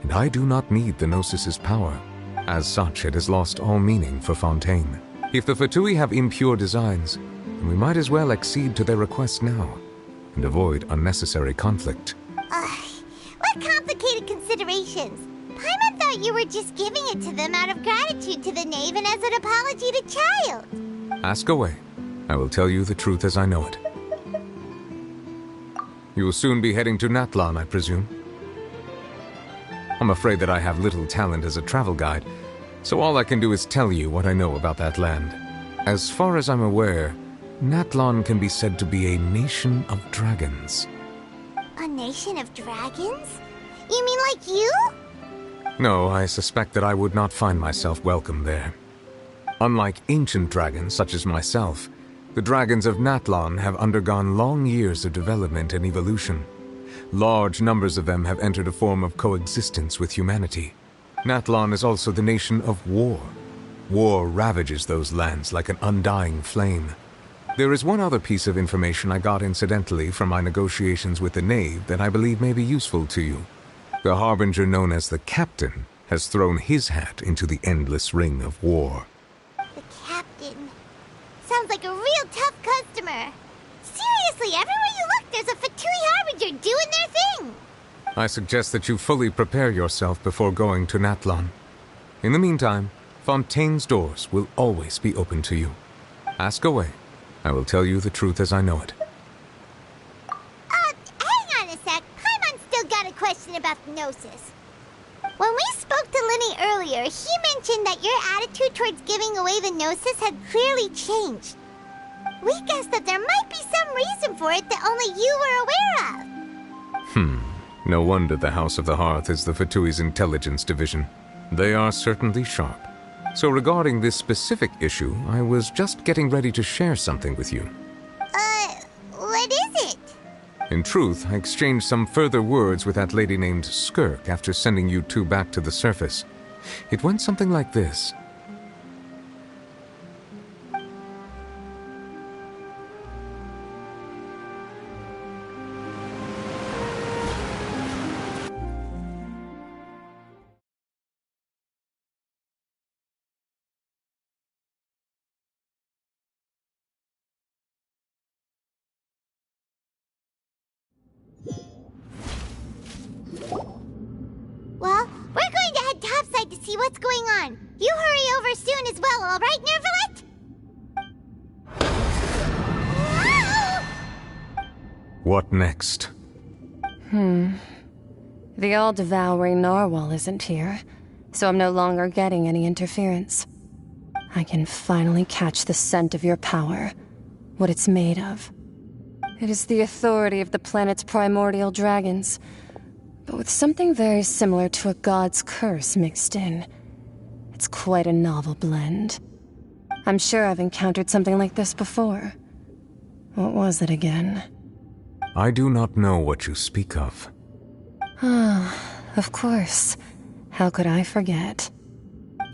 and I do not need the Gnosis's power. As such, it has lost all meaning for Fontaine. If the Fatui have impure designs, then we might as well accede to their request now, and avoid unnecessary conflict. What complicated considerations! Paimon thought you were just giving it to them out of gratitude to the knave and as an apology to Child. Ask away. I will tell you the truth as I know it. You will soon be heading to Natlan, I presume? I'm afraid that I have little talent as a travel guide, so all I can do is tell you what I know about that land. As far as I'm aware, Natlan can be said to be a nation of dragons. A nation of dragons? You mean like you? No, I suspect that I would not find myself welcome there. Unlike ancient dragons such as myself, the dragons of Natlan have undergone long years of development and evolution. Large numbers of them have entered a form of coexistence with humanity. Natlan is also the nation of war. War ravages those lands like an undying flame. There is one other piece of information I got incidentally from my negotiations with the knave that I believe may be useful to you. The Harbinger known as the Captain has thrown his hat into the endless ring of war. The Captain. Sounds like a real tough customer. Seriously, everywhere you look, there's a Fatui Harbinger doing their thing. I suggest that you fully prepare yourself before going to Natlan. In the meantime, Fontaine's doors will always be open to you. Ask away. I will tell you the truth as I know it. Hang on a sec. Paimon's still got a question about the Gnosis. When we spoke to Linny earlier, he mentioned that your attitude towards giving away the Gnosis had clearly changed. We guessed that there might be some reason for it that only you were aware of. No wonder the House of the Hearth is the Fatui's intelligence division. They are certainly sharp. So regarding this specific issue, I was just getting ready to share something with you. What is it? In truth, I exchanged some further words with that lady named Skirk after sending you two back to the surface. It went something like this. Well, we're going to head topside to see what's going on. You hurry over soon as well, all right, Nervalet? What next? The all-devouring narwhal isn't here, so I'm no longer getting any interference. I can finally catch the scent of your power, what it's made of. It is the authority of the planet's primordial dragons, but with something very similar to a god's curse mixed in. It's quite a novel blend. I'm sure I've encountered something like this before. What was it again? I do not know what you speak of. Of course. How could I forget?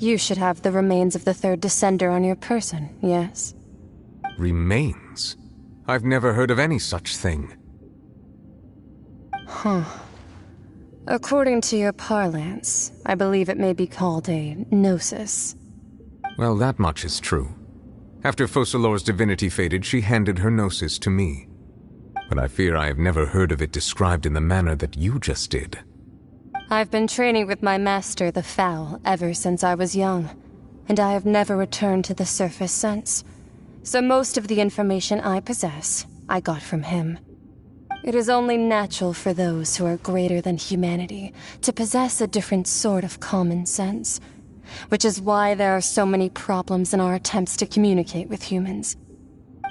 You should have the remains of the third descender on your person, yes? Remains? I've never heard of any such thing. According to your parlance, I believe it may be called a gnosis. Well, that much is true. After Focalor's divinity faded, she handed her gnosis to me. But I fear I have never heard of it described in the manner that you just did. I've been training with my master, the Foul, ever since I was young, and I have never returned to the surface since. So most of the information I possess, I got from him. It is only natural for those who are greater than humanity to possess a different sort of common sense, which is why there are so many problems in our attempts to communicate with humans.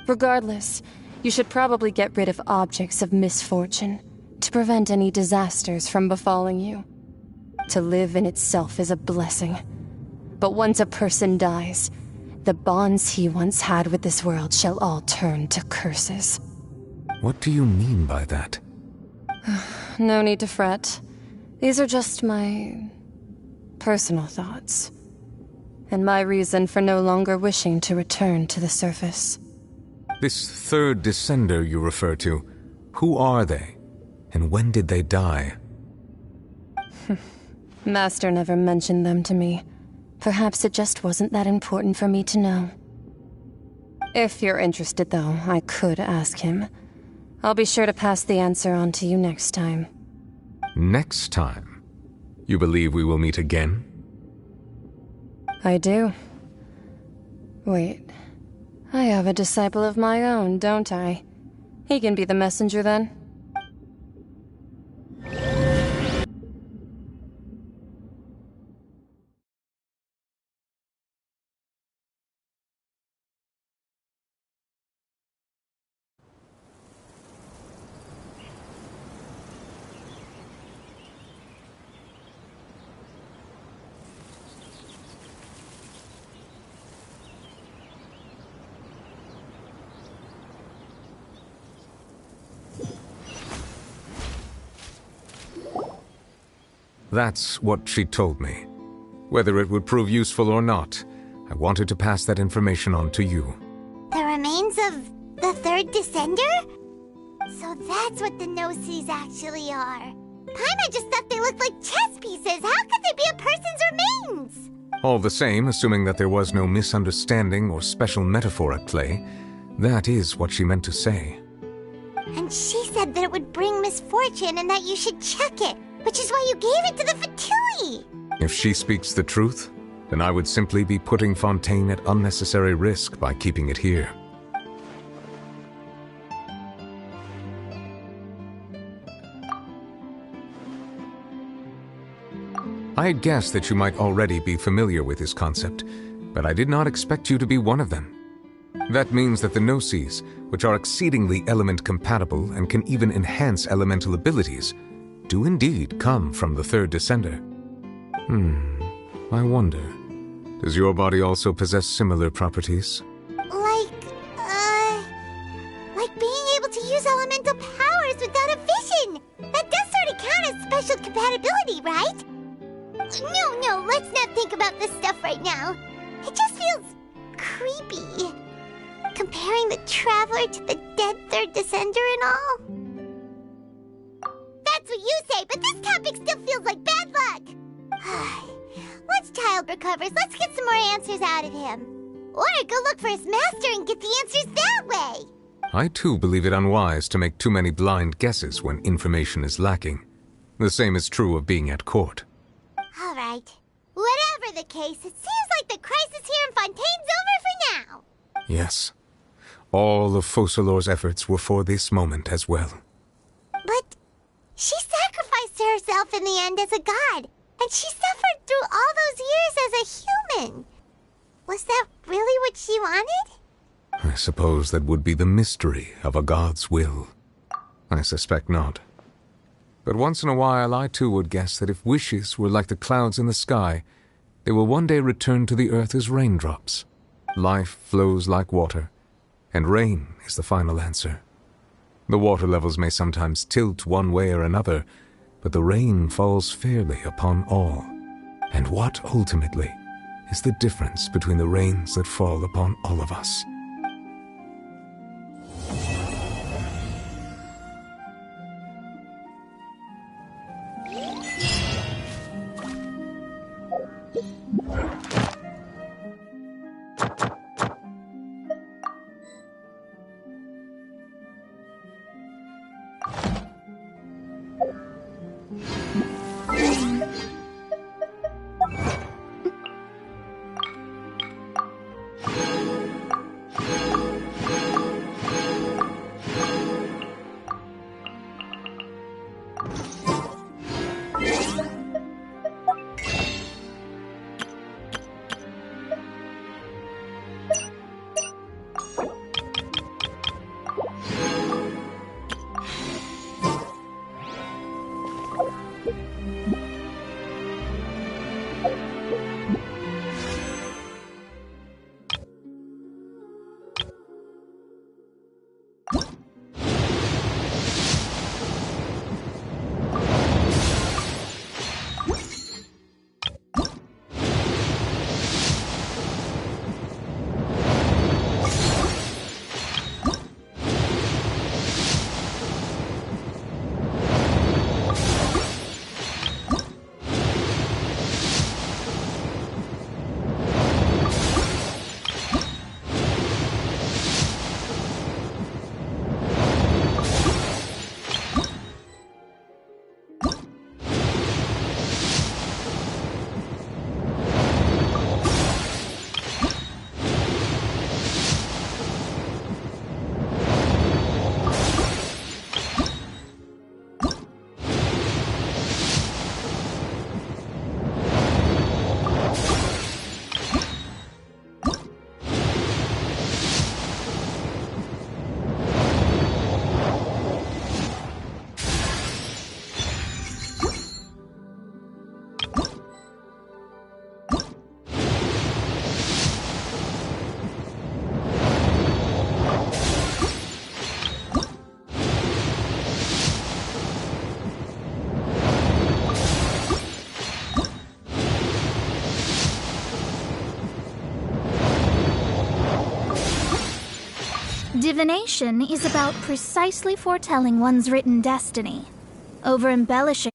Regardless, you should probably get rid of objects of misfortune to prevent any disasters from befalling you. To live in itself is a blessing. But once a person dies, the bonds he once had with this world shall all turn to curses. What do you mean by that? No need to fret. These are just my personal thoughts, and my reason for no longer wishing to return to the surface. This third descender you refer to, who are they? And when did they die? Master never mentioned them to me. Perhaps it just wasn't that important for me to know. If you're interested, though, I could ask him. I'll be sure to pass the answer on to you next time. Next time? You believe we will meet again? I do. Wait. I have a disciple of my own, don't I? He can be the messenger then. That's what she told me. Whether it would prove useful or not, I wanted to pass that information on to you. The remains of the third descender? So that's what the Gnosis actually are. Paimon just thought they looked like chess pieces. How could they be a person's remains? All the same, assuming that there was no misunderstanding or special metaphor at play, that is what she meant to say. And she said that it would bring misfortune and that you should check it, which is why you gave it to the Fatui! If she speaks the truth, then I would simply be putting Fontaine at unnecessary risk by keeping it here. I had guessed that you might already be familiar with this concept, but I did not expect you to be one of them. That means that the Gnosis, which are exceedingly element-compatible and can even enhance elemental abilities, do indeed come from the third descender. I wonder, does your body also possess similar properties? Like being able to use elemental powers without a vision! That does sort of count as special compatibility, right? No, let's not think about this stuff right now. It just feels creepy. Comparing the Traveler to the dead third descender and all. That's what you say, but this topic still feels like bad luck. Once Child recovers, let's get some more answers out of him. Or go look for his master and get the answers that way. I too believe it unwise to make too many blind guesses when information is lacking. The same is true of being at court. All right. Whatever the case, it seems like the crisis here in Fontaine's over for now. Yes. All of Focalor's efforts were for this moment as well. She sacrificed herself in the end as a god, and she suffered through all those years as a human. Was that really what she wanted? I suppose that would be the mystery of a god's will. I suspect not. But once in a while I too would guess that if wishes were like the clouds in the sky, they will one day return to the earth as raindrops. Life flows like water, and rain is the final answer. The water levels may sometimes tilt one way or another, but the rain falls fairly upon all. And what, ultimately, is the difference between the rains that fall upon all of us? Divination is about precisely foretelling one's written destiny. Over-embellishing